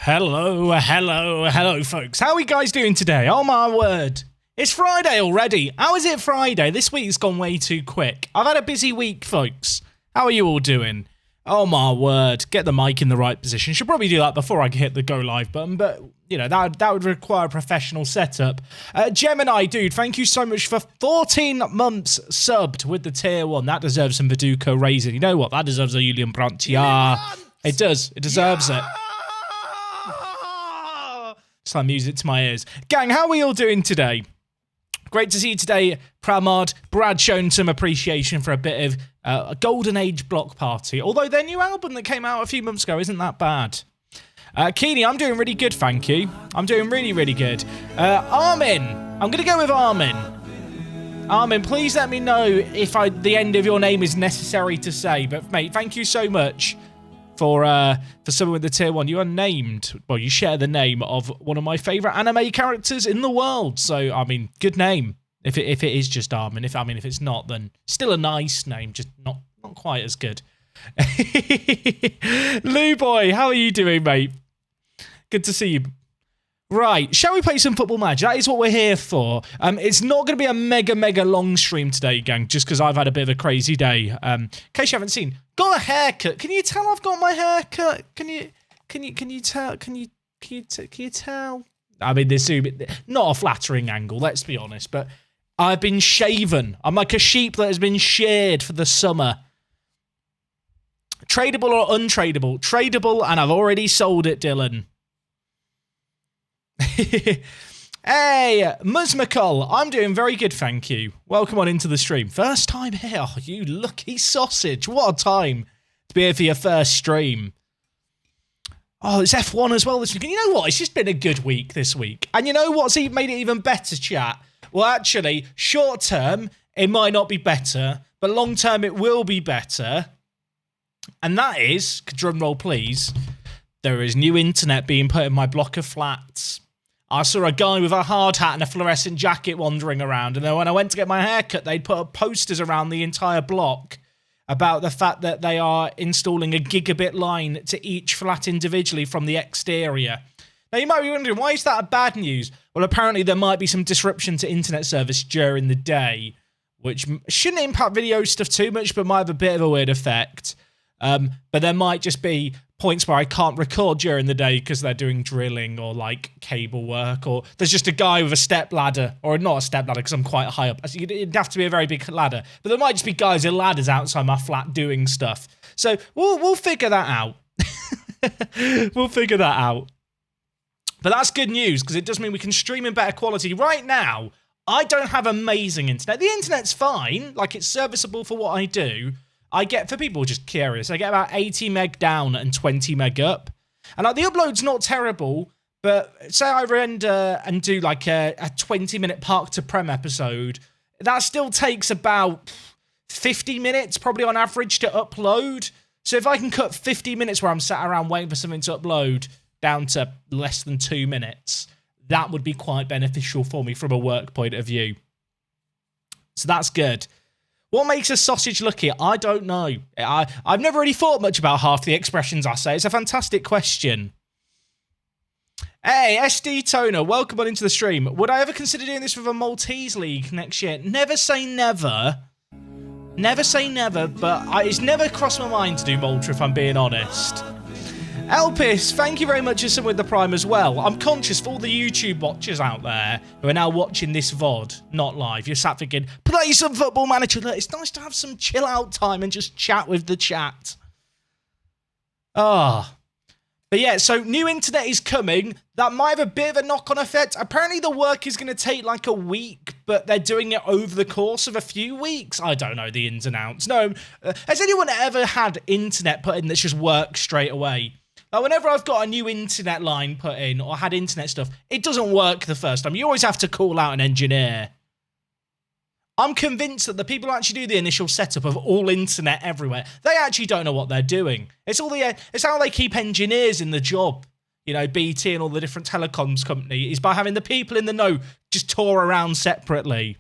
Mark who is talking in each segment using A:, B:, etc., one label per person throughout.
A: Hello, folks. How are you guys doing today? Oh, my word. It's Friday already. How is it Friday? This week's gone way too quick. I've had a busy week, folks. How are you all doing? Oh, my word. Get the mic in the right position. Should probably do that before I hit the go live button, but, you know, that would require a professional setup. Gemini, dude, thank you so much for 14 months subbed with the tier 1. That deserves some Viduka raising. You know what? That deserves a Julian Brandt. Yeah, it does. It deserves it. It's like music to my ears. Gang, how are we all doing today? Great to see you today, Pramod. Brad showing some appreciation for a bit of a Golden Age Block Party. Although their new album that came out a few months ago isn't that bad. Keeney, I'm doing really good, thank you. I'm doing really, really good. Armin, I'm going to go with Armin. Armin, please let me know if the end of your name is necessary to say. But, mate, thank you so much for someone with the tier 1. You are named, well, you share the name of one of my favourite anime characters in the world. So, I mean, good name. If it is just Armin. If it's not, then still a nice name, just not quite as good. Lou boy, how are you doing, mate? Good to see you. Right, shall we play some Football Manager? That is what we're here for. It's not going to be a mega long stream today, gang, just because I've had a bit of a crazy day. In case you haven't seen, got a haircut. Can you tell I've got my haircut? Can you tell? Can you tell? I mean, this is not a flattering angle, let's be honest, but I've been shaven. I'm like a sheep that has been sheared for the summer. Tradable or untradeable? Tradable, and I've already sold it, Dylan. Hey, Muzmakol, I'm doing very good, thank you. Welcome on into the stream. First time here, oh, you lucky sausage. What a time to be here for your first stream. Oh, it's F1 as well this week. And you know what? It's just been a good week this week. And you know what's even made it even better, chat? Well, actually, short term, it might not be better, but long term, it will be better. And that is, drum roll please, there is new internet being put in my block of flats. I saw a guy with a hard hat and a fluorescent jacket wandering around, and then when I went to get my hair cut, they'd put up posters around the entire block about the fact that they are installing a gigabit line to each flat individually from the exterior. Now, you might be wondering, why is that a bad news? Well, apparently there might be some disruption to internet service during the day, which shouldn't impact video stuff too much, but might have a bit of a weird effect. But there might just be points where I can't record during the day because they're doing drilling or like cable work, or there's just a guy with a step ladder, or not a step ladder because I'm quite high up. It'd have to be a very big ladder, but there might just be guys in ladders outside my flat doing stuff. So we'll figure that out. We'll figure that out. But that's good news because it does mean we can stream in better quality. Right now, I don't have amazing internet. The internet's fine, like it's serviceable for what I do. I get, for people just curious, I get about 80 meg down and 20 meg up. And like the upload's not terrible, but say I render and do like a 20-minute Park to Prem episode, that still takes about 50 minutes probably on average to upload. So if I can cut 50 minutes where I'm sat around waiting for something to upload down to less than 2 minutes, that would be quite beneficial for me from a work point of view. So that's good. What makes a sausage lucky? I don't know. I've never really thought much about half the expressions I say. It's a fantastic question. Hey, SD Toner, welcome on into the stream. Would I ever consider doing this with a Maltese league next year? Never say never. Never say never, but it's never crossed my mind to do Malta if I'm being honest. Elpis, thank you very much for someone with the Prime as well. I'm conscious for all the YouTube watchers out there who are now watching this VOD, not live. You're sat thinking, play some Football Manager. Look, it's nice to have some chill out time and just chat with the chat. Ah. But yeah, so new internet is coming. That might have a bit of a knock-on effect. Apparently the work is going to take like a week, but they're doing it over the course of a few weeks. I don't know the ins and outs. No, has anyone ever had internet put in that's just worked straight away? Like whenever I've got a new internet line put in or had internet stuff, it doesn't work the first time. You always have to call out an engineer. I'm convinced that the people who actually do the initial setup of all internet everywhere, they actually don't know what they're doing. It's how they keep engineers in the job. You know, BT and all the different telecoms companies is by having the people in the know just tour around separately.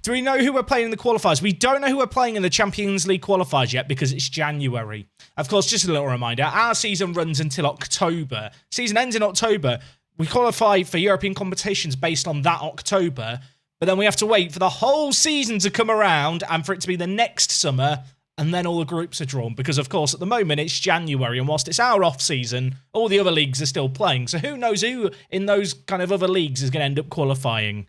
A: Do we know who we're playing in the qualifiers? We don't know who we're playing in the Champions League qualifiers yet because it's January. Of course, just a little reminder, our season runs until October. Season ends in October. We qualify for European competitions based on that October, but then we have to wait for the whole season to come around and for it to be the next summer, and then all the groups are drawn because, of course, at the moment it's January, and whilst it's our off-season, all the other leagues are still playing. So who knows who in those kind of other leagues is going to end up qualifying.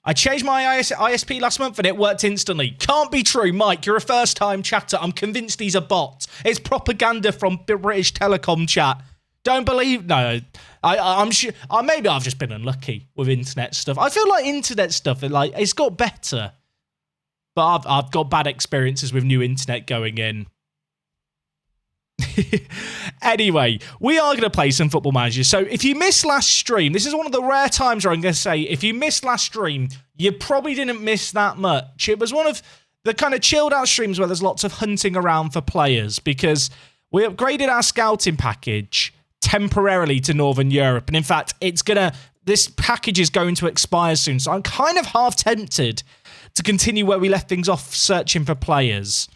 A: I changed my ISP last month and it worked instantly. Can't be true, Mike. You're a first-time chatter. I'm convinced he's a bot. It's propaganda from British Telecom chat. Don't believe... No, I'm sure... maybe I've just been unlucky with internet stuff. I feel like internet stuff, it's got better. But I've got bad experiences with new internet going in. Anyway, we are going to play some Football Manager. So if you missed last stream, this is one of the rare times where I'm going to say, if you missed last stream, you probably didn't miss that much. It was one of the kind of chilled out streams where there's lots of hunting around for players because we upgraded our scouting package temporarily to Northern Europe. And in fact, this package is going to expire soon. So I'm kind of half tempted to continue where we left things off searching for players.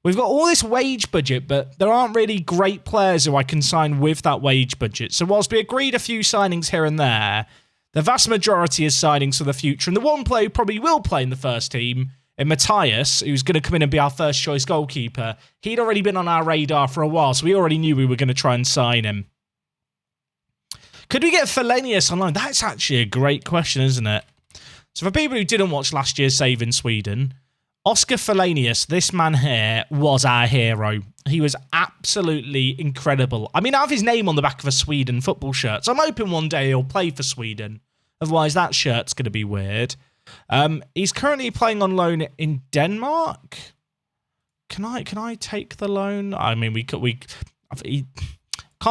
A: We've got all this wage budget, but there aren't really great players who I can sign with that wage budget. So whilst we agreed a few signings here and there, the vast majority is signings for the future. And the one player who probably will play in the first team, in Matthias, who's going to come in and be our first choice goalkeeper, he'd already been on our radar for a while, so we already knew we were going to try and sign him. Could we get Finalizing online? That's actually a great question, isn't it? So for people who didn't watch last year's Save in Sweden, Oscar Finalizing, this man here, was our hero. He was absolutely incredible. I mean, I have his name on the back of a Sweden football shirt, so I'm hoping one day he'll play for Sweden. Otherwise, that shirt's going to be weird. He's currently playing on loan in Denmark. Can I take the loan? I mean, we can't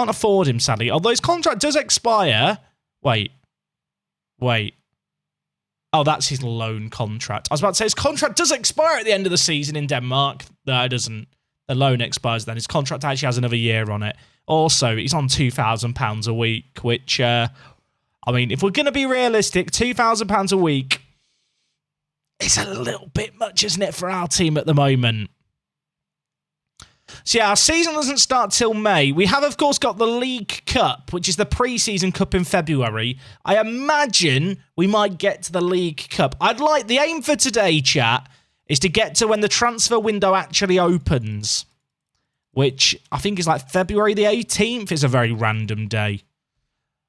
A: afford him, sadly. Although his contract does expire. Wait. Oh, that's his loan contract. I was about to say his contract does expire at the end of the season in Denmark. No, it doesn't. The loan expires then. His contract actually has another year on it. Also, he's on £2,000 a week, which, I mean, if we're going to be realistic, £2,000 a week is a little bit much, isn't it, for our team at the moment? So yeah, our season doesn't start till May. We have, of course, got the League Cup, which is the pre-season cup in February. I imagine we might get to the League Cup. The aim for today, chat, is to get to when the transfer window actually opens, which I think is like February the 18th. It's a very random day.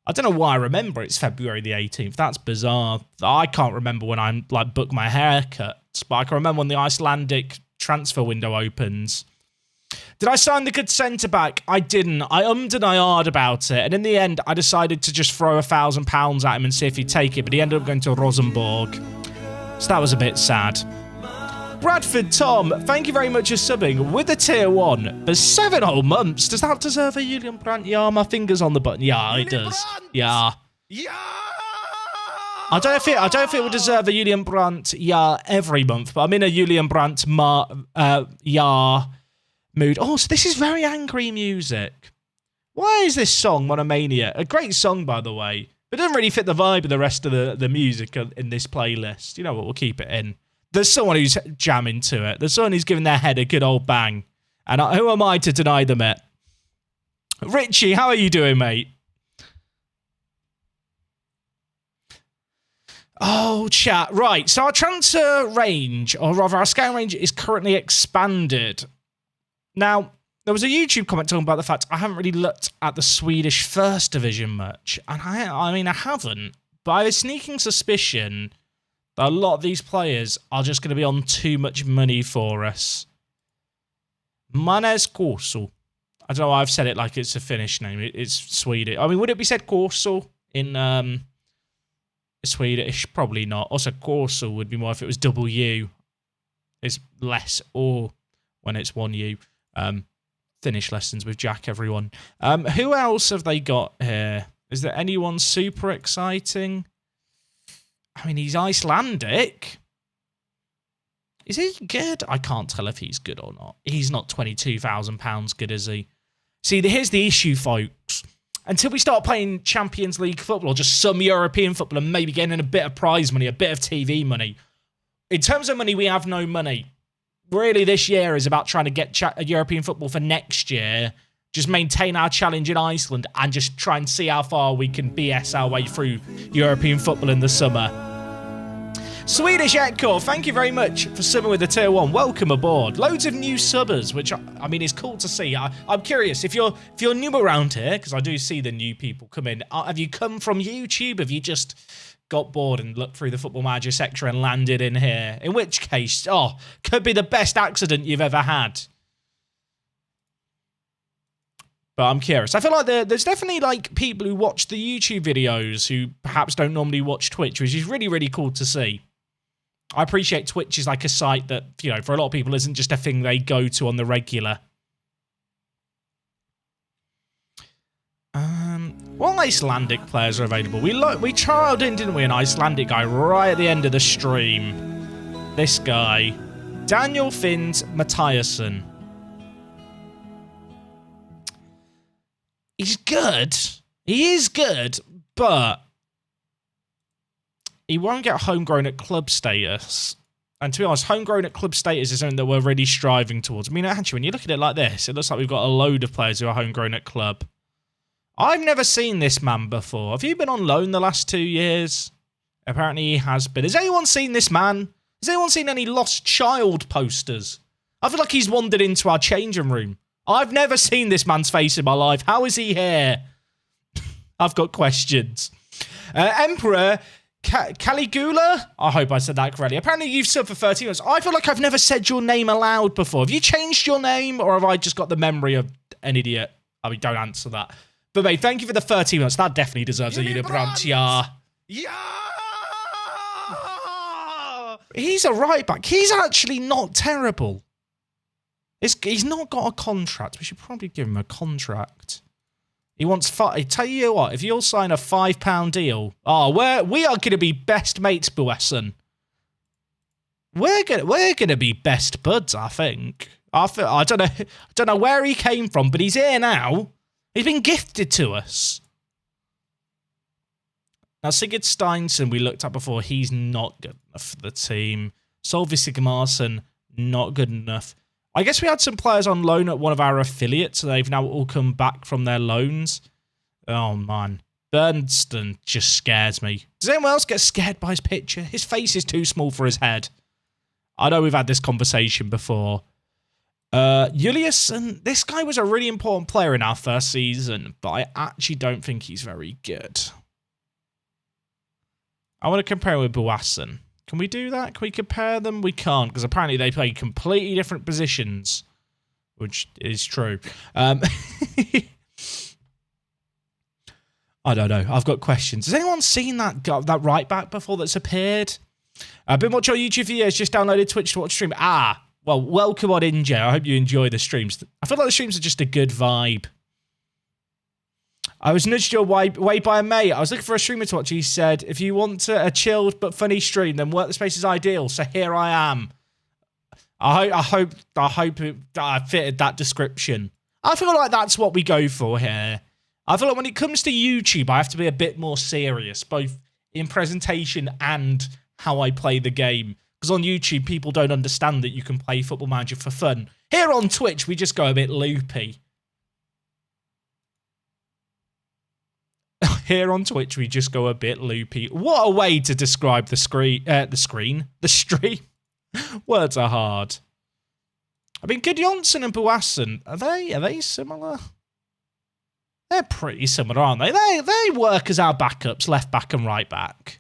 A: I don't know why I remember it's February the 18th. That's bizarre. I can't remember when I book my haircuts, but I can remember when the Icelandic transfer window opens. Did I sign the good centre-back? I didn't. I ummed and I ahed about it. And in the end, I decided to just throw £1,000 at him and see if he'd take it. But he ended up going to Rosenborg. So that was a bit sad. Bradford Tom, thank you very much for subbing with a tier 1 for 7 whole months. Does that deserve a Julian Brandt? Yeah, my finger's on the button. Yeah, it does. Yeah. Yeah. I don't know if it would deserve a Julian Brandt every month, but I'm in a Julian Brandt mood. Oh, so this is very angry music. Why is this song Monomania? A great song, by the way, but it doesn't really fit the vibe of the rest of the music in this playlist. You know what? We'll keep it in. There's someone who's jamming to it. There's someone who's giving their head a good old bang. And who am I to deny them it? Richie, how are you doing, mate? Oh, chat. Right, so our transfer range, or rather our scouting range, is currently expanded. Now, there was a YouTube comment talking about the fact I haven't really looked at the Swedish First Division much. And I mean, I haven't. But I have a sneaking suspicion that a lot of these players are just going to be on too much money for us. Manes Corso. I don't know why I've said it like it's a Finnish name. It's Swedish. I mean, would it be said Corso in Swedish? Probably not. Also, Corso would be more if it was double U. It's less O when it's one U. Finnish lessons with Jack, everyone. Who else have they got here? Is there anyone super exciting? I mean, he's Icelandic. Is he good? I can't tell if he's good or not. He's not £22,000 good, is he? See, here's the issue, folks. until we start playing Champions League football or just some European football and maybe getting a bit of prize money, a bit of TV money. In terms of money, we have no money. Really, this year is about trying to get European football for next year. Just maintain our challenge in Iceland and just try and see how far we can BS our way through European football in the summer. Swedish Echo, thank you very much for subbing with the Tier 1. Welcome aboard. Loads of new subbers, which, I mean, is cool to see. I'm curious, if you're new around here, because I do see the new people come in, have you come from YouTube? Have you just got bored and looked through the Football Manager section and landed in here? In which case, could be the best accident you've ever had. But I'm curious. I feel like there's definitely like people who watch the YouTube videos who perhaps don't normally watch Twitch, which is really, really cool to see. I appreciate Twitch is like a site that, you know, for a lot of people isn't just a thing they go to on the regular. What Icelandic players are available? We trialed in, didn't we, an Icelandic guy right at the end of the stream. This guy. Daniel Finns Mathiasson. He's good. He is good, but he won't get homegrown at club status. And to be honest, homegrown at club status is something that we're really striving towards. I mean, actually, when you look at it like this, it looks like we've got a load of players who are homegrown at club. I've never seen this man before. Have you been on loan the last 2 years? Apparently he has been. Has anyone seen this man? Has anyone seen any lost child posters? I feel like he's wandered into our changing room. I've never seen this man's face in my life. How is he here? I've got questions. Emperor Caligula? I hope I said that correctly. Apparently you've subbed for 13 months. I feel like I've never said your name aloud before. Have you changed your name, or have I just got the memory of an idiot? I mean, don't answer that. But mate, thank you for the 13 months. That definitely deserves a Unibranch. Yeah. He's a right back. He's actually not terrible. He's not got a contract. We should probably give him a contract. He wants I tell you what, if you'll sign a £5 deal, we are going to be best mates, Buesson. We're gonna be best buds, I think. I don't know where he came from, but he's here now. He's been gifted to us. Now, Sigurd Steinsson, we looked at before. He's not good enough for the team. Solvi Sigmarsson, not good enough. I guess we had some players on loan at one of our affiliates. So they've now all come back from their loans. Oh, man. Bernston just scares me. Does anyone else get scared by his picture? His face is too small for his head. I know we've had this conversation before. Juliusson, this guy was a really important player in our first season, but I actually don't think he's very good. I want to compare him with Buasson. Can we do that? Can we compare them? We can't, because apparently they play completely different positions, which is true. I don't know. I've got questions. Has anyone seen that right back before that's appeared? I've been watching on YouTube for years, just downloaded Twitch to watch stream. Well, welcome on in, Jay. I hope you enjoy the streams. I feel like the streams are just a good vibe. I was nudged your way by a mate. I was looking for a streamer to watch. He said, if you want a chilled but funny stream, then Work the Space is ideal. So here I am. I hope I fitted that description. I feel like that's what we go for here. I feel like when it comes to YouTube, I have to be a bit more serious, both in presentation and how I play the game. Because on YouTube, people don't understand that you can play Football Manager for fun. Here on Twitch, we just go a bit loopy. Here on Twitch, we just go a bit loopy. What a way to describe the stream. Words are hard. I mean, Gudjonsson and Buasson, are they similar? They're pretty similar, aren't they? They work as our backups, left back and right back.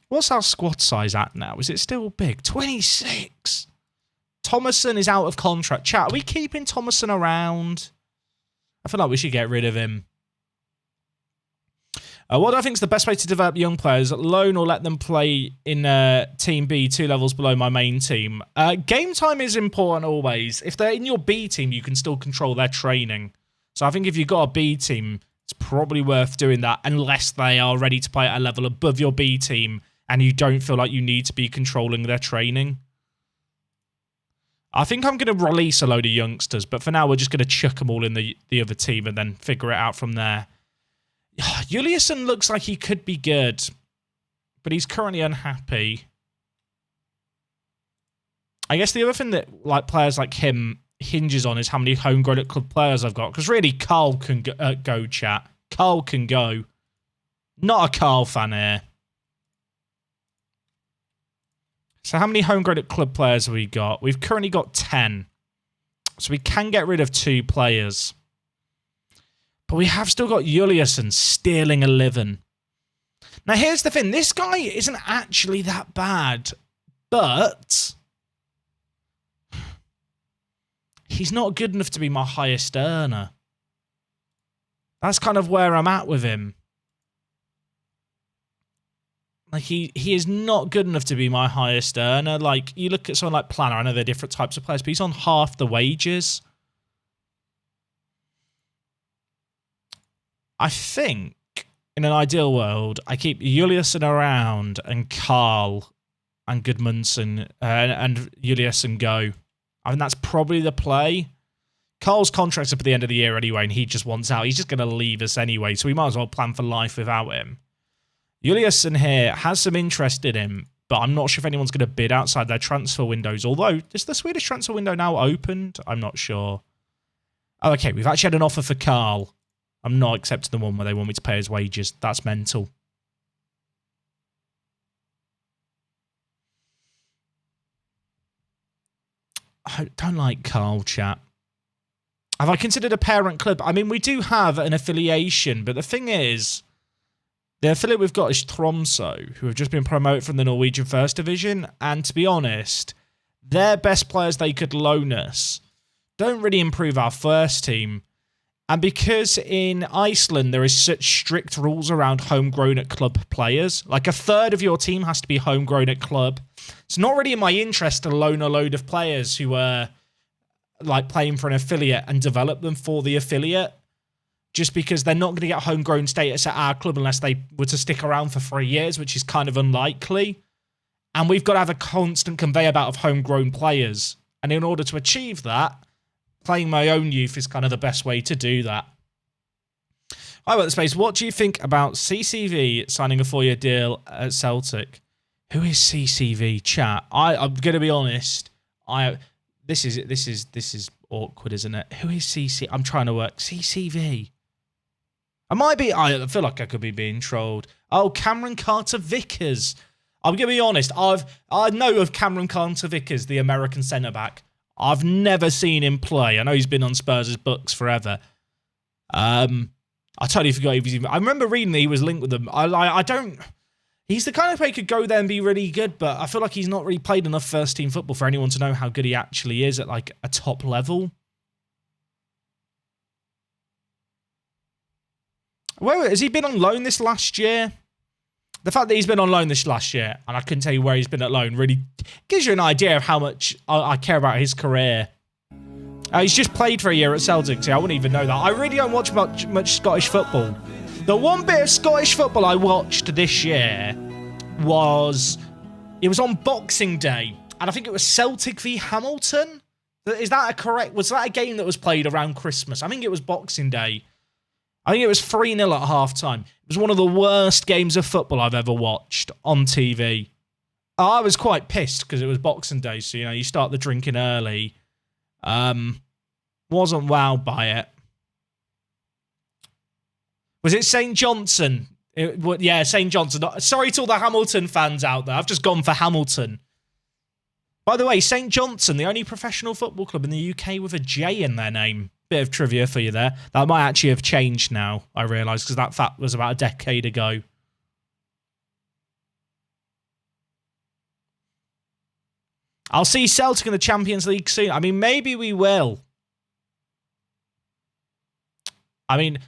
A: What's our squad size at now? Is it still big? 26. Thomason is out of contract. Chat, are we keeping Thomason around? I feel like we should get rid of him. What do I think is the best way to develop young players? Loan or let them play in Team B, 2 levels below my main team? Game time is important always. If they're in your B team, you can still control their training. So I think if you've got a B team, it's probably worth doing that unless they are ready to play at a level above your B team and you don't feel like you need to be controlling their training. I think I'm going to release a load of youngsters, but for now we're just going to chuck them all in the other team and then figure it out from there. Juliusson looks like he could be good, but he's currently unhappy. I guess the other thing that like players like him hinges on is how many homegrown at club players I've got. Because really, Carl can go, chat. Carl can go. Not a Carl fan here. So how many homegrown at club players have we got? We've currently got 10. So we can get rid of 2 players. But we have still got Juliusson stealing 11. Now here's the thing. This guy isn't actually that bad. But he's not good enough to be my highest earner. That's kind of where I'm at with him. Like, he is not good enough to be my highest earner. Like, you look at someone like Planner, I know they're different types of players, but he's on half the wages. I think, in an ideal world, I keep Juliusson around and Carl and Gudmundsson and Juliusson go. I mean, that's probably the play. Carl's contract's up at the end of the year anyway, and he just wants out. He's just going to leave us anyway, so we might as well plan for life without him. Juliusson here has some interest in him, but I'm not sure if anyone's going to bid outside their transfer windows. Although, is the Swedish transfer window now opened? I'm not sure. Oh, okay, we've actually had an offer for Carl. I'm not accepting the one where they want me to pay his wages. That's mental. I don't like Carl, chat. Have I considered a parent club? I mean, we do have an affiliation, but the thing is, the affiliate we've got is Tromsø, who have just been promoted from the Norwegian First Division, and to be honest, their best players they could loan us don't really improve our first team. And because in Iceland there is such strict rules around homegrown at club players, like a third of your team has to be homegrown at club, it's not really in my interest to loan a load of players who are like playing for an affiliate and develop them for the affiliate, just because they're not going to get homegrown status at our club unless they were to stick around for 3 years, which is kind of unlikely. And we've got to have a constant conveyor belt of homegrown players. And in order to achieve that, playing my own youth is kind of the best way to do that. Hi, about the space. What do you think about CCV signing a 4-year deal at Celtic? Who is CCV, chat? I'm going to be honest. This is awkward, isn't it? Who is CC? I'm trying to work CCV. I feel like I could be being trolled. Oh, Cameron Carter-Vickers. I'm going to be honest. I know of Cameron Carter-Vickers, the American centre-back. I've never seen him play. I know he's been on Spurs' books forever. I totally forgot he was even... I remember reading that he was linked with them. I don't... He's the kind of player who could go there and be really good, but I feel like he's not really played enough first-team football for anyone to know how good he actually is at, like, a top level. Where has he been on loan this last year? The fact that he's been on loan this last year, and I couldn't tell you where he's been at loan, really gives you an idea of how much I care about his career. He's just played for a year at Celtic, so I wouldn't even know that. I really don't watch much Scottish football. The one bit of Scottish football I watched this year was... It was on Boxing Day, and I think it was Celtic v Hamilton. Is that correct? Was that a game that was played around Christmas? I think it was Boxing Day. I think it was 3-0 at half-time. It was one of the worst games of football I've ever watched on TV. I was quite pissed because it was Boxing Day, so, you know, you start the drinking early. Wasn't wowed by it. Was it St. Johnson? Yeah, St. Johnson. Sorry to all the Hamilton fans out there. I've just gone for Hamilton. By the way, St. Johnson, the only professional football club in the UK with a J in their name. Bit of trivia for you there. That might actually have changed now, I realise, because that fact was about a decade ago. I'll see Celtic in the Champions League soon. I mean, maybe we will. I mean,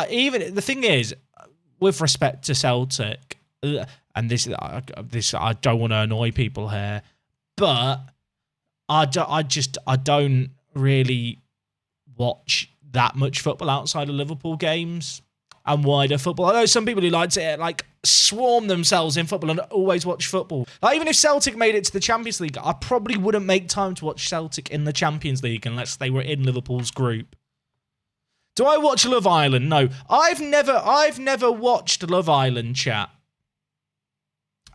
A: even the thing is, with respect to Celtic, and this I don't want to annoy people here, but I don't really watch that much football outside of Liverpool games. and wider football. I know some people who like to like swarm themselves in football and always watch football. Like, even if Celtic made it to the Champions League, I probably wouldn't make time to watch Celtic in the Champions League unless they were in Liverpool's group. Do I watch Love Island? No. I've never watched Love Island, chat.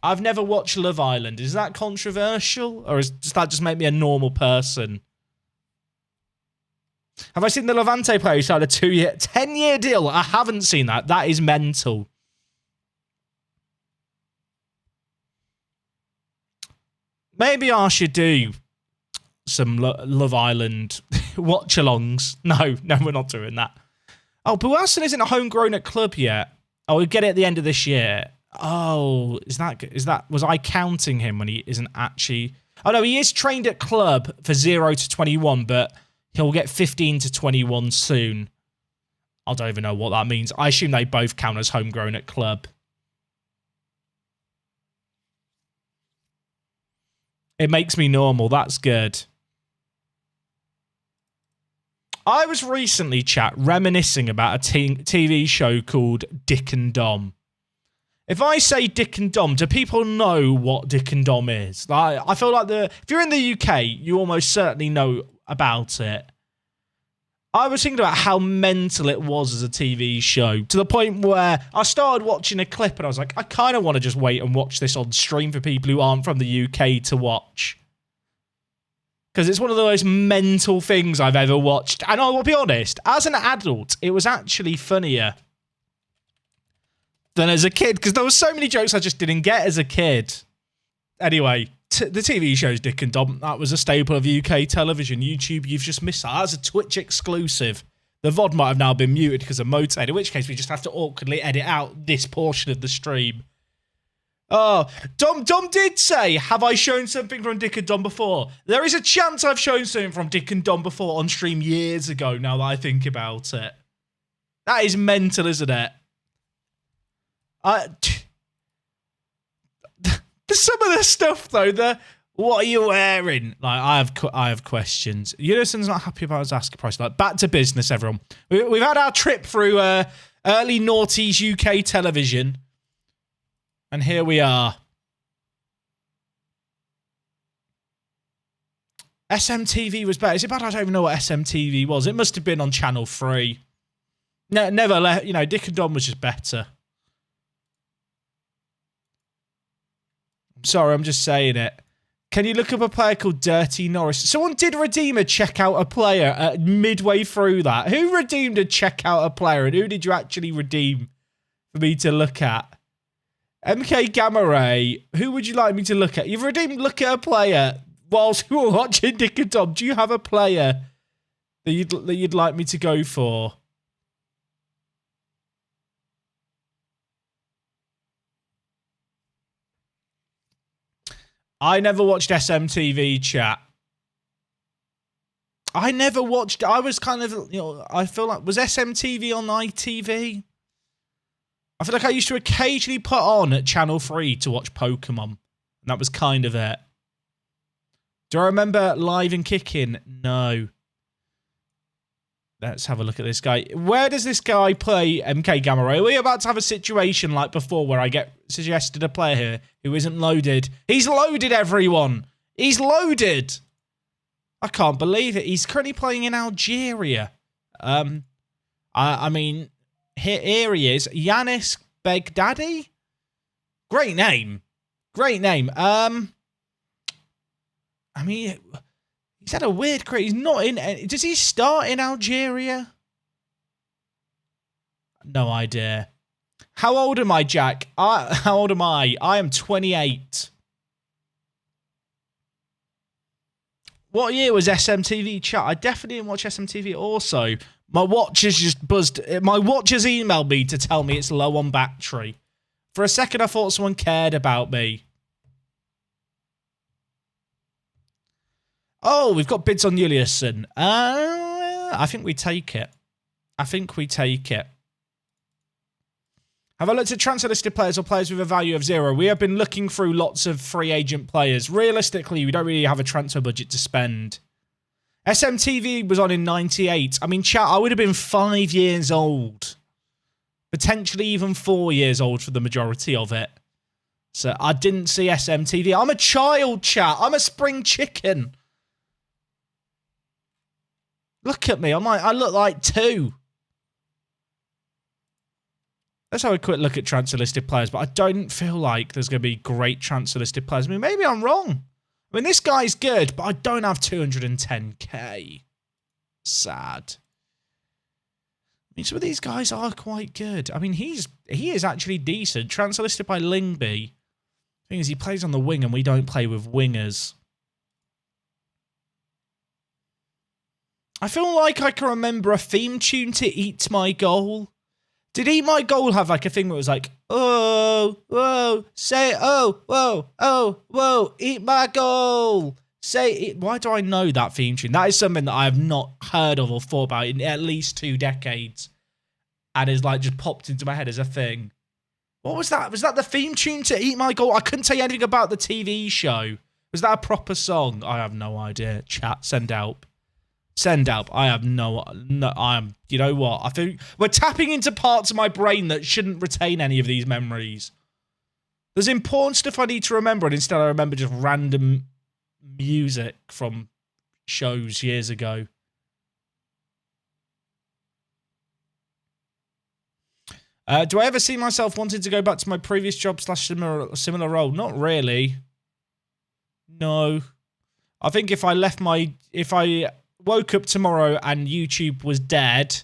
A: I've never watched Love Island. Is that controversial? Or does that just make me a normal person? Have I seen the Levante player who signed a 10-year deal? I haven't seen that. That is mental. Maybe I should do some Love Island watch-alongs. No, we're not doing that. Oh, but Wilson isn't homegrown at club yet. Oh, we'll get it at the end of this year. Oh, was I counting him when he isn't actually... Oh, no, he is trained at club for 0 to 21, but... He'll get 15 to 21 soon. I don't even know what that means. I assume they both count as homegrown at club. It makes me normal. That's good. I was recently, chat, reminiscing about a TV show called Dick and Dom. If I say Dick and Dom, do people know what Dick and Dom is? Like, I feel like if you're in the UK, you almost certainly know about it. I was thinking about how mental it was as a TV show, to the point where I started watching a clip and I was like, I kind of want to just wait and watch this on stream for people who aren't from the UK to watch. Because it's one of the most mental things I've ever watched. And I will be honest, as an adult, it was actually funnier than as a kid, because there were so many jokes I just didn't get as a kid. Anyway, the TV show's Dick and Dom. That was a staple of UK television. YouTube, you've just missed that. That's a Twitch exclusive. The VOD might have now been muted because of Motorhead, in which case we just have to awkwardly edit out this portion of the stream. Oh, Dom did say, have I shown something from Dick and Dom before? There is a chance I've shown something from Dick and Dom before on stream years ago, now that I think about it. That is mental, isn't it? Some of the stuff, though, what are you wearing? Like, I have questions. Unison's not happy about his asking price. Like, back to business, everyone. We've had our trip through early noughties UK television, and here we are. SMTV was better. Is it bad? I don't even know what SMTV was. It must have been on Channel 3. No, never let, Dick and Dom was just better. Sorry, I'm just saying it. Can you look up a player called Dirty Norris? Someone did redeem a checkout a player midway through that. Who redeemed a checkout a player, and who did you actually redeem for me to look at? MK Gamma Ray, who would you like me to look at? You've redeemed look at a player whilst we were watching Dick and Dom. Do you have a player that you'd like me to go for? I never watched SMTV, chat. I never watched... I was kind of... I feel like... Was SMTV on ITV? I feel like I used to occasionally put on at Channel 3 to watch Pokemon. And that was kind of it. Do I remember Live and Kicking? No. Let's have a look at this guy. Where does this guy play MK Gamma Ray? Are we about to have a situation like before where I get suggested a player here who isn't loaded? He's loaded, everyone! He's loaded! I can't believe it. He's currently playing in Algeria. I mean, here he is. Yanis Begdadi? Great name. Great name. I mean... He's had a weird career. He's not in... Does he start in Algeria? No idea. How old am I, Jack? How old am I? I am 28. What year was SMTV, chat? I definitely didn't watch SMTV also. My watch has just buzzed... My watch has emailed me to tell me it's low on battery. For a second, I thought someone cared about me. Oh, we've got bids on Juliusson. I think we take it. I think we take it. Have I looked at transfer listed players or players with a value of 0? We have been looking through lots of free agent players. Realistically, we don't really have a transfer budget to spend. SMTV was on in 98. I mean, chat, I would have been 5 years old Potentially even 4 years old for the majority of it. So I didn't see SMTV. I'm a child, chat. I'm a spring chicken. Look at me. I look like 2. Let's have a quick look at transfer listed players, but I don't feel like there's going to be great transfer listed players. I mean, maybe I'm wrong. I mean, this guy's good, but I don't have 210k. Sad. I mean, some of these guys are quite good. I mean, he is actually decent. Transfer listed by Lingby. Thing is, he plays on the wing, and we don't play with wingers. I feel like I can remember a theme tune to Eat My Goal. Did Eat My Goal have like a thing that was like, oh, whoa, say, oh, whoa, oh, whoa, eat my goal. Say it. Why do I know that theme tune? That is something that I have not heard of or thought about in at least 2 decades. And is like just popped into my head as a thing. What was that? Was that the theme tune to Eat My Goal? I couldn't tell you anything about the TV show. Was that a proper song? I have no idea. Chat, send help. Send help. I have no, you know what? I think we're tapping into parts of my brain that shouldn't retain any of these memories. There's important stuff I need to remember, and instead I remember just random music from shows years ago. Do I ever see myself wanting to go back to my previous job / similar role? Not really. No. I think if I woke up tomorrow and YouTube was dead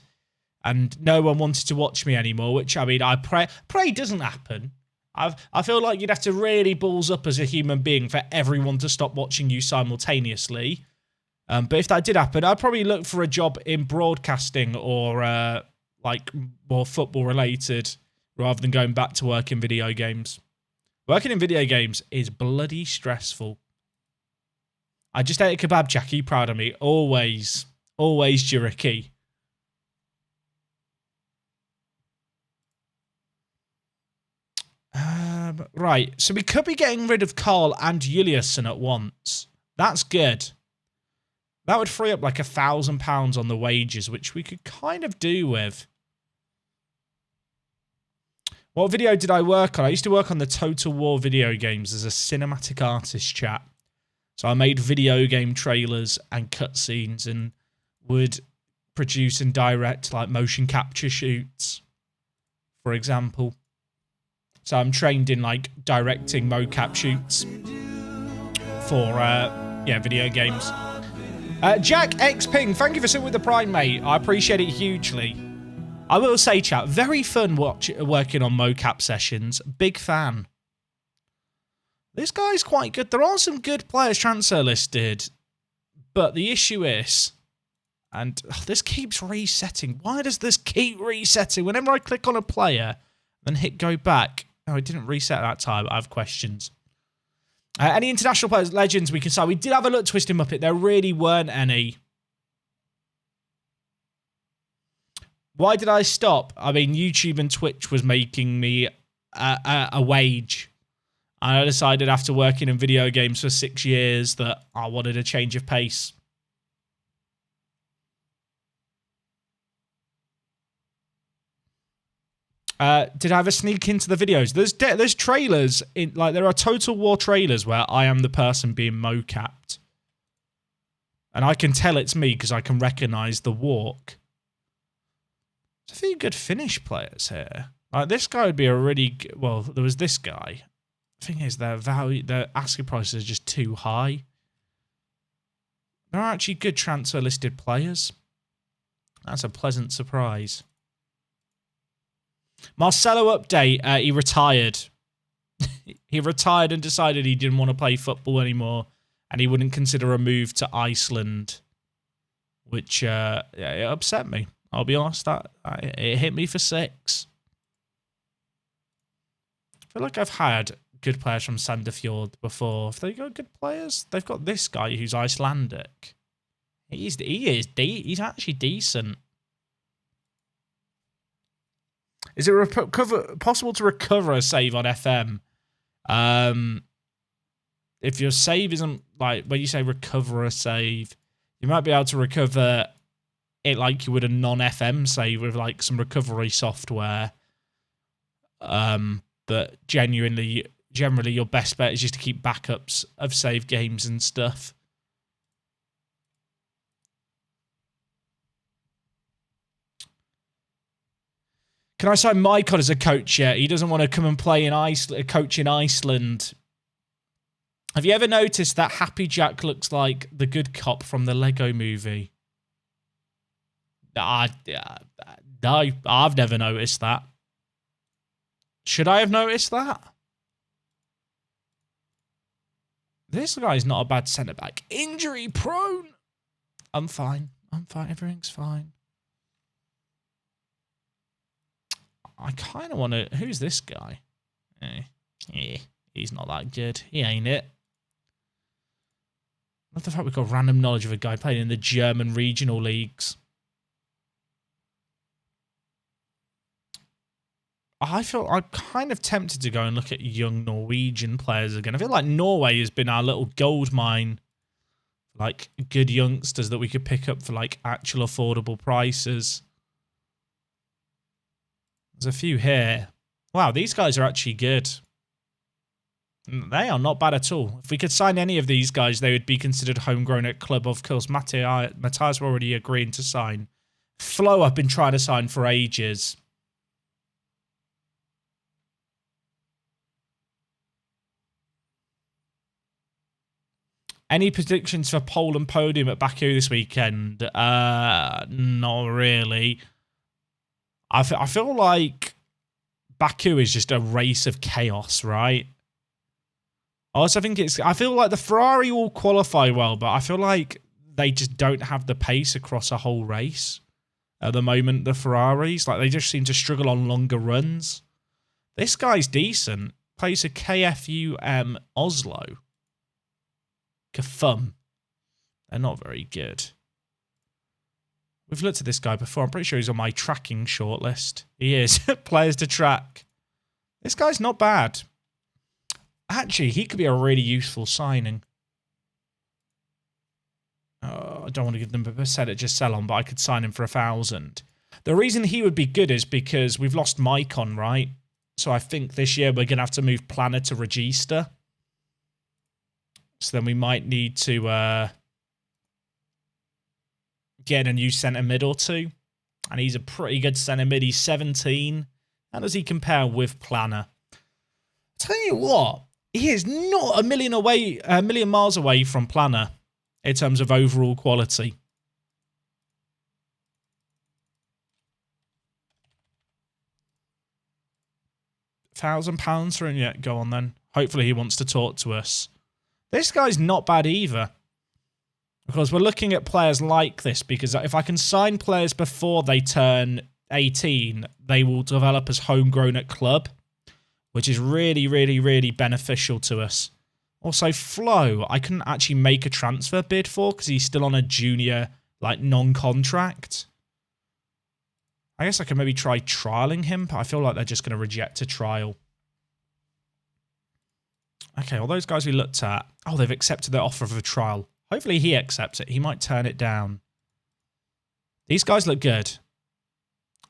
A: and no one wanted to watch me anymore, which, I mean, I pray doesn't happen. I feel like you'd have to really balls up as a human being for everyone to stop watching you simultaneously. But if that did happen, I'd probably look for a job in broadcasting or like more football related rather than going back to work in video games. Working in video games is bloody stressful. I just ate a kebab, Jackie. Proud of me. Always. Always Juriki. Right. So we could be getting rid of Carl and Juliusson at once. That's good. That would free up like £1,000 on the wages, which we could kind of do with. What video did I work on? I used to work on the Total War video games as a cinematic artist, chat. So I made video game trailers and cutscenes and would produce and direct like motion capture shoots, for example. So I'm trained in like directing mocap shoots for video games. Jack X Ping, thank you for sitting with the Prime, mate. I appreciate it hugely. I will say, chat, very fun working on mocap sessions. Big fan. This guy's quite good. There are some good players transfer listed, but the issue is, and this keeps resetting. Why does this keep resetting? Whenever I click on a player and hit go back, no, it didn't reset that time. I have questions. Any international players, legends we can say? We did have a look at Twisted Muppet. There really weren't any. Why did I stop? I mean, YouTube and Twitch was making me a wage. I decided after working in video games for 6 years that I wanted a change of pace. Did I ever sneak into the videos? There's trailers in, like, there are Total War trailers where I am the person being mocapped, and I can tell it's me because I can recognize the walk. There's a few good Finnish players here. Like this guy would be a really well. There was this guy. Thing is, their asking prices are just too high. There are actually good transfer listed players. That's a pleasant surprise. Marcelo update, he retired. He retired and decided he didn't want to play football anymore and he wouldn't consider a move to Iceland, which yeah, it upset me. I'll be honest, it hit me for 6. I feel like I've had good players from Sandefjord before. Have they got good players? They've got this guy who's Icelandic. He's actually decent. Is it possible to recover a save on FM? If your save isn't, like, when you say recover a save, you might be able to recover it like you would a non-FM save with, like, some recovery software. But generally your best bet is just to keep backups of save games and stuff. Can I sign Maicon as a coach yet? He doesn't want to come and play in Iceland, coach in Iceland. Have you ever noticed that Happy Jack looks like the good cop from the Lego movie? No, I've never noticed that. Should I have noticed that? This guy's not a bad centre-back. Injury prone. I'm fine. I'm fine. Everything's fine. I kind of want to... Who's this guy? He's not that good. He ain't it. Not the fact we've got random knowledge of a guy playing in the German regional leagues. I'm kind of tempted to go and look at young Norwegian players again. I feel like Norway has been our little gold mine. Like, good youngsters that we could pick up for, like, actual affordable prices. There's a few here. Wow, these guys are actually good. They are not bad at all. If we could sign any of these guys, they would be considered homegrown at club. Of course, Matthias were already agreeing to sign. Flo, I've been trying to sign for ages. Any predictions for pole and podium at Baku this weekend? Not really. I feel like Baku is just a race of chaos, right? I also think I feel like the Ferrari will qualify well, but I feel like they just don't have the pace across a whole race at the moment, the Ferraris. Like, they just seem to struggle on longer runs. This guy's decent. Plays a KFUM Oslo. Kafum. They're not very good. We've looked at this guy before. I'm pretty sure he's on my tracking shortlist. He is. Players to track. This guy's not bad. Actually, he could be a really useful signing. I don't want to give them a percentage to sell on, but I could sign him for 1,000. The reason he would be good is because we've lost Maicon, right? So I think this year we're going to have to move Planner to Register. So then we might need to get a new centre mid or two. And he's a pretty good centre mid. He's 17. How does he compare with Planner? Tell you what, he is not a million miles away from Planner in terms of overall quality. £1,000 for him? Yeah, go on then. Hopefully he wants to talk to us. This guy's not bad either. Because we're looking at players like this, because if I can sign players before they turn 18, they will develop as homegrown at club, which is really, really, really beneficial to us. Also, Flo, I couldn't actually make a transfer bid for because he's still on a junior, like, non-contract. I guess I could maybe try trialing him, but I feel like they're just going to reject a trial. Okay, well, those guys we looked at, oh, they've accepted their offer of a trial. Hopefully he accepts it. He might turn it down. These guys look good.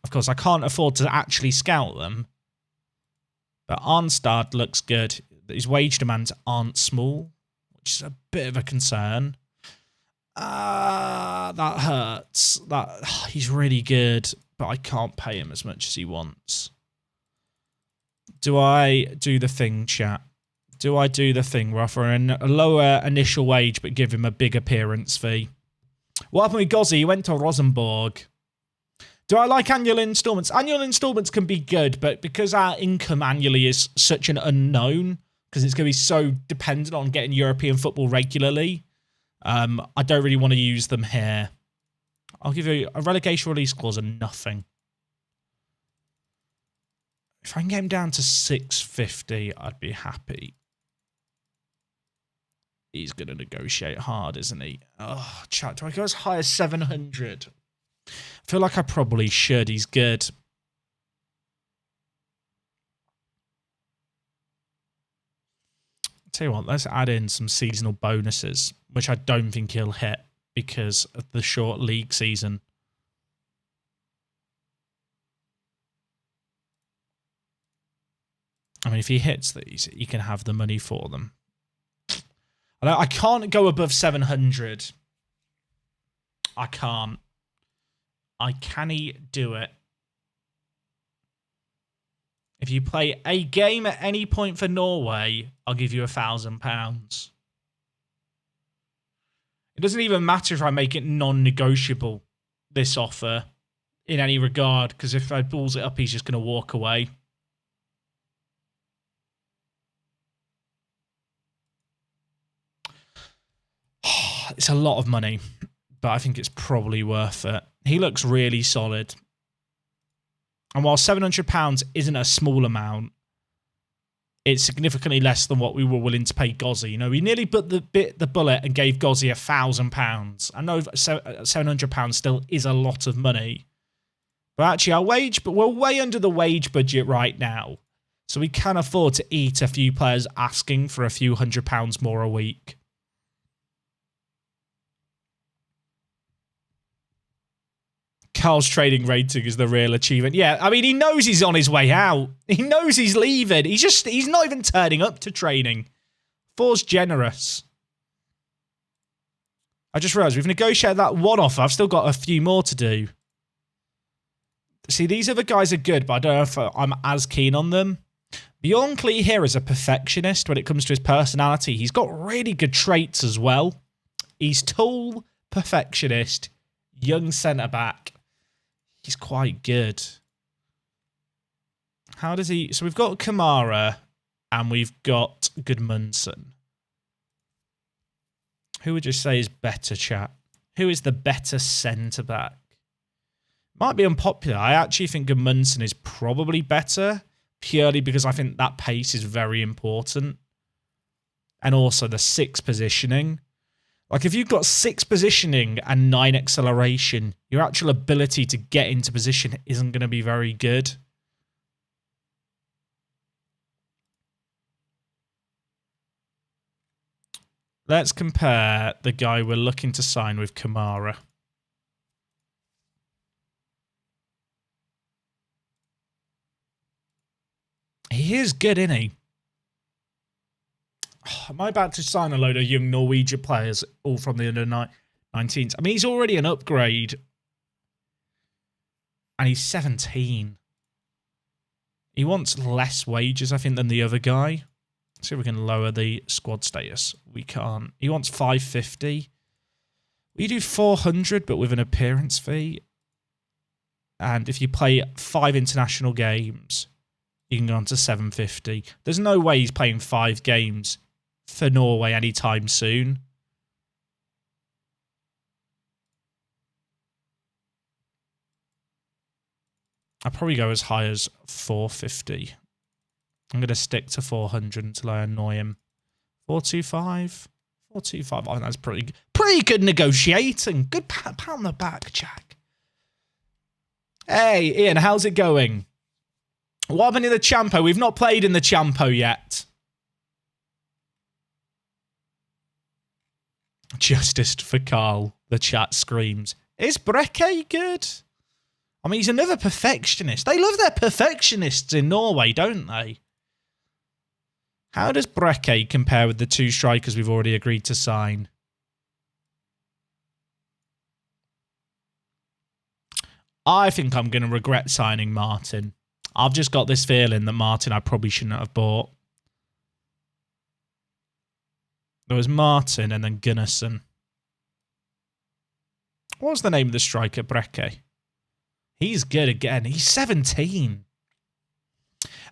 A: Of course, I can't afford to actually scout them. But Arnstad looks good. His wage demands aren't small, which is a bit of a concern. That hurts. He's really good, but I can't pay him as much as he wants. Do I do the thing, chat? Do I do the thing where I offer a lower initial wage but give him a big appearance fee? What happened with Gozzi? He went to Rosenborg. Do I like annual installments? Annual installments can be good, but because our income annually is such an unknown, because it's going to be so dependent on getting European football regularly, I don't really want to use them here. I'll give you a relegation release clause and nothing. If I can get him down to 650, I'd be happy. He's going to negotiate hard, isn't he? Oh, chat, do I go as high as 700? I feel like I probably should. He's good. Tell you what, let's add in some seasonal bonuses, which I don't think he'll hit because of the short league season. mean, if he hits these, he can have the money for them. I can't go above 700. I can't. Can he do it? If you play a game at any point for Norway, I'll give you £1,000. It doesn't even matter if I make it non-negotiable, this offer, in any regard, because if I balls it up, he's just going to walk away. It's a lot of money, but I think it's probably worth it. He looks really solid. And while £700 isn't a small amount, it's significantly less than what we were willing to pay Gozzi. You know, we nearly bit the bullet and gave Gozzi £1,000. I know £700 still is a lot of money. But actually, we're way under the wage budget right now. So we can afford to eat a few players asking for a few £100 more a week. Carl's trading rating is the real achievement. Yeah, I mean, he knows he's on his way out. He knows he's leaving. He's not even turning up to training. Four's generous. I just realised we've negotiated that one offer. I've still got a few more to do. See, these other guys are good, but I don't know if I'm as keen on them. Bjornkli here is a perfectionist when it comes to his personality. He's got really good traits as well. He's tall, perfectionist, young centre-back. He's quite good. How does he... So we've got Kamara and we've got Gudmundsson. Who would you say is better, chat? Who is the better centre-back? Might be unpopular. I actually think Gudmundsson is probably better, purely because I think that pace is very important. And also the 6 positioning. Like, if you've got 6 positioning and 9 acceleration, your actual ability to get into position isn't going to be very good. Let's compare the guy we're looking to sign with Kamara. He is good, isn't he? Am I about to sign a load of young Norwegian players, all from the under-19s? I mean, he's already an upgrade. And he's 17. He wants less wages, I think, than the other guy. Let's see if we can lower the squad status. We can't. He wants 550. We do 400, but with an appearance fee. And if you play 5 international games, you can go on to 750. There's no way he's playing 5 games for Norway anytime soon. I'll probably go as high as 450. I'm going to stick to 400 until I annoy him. 425? 425. I think that's pretty good negotiating. Good pat on the back, Jack. Hey, Ian, how's it going? What happened in the Champo? We've not played in the Champo yet. Justice for Carl, the chat screams. Is Brekke good? I mean, he's another perfectionist. They love their perfectionists in Norway, don't they? How does Brekke compare with the 2 strikers we've already agreed to sign? I think I'm going to regret signing Martin. I've just got this feeling that Martin I probably shouldn't have bought. There was Martin and then Gunnarsson. What was the name of the striker, Brekke? He's good again. He's 17.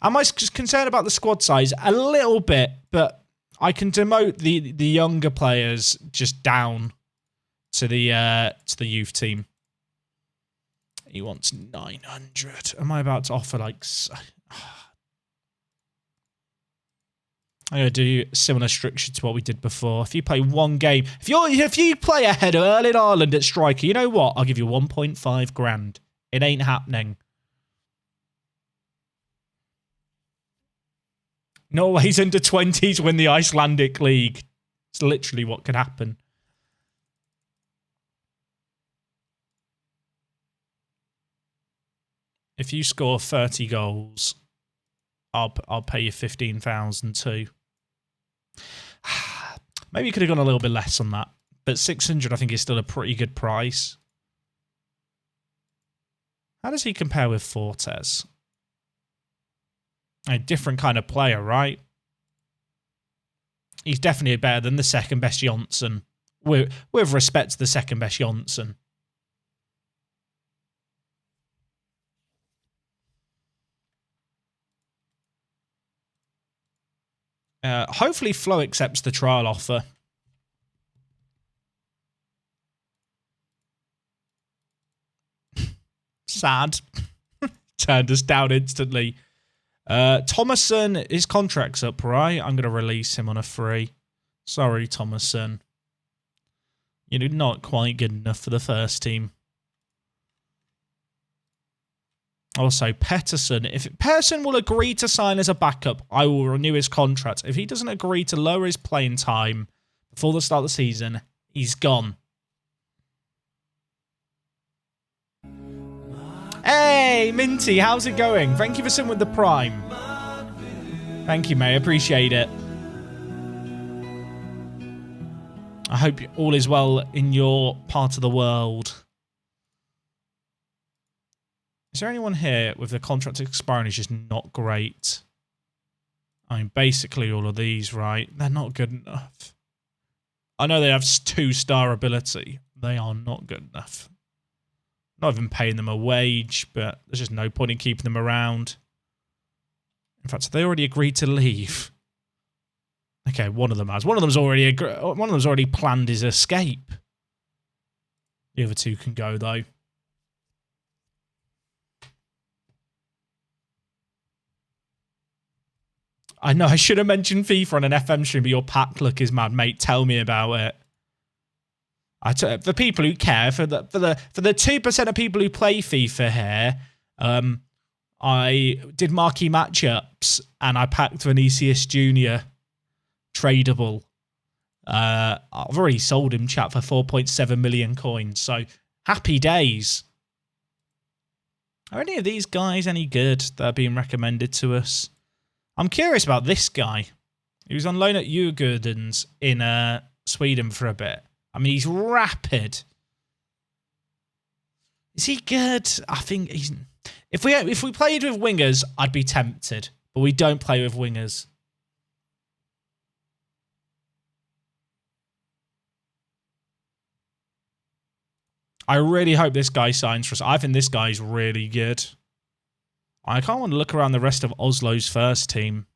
A: Am I just concerned about the squad size? A little bit, but I can demote the younger players just down to the youth team. He wants 900. Am I about to offer like... I'm going to do similar structure to what we did before. If you play 1 game... If you play ahead of Erling Haaland at striker, you know what? I'll give you 1.5 grand. It ain't happening. Norway's under 20s win the Icelandic League. It's literally what could happen. If you score 30 goals I'll pay you 15,000 too. Maybe you could have gone a little bit less on that, but 600 I think is still a pretty good price. How does he compare with Fortes? A different kind of player, right? He's definitely better than the second best Johnson. With respect to the second best Johnson. Hopefully Flo accepts the trial offer. Sad. Turned us down instantly. Thomason, his contract's up, right? I'm going to release him on a free. Sorry, Thomason. You're not quite good enough for the first team. Also, Pettersson. If Pettersson will agree to sign as a backup, I will renew his contract. If he doesn't agree to lower his playing time before the start of the season, he's gone. Hey, Minty, how's it going? Thank you for sitting with the Prime. Thank you, mate. Appreciate it. I hope all is well in your part of the world. Is there anyone here with the contract expiring is just not great? I mean, basically all of these, right? They're not good enough. I know they have 2-star ability. They are not good enough. Not even paying them a wage, but there's just no point in keeping them around. In fact, they already agreed to leave. Okay, one of them has. One of them's already planned his escape. The other two can go though. I know I should have mentioned FIFA on an FM stream, but your pack look is mad, mate. Tell me about it. For people who care, for the 2% of people who play FIFA here, I did marquee matchups and I packed Vinicius Jr. tradable. I've already sold him, chat, for 4.7 million coins. So happy days. Are any of these guys any good that are being recommended to us? I'm curious about this guy. He was on loan at Addons in Sweden for a bit. I mean, he's rapid. Is he good? I think he's... If we played with wingers, I'd be tempted. But we don't play with wingers. I really hope this guy signs for us. I think this guy's really good. I can't want to look around the rest of Oslo's first team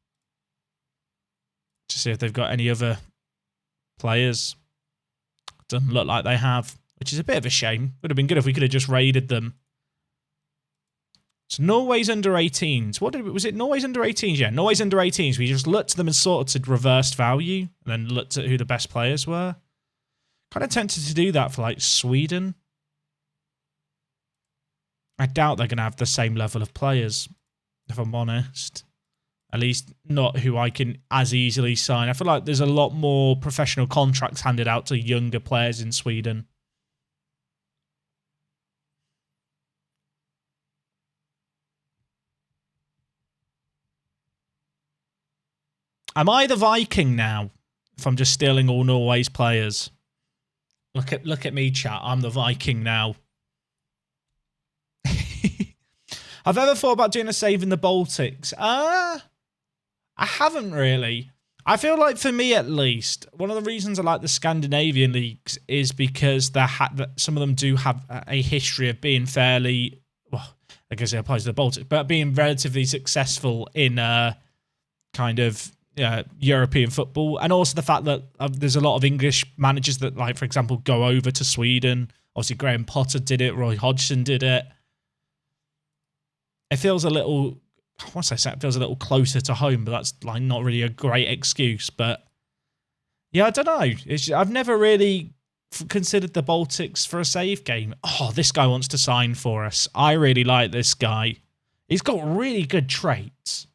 A: to see if they've got any other players. Doesn't look like they have, which is a bit of a shame. Would have been good if we could have just raided them. So Norway's under 18s. Was it Norway's under 18s? Yeah, Norway's under 18s. We just looked at them and sort of reversed value and then looked at who the best players were. Kind of tempted to do that for like Sweden. I doubt they're going to have the same level of players, if I'm honest. At least not who I can as easily sign. I feel like there's a lot more professional contracts handed out to younger players in Sweden. Am I the Viking now? If I'm just stealing all Norway's players. Look at me, chat. I'm the Viking now. I've ever thought about doing a save in the Baltics. I haven't really. I feel like for me at least, one of the reasons I like the Scandinavian leagues is because some of them do have a history of being fairly, well, I guess it applies to the Baltics, but being relatively successful in kind of European football. And also the fact that there's a lot of English managers that, like, for example, go over to Sweden. Obviously, Graham Potter did it. Roy Hodgson did it. It feels a little... Once I say it feels a little closer to home, but that's like not really a great excuse. But yeah, I don't know. I've never really considered the Baltics for a save game. Oh, this guy wants to sign for us. I really like this guy. He's got really good traits.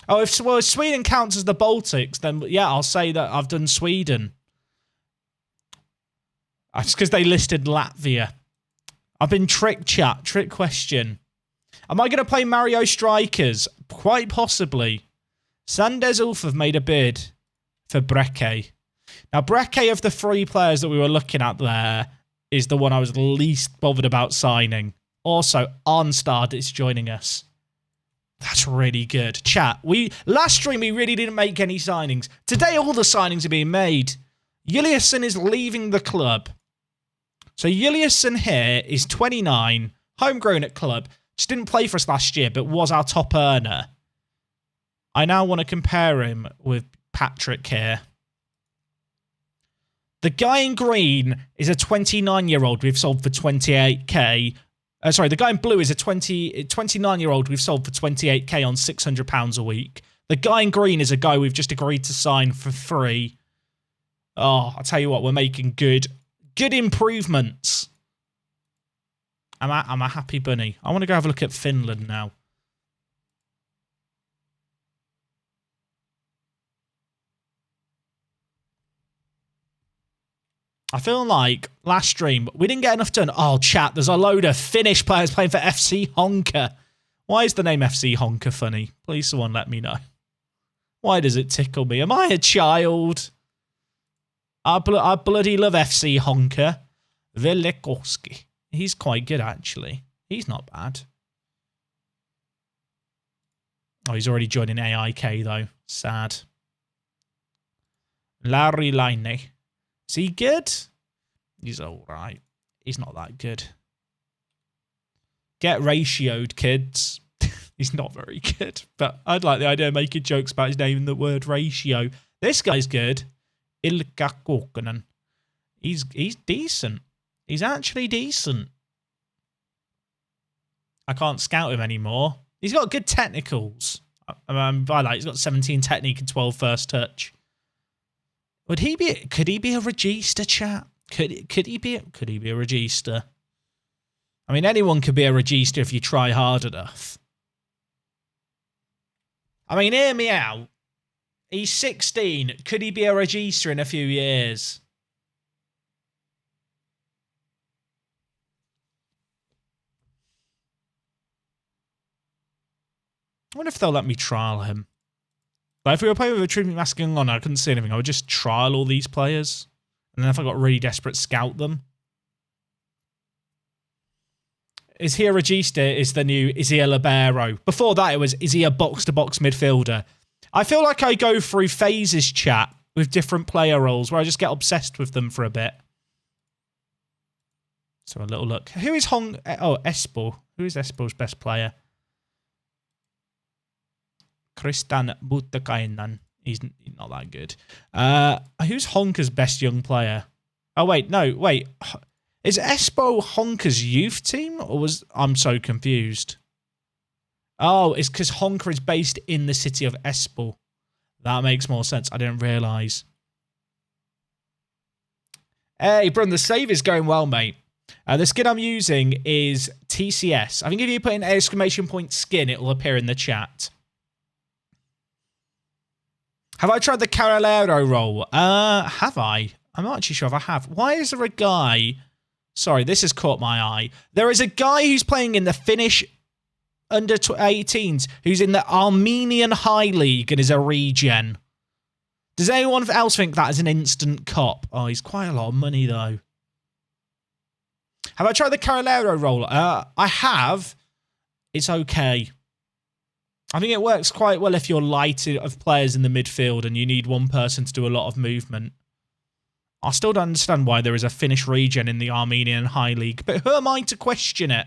A: Oh, if Sweden counts as the Baltics, then yeah, I'll say that I've done Sweden. It's because they listed Latvia. I've been tricked, chat. Trick question. Am I going to play Mario Strikers? Quite possibly. Sanders Ulf have made a bid for Breke. Now, Breke of the 3 players that we were looking at there is the one I was least bothered about signing. Also, Arnstad is joining us. That's really good. Chat, last stream we really didn't make any signings. Today all the signings are being made. Juliusson is leaving the club. So Juliusson here is 29, homegrown at club. Just didn't play for us last year, but was our top earner. I now want to compare him with Patrick here. The guy in green is a 29-year-old we've sold for 28k. Sorry, the guy in blue is a 29-year-old we've sold for 28k on £600 a week. The guy in green is a guy we've just agreed to sign for free. Oh, I'll tell you what, we're making good improvements. I'm a happy bunny. I want to go have a look at Finland now. I feel like last stream, we didn't get enough done. Oh, chat, there's a load of Finnish players playing for FC Honka. Why is the name FC Honka funny? Please someone let me know. Why does it tickle me? Am I a child? I bloody love FC Honka. Velikovsky. He's quite good, actually. He's not bad. Oh, he's already joining AIK, though. Sad. Larry Line. Is he good? He's all right. He's not that good. Get ratioed, kids. He's not very good, but I'd like the idea of making jokes about his name and the word ratio. This guy's good. Ilkka Kokkonen. He's decent. He's actually decent. I can't scout him anymore. He's got good technicals. He's got 17 technique and 12 first touch. Could he be a regista, chat? Could he be a regista? I mean, anyone could be a regista if you try hard enough. I mean, hear me out. He's 16. Could he be a regista in a few years? I wonder if they'll let me trial him. But if we were playing with a Recruitment masking on, I couldn't see anything. I would just trial all these players. And then if I got really desperate, scout them. Is he a regista? Is he a libero? Before that, it was, is he a box-to-box midfielder? I feel like I go through phases, chat, with different player roles, where I just get obsessed with them for a bit. So a little look. Who is Espoo. Who is Espoo's best player? Kristan Buttakainen. He's not that good. Who's Honka's best young player? Oh, wait. No, wait. Is Espoo Honka's youth team? Or I'm so confused. Oh, it's because Honka is based in the city of Espoo. That makes more sense. I didn't realise. Hey, Brun, the save is going well, mate. The skin I'm using is TCS. I think if you put in exclamation point skin, it will appear in the chat. Have I tried the Carolero role? Have I? I'm not actually sure if I have. Why is there a guy... Sorry, this has caught my eye. There is a guy who's playing in the Finnish under-18s who's in the Armenian High League and is a regen. Does anyone else think that is an instant cop? Oh, he's quite a lot of money, though. Have I tried the Carolero role? I have. It's okay. I think it works quite well if you're light of players in the midfield and you need one person to do a lot of movement. I still don't understand why there is a Finnish regen in the Armenian High League, but who am I to question it?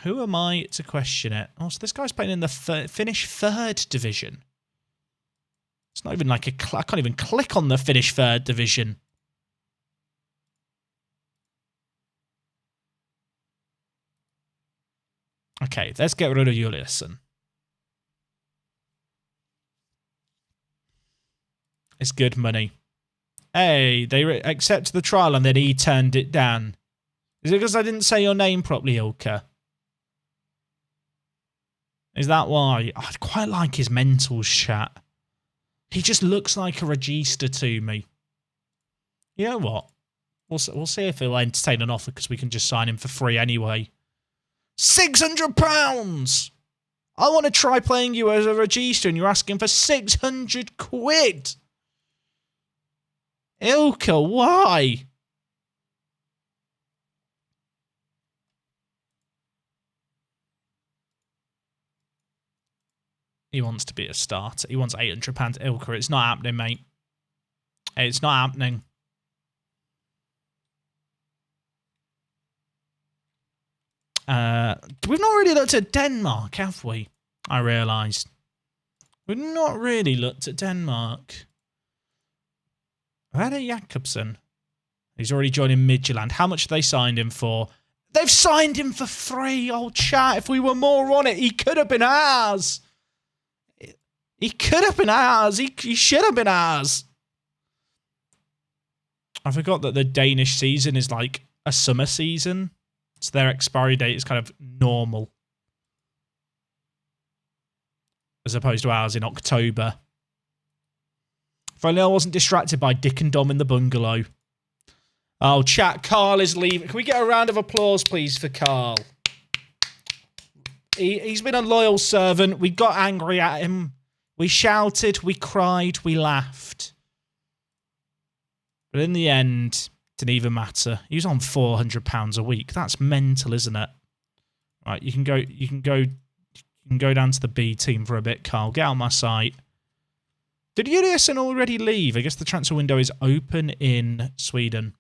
A: Who am I to question it? Oh, so this guy's playing in the Finnish 3rd Division. It's not even like I can't even click on the Finnish 3rd Division. Okay, let's get rid of Juliusson. It's good money. Hey, they accepted the trial and then he turned it down. Is it because I didn't say your name properly, Ilka? Is that why? I quite like his mentals, chat. He just looks like a regista to me. You know what? We'll see if he'll entertain an offer because we can just sign him for free anyway. £600! I want to try playing you as a regista and you're asking for 600 quid. Ilka, why? He wants to be a starter. He wants £800. Ilka, it's not happening, mate. It's not happening. We've not really looked at Denmark, have we? I realised. We've not really looked at Denmark. Werner Jakobsen. He's already joining Midtjylland. How much have they signed him for? They've signed him for free. Oh, chat, if we were more on it, he could have been ours. He could have been ours. He should have been ours. I forgot that the Danish season is like a summer season. So their expiry date is kind of normal. As opposed to ours in October. If only I wasn't distracted by Dick and Dom in the bungalow. Oh, chat, Carl is leaving. Can we get a round of applause, please, for Carl? He's been a loyal servant. We got angry at him. We shouted, we cried, we laughed. But in the end, it didn't even matter. He was on £400 a week. That's mental, isn't it? Right, you can go down to the B team for a bit, Carl. Get out my sight. Did Juliusson already leave? I guess the transfer window is open in Sweden.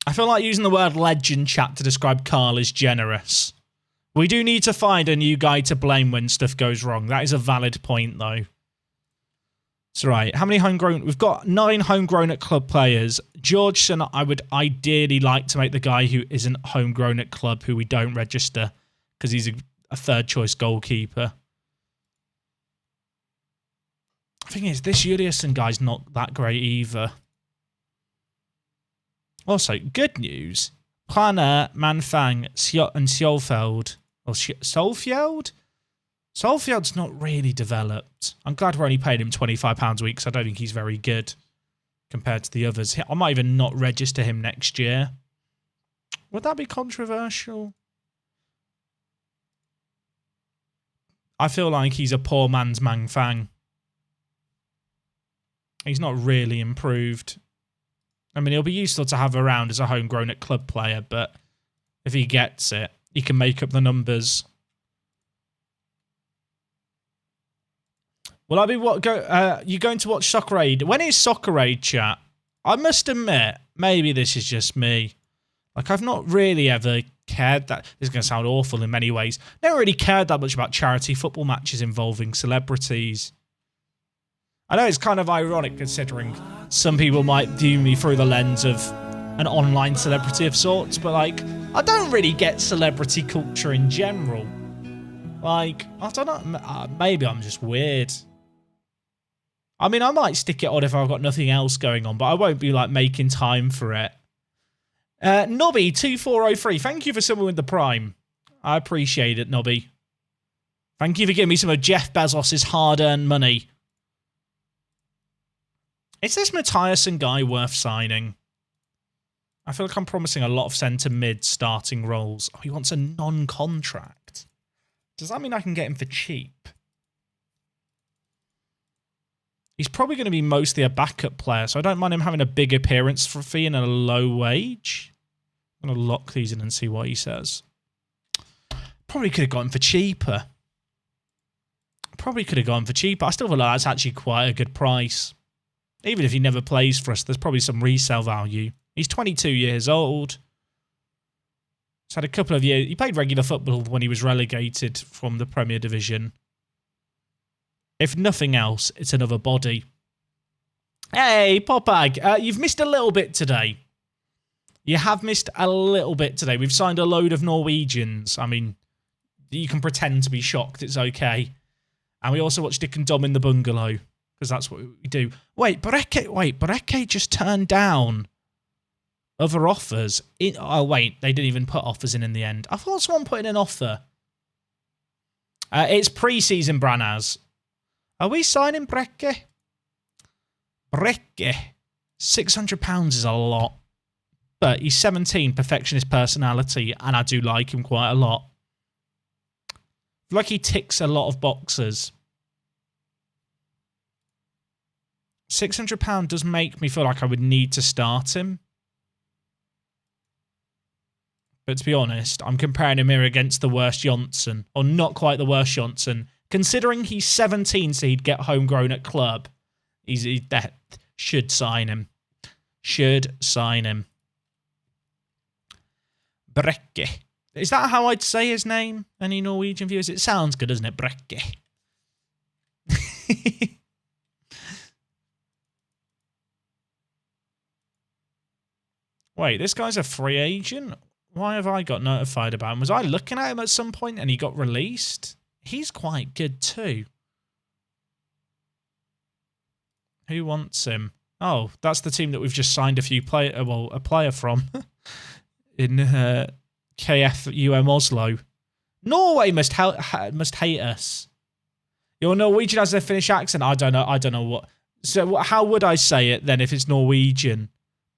A: I feel like using the word legend, chat, to describe Carl is generous. We do need to find a new guy to blame when stuff goes wrong. That is a valid point, though. That's right. How many homegrown? We've got 9 homegrown at club players. Georgeson, I would ideally like to make the guy who isn't homegrown at club, who we don't register, because he's a third-choice goalkeeper. The thing is, this Juliusson guy's not that great either. Also, good news. Planner, Manfang, and Sjolfeld. Or Solfjeld? Solfjeld's not really developed. I'm glad we're only paying him £25 a week because I don't think he's very good compared to the others. I might even not register him next year. Would that be controversial? I feel like he's a poor man's Manfang. He's not really improved. I mean, he'll be useful to have around as a homegrown at club player, but if he gets it, he can make up the numbers. Will I be you going to watch Soccer Aid? When is Soccer Aid, chat? I must admit, maybe this is just me. Like, I've not really ever cared that... This is going to sound awful in many ways. Never really cared that much about charity football matches involving celebrities. I know it's kind of ironic considering some people might view me through the lens of an online celebrity of sorts, but, like, I don't really get celebrity culture in general. Like, I don't know, maybe I'm just weird. I mean, I might stick it on if I've got nothing else going on, but I won't be, like, making time for it. Nobby2403, thank you for someone with the Prime. I appreciate it, Nobby. Thank you for giving me some of Jeff Bezos' hard-earned money. Is this Mathiasson guy worth signing? I feel like I'm promising a lot of centre-mid starting roles. Oh, he wants a non-contract. Does that mean I can get him for cheap? He's probably going to be mostly a backup player, so I don't mind him having a big appearance for a fee and a low wage. I'm going to lock these in and see what he says. Probably could have got him for cheaper. I still feel like that's actually quite a good price. Even if he never plays for us, there's probably some resale value. He's 22 years old. He's had a couple of years. He played regular football when he was relegated from the Premier Division. If nothing else, it's another body. Hey, Popag, you've missed a little bit today. You have missed a little bit today. We've signed a load of Norwegians. I mean, you can pretend to be shocked. It's okay. And we also watched Dick and Dom in the bungalow, because that's what we do. Wait, Bareke just turned down other offers. Oh, wait, they didn't even put offers in the end. I thought someone put in an offer. It's pre-season, Branaz. Are we signing Brekke? Brekke. £600 is a lot. But he's 17, perfectionist personality, and I do like him quite a lot. I feel like he ticks a lot of boxes. £600 does make me feel like I would need to start him. But to be honest, I'm comparing him here against the worst Johnson. Or not quite the worst Johnson. Considering he's 17, so he'd get homegrown at club. That should sign him. Should sign him. Brekke. Is that how I'd say his name? Any Norwegian viewers? It sounds good, doesn't it? Brekke. Wait, this guy's a free agent? Why have I got notified about him? Was I looking at him at some point and he got released? He's quite good too. Who wants him? Oh, that's the team that we've just signed a player from. In KFUM Oslo. Norway must hate us. Your Norwegian has a Finnish accent. I don't know what. So how would I say it then if it's Norwegian?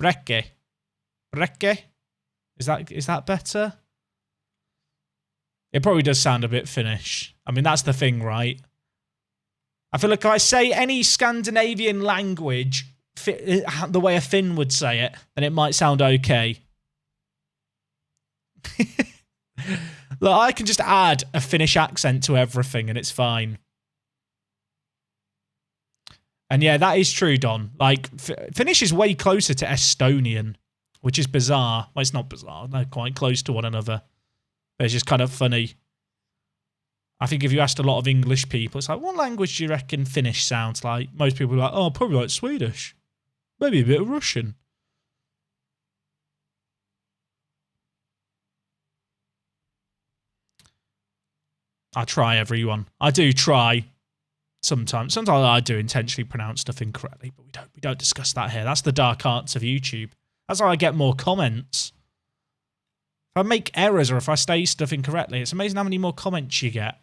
A: Brekke. Brekke? Is that better? It probably does sound a bit Finnish. I mean, that's the thing, right? I feel like if I say any Scandinavian language the way a Finn would say it, then it might sound okay. Look, I can just add a Finnish accent to everything and it's fine. And yeah, that is true, Don. Like, Finnish is way closer to Estonian, which is bizarre. Well, it's not bizarre. They're quite close to one another. But it's just kind of funny. I think if you asked a lot of English people, it's like, what language do you reckon Finnish sounds like? Most people are like, oh, probably like Swedish. Maybe a bit of Russian. I try, everyone. I do try. Sometimes I do intentionally pronounce stuff incorrectly, but we don't discuss that here. That's the dark arts of YouTube. That's how I get more comments. If I make errors or if I say stuff incorrectly, it's amazing how many more comments you get.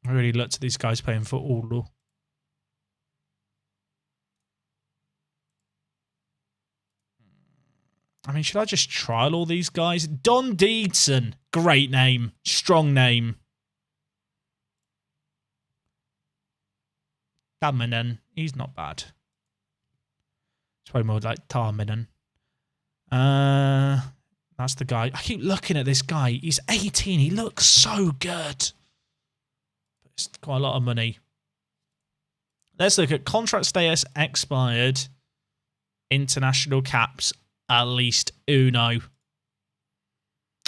A: I really looked at these guys playing for Oulu. I mean, should I just trial all these guys? Don Deedson. Great name. Strong name. Tamminen. He's not bad. It's probably more like Tamminen. That's the guy. I keep looking at this guy. He's 18. He looks so good. But it's quite a lot of money. Let's look at contract status expired. International caps. At least uno.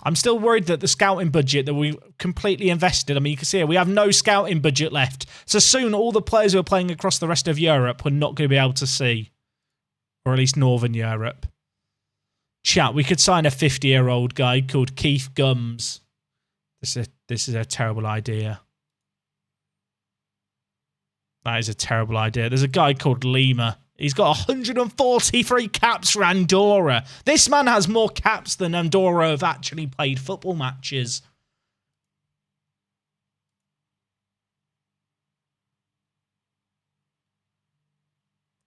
A: I'm still worried that the scouting budget that we completely invested, I mean, you can see here, we have no scouting budget left. So soon, all the players who are playing across the rest of Europe, we're not going to be able to see. Or at least Northern Europe. Chat, we could sign a 50-year-old guy called Keith Gums. This is a terrible idea. That is a terrible idea. There's a guy called Lima. He's got 143 caps for Andorra. This man has more caps than Andorra have actually played football matches.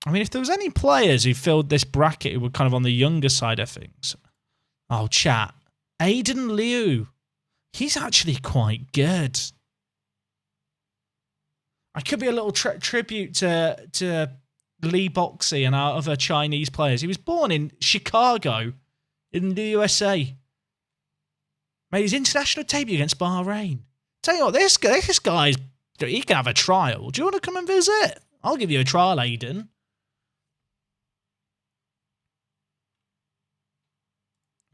A: I mean, if there was any players who filled this bracket who were kind of on the younger side of things. Oh, chat. Aiden Liu. He's actually quite good. I could be a little tribute to Lee Boxey and our other Chinese players. He was born in Chicago in the USA. Made his international debut against Bahrain. Tell you what, this guy's... He can have a trial. Do you want to come and visit? I'll give you a trial, Aiden.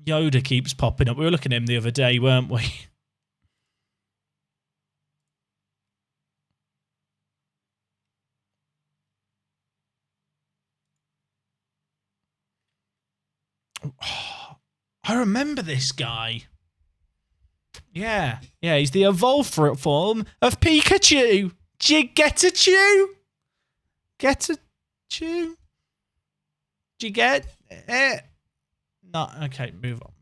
A: Yoda keeps popping up. We were looking at him the other day, weren't we? I remember this guy. Yeah, he's the evolved form of Pikachu. Do you get a chew? Get a chew? Do you get it? No, okay, move on.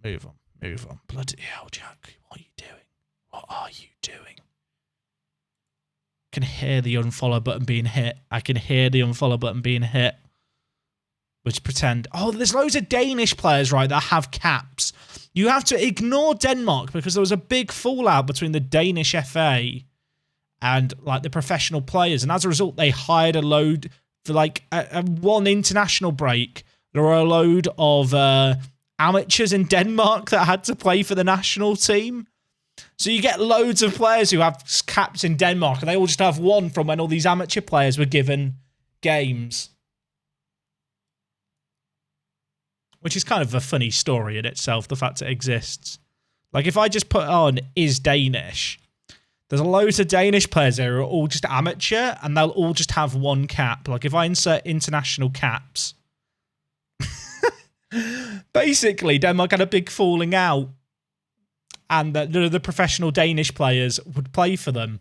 A: Bloody hell, Jack. What are you doing? What are you doing? Can hear the unfollow button being hit. I can hear the unfollow button being hit. Which pretend... Oh, there's loads of Danish players, right, that have caps. You have to ignore Denmark because there was a big fallout between the Danish FA and, like, the professional players. And as a result, they hired a load... For, like, one international break, there were a load of amateurs in Denmark that had to play for the national team. So you get loads of players who have caps in Denmark, and they all just have one from when all these amateur players were given games. Which is kind of a funny story in itself, the fact it exists. Like, if I just put on is Danish, there's loads of Danish players there who are all just amateur, and they'll all just have one cap. Like, if I insert international caps, basically, Denmark had a big falling out, and the professional Danish players would play for them.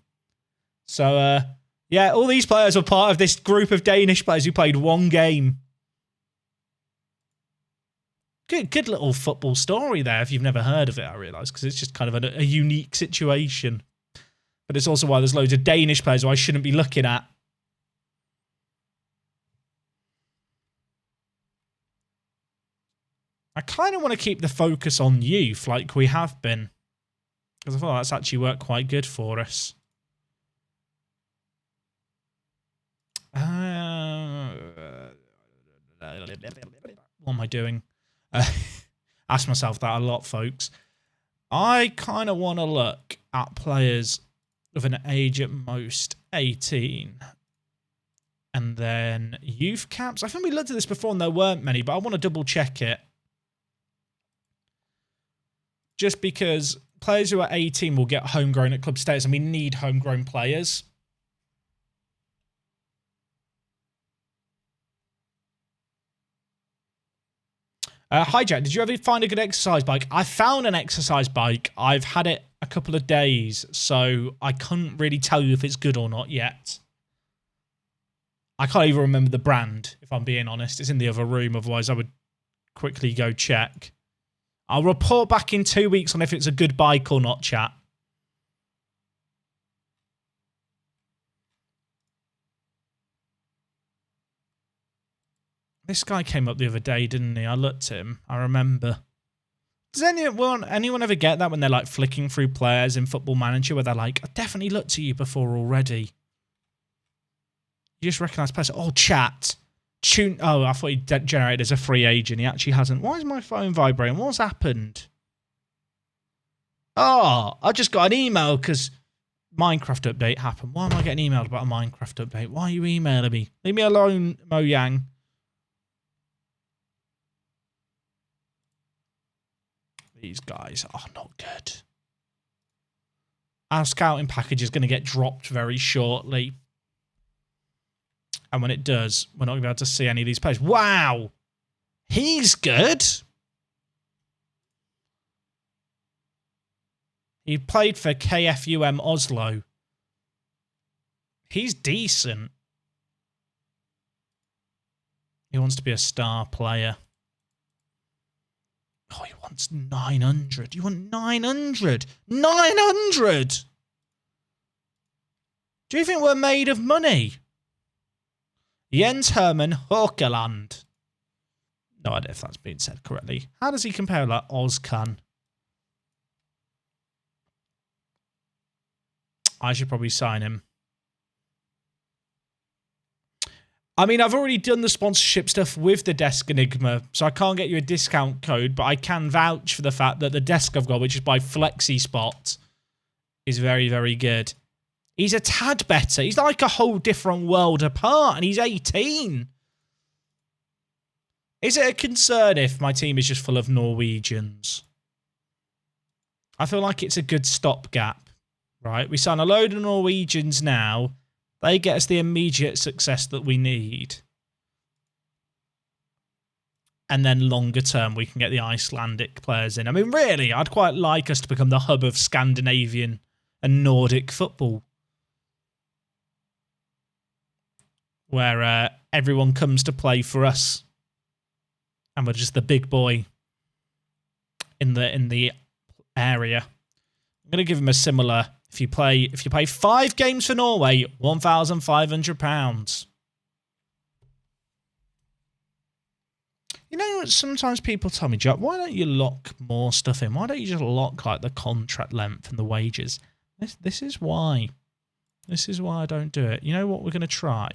A: So, yeah, all these players were part of this group of Danish players who played one game. Good little football story there, if you've never heard of it, I realise, because it's just kind of a unique situation. But it's also why there's loads of Danish players who I shouldn't be looking at. I kind of want to keep the focus on youth like we have been, because I feel like that's actually worked quite good for us. What am I doing? Ask myself that a lot, folks. I kind of want to look at players with an age at most 18. And then youth caps. I think we looked at this before and there weren't many, but I want to double check it. Just because players who are 18 will get homegrown at club status, and we need homegrown players. Hijack, did you ever find a good exercise bike? I found an exercise bike. I've had it a couple of days, so I couldn't really tell you if it's good or not yet. I can't even remember the brand, if I'm being honest. It's in the other room, otherwise I would quickly go check. I'll report back in 2 weeks on if it's a good bike or not, chat. This guy came up the other day, didn't he? I looked at him. I remember. Does anyone ever get that when they're like flicking through players in Football Manager where they're like, I definitely looked at you before already. You just recognise person. Oh, chat. Tune. Oh, I thought he generated as a free agent. He actually hasn't. Why is my phone vibrating? What's happened? Oh, I just got an email because Minecraft update happened. Why am I getting emailed about a Minecraft update? Why are you emailing me? Leave me alone, Mojang. These guys are not good. Our scouting package is going to get dropped very shortly. And when it does, we're not going to be able to see any of these players. Wow! He's good! He played for KFUM Oslo. He's decent. He wants to be a star player. Oh, he wants 900. You want 900? 900! Do you think we're made of money? Jens Herman Håkeland. No idea if that's been said correctly. How does he compare like Ozcan? I should probably sign him. I mean, I've already done the sponsorship stuff with the Desk Enigma, so I can't get you a discount code, but I can vouch for the fact that the desk I've got, which is by FlexiSpot, is very, very good. He's a tad better. He's like a whole different world apart, and he's 18. Is it a concern if my team is just full of Norwegians? I feel like it's a good stopgap, right? We sign a load of Norwegians now. They get us the immediate success that we need. And then longer term, we can get the Icelandic players in. I mean, really, I'd quite like us to become the hub of Scandinavian and Nordic football. Where everyone comes to play for us. And we're just the big boy in the area. I'm going to give him a similar If you play 5 games for Norway, £1,500. You know, sometimes people tell me, Jack, why don't you lock more stuff in? Why don't you just lock like the contract length and the wages? This is why. This is why I don't do it. You know what we're going to try?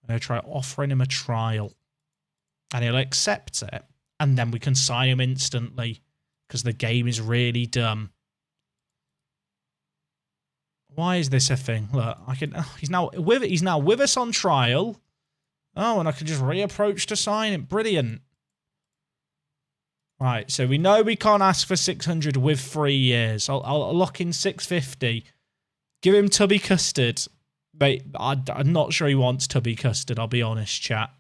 A: We're going to try offering him a trial. And he'll accept it. And then we can sign him instantly. Because the game is really dumb. Why is this a thing? Look, I can. Oh, he's now with us on trial. Oh, and I can just reapproach to sign it. Brilliant. Right, so we know we can't ask for 600 with 3 years. I'll lock in 650. Give him Tubby Custard. Mate, I'm not sure he wants Tubby Custard, I'll be honest, chat.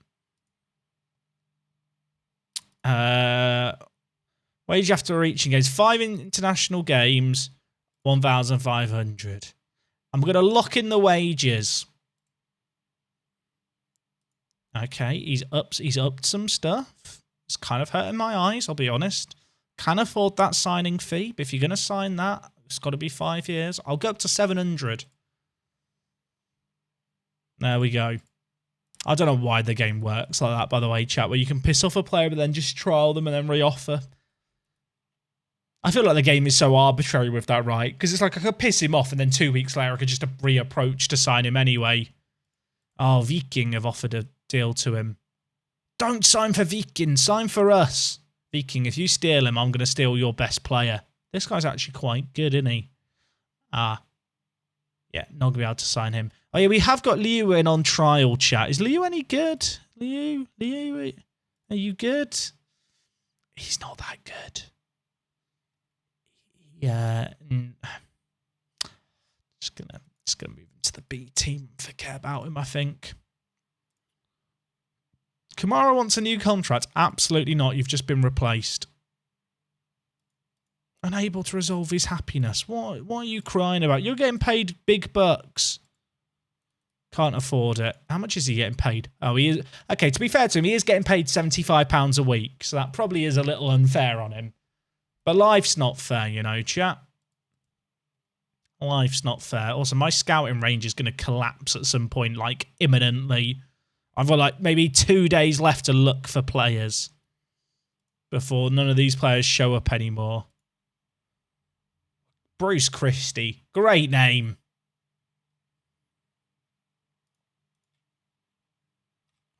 A: Wage after reaching games. 5 international games, 1,500. I'm going to lock in the wages. Okay, he's upped some stuff. It's kind of hurting my eyes, I'll be honest. Can afford that signing fee, but if you're going to sign that, it's got to be 5 years. I'll go up to 700. There we go. I don't know why the game works like that, by the way, chat, where you can piss off a player but then just trial them and then re-offer. I feel like the game is so arbitrary with that, right? Because it's like I could piss him off and then 2 weeks later I could just reapproach to sign him anyway. Oh, Viking have offered a deal to him. Don't sign for Viking, sign for us. Viking, if you steal him, I'm going to steal your best player. This guy's actually quite good, isn't he? Yeah, not going to be able to sign him. Oh, yeah, we have got Liu in on trial, chat. Is Liu any good? Liu, are you good? He's not that good. Yeah. Just gonna move him to the B team and forget about him, I think. Kamara wants a new contract. Absolutely not. You've just been replaced. Unable to resolve his happiness. What are you crying about? You're getting paid big bucks. Can't afford it. How much is he getting paid? Oh, he is. Okay, to be fair to him, he is getting paid £75 a week. So that probably is a little unfair on him. But life's not fair, you know, chat. Life's not fair. Also, my scouting range is going to collapse at some point, like, imminently. I've got, like, maybe 2 days left to look for players before none of these players show up anymore. Bruce Christie. Great name.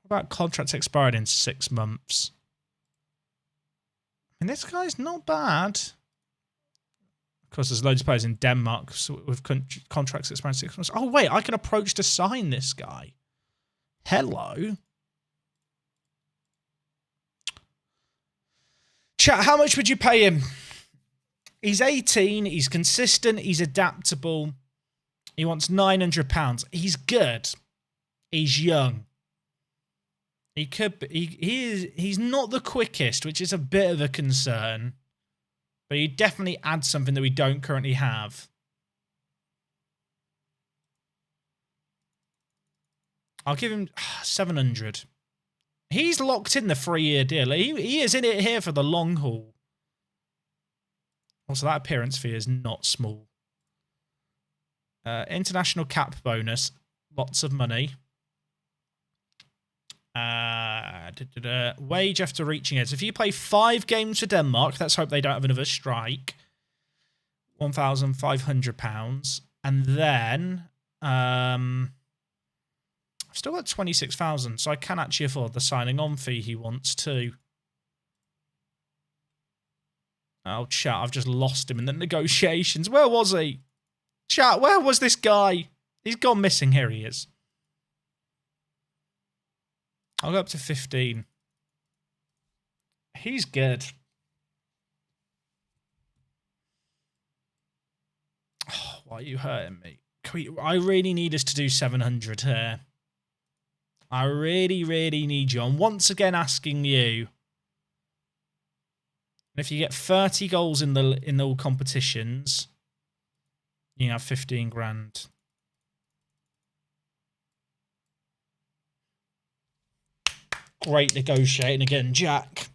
A: What about contracts expired in 6 months? And this guy's not bad. Of course, there's loads of players in Denmark with contracts expiring in 6 months. Oh, wait, I can approach to sign this guy. Hello. Chat, how much would you pay him? He's 18, he's consistent, he's adaptable. He wants £900. He's good. He's young. He could be, he's not the quickest, which is a bit of a concern. But he definitely adds something that we don't currently have. I'll give him 700. He's locked in the 3-year deal. He is in it here for the long haul. Also, that appearance fee is not small. International cap bonus. Lots of money. Wage after reaching it. So if you play 5 games for Denmark, let's hope they don't have another strike. £1,500. And then... I've still got 26,000, so I can actually afford the signing on fee he wants too. Oh, chat, I've just lost him in the negotiations. Where was he? Chat, where was this guy? He's gone missing. Here he is. I'll go up to 15. He's good. Oh, why are you hurting me? I really need us to do 700 here. I really, really need you. I'm once again asking you. And if you get 30 goals in all competitions, you have 15 grand. Great negotiating again, Jack.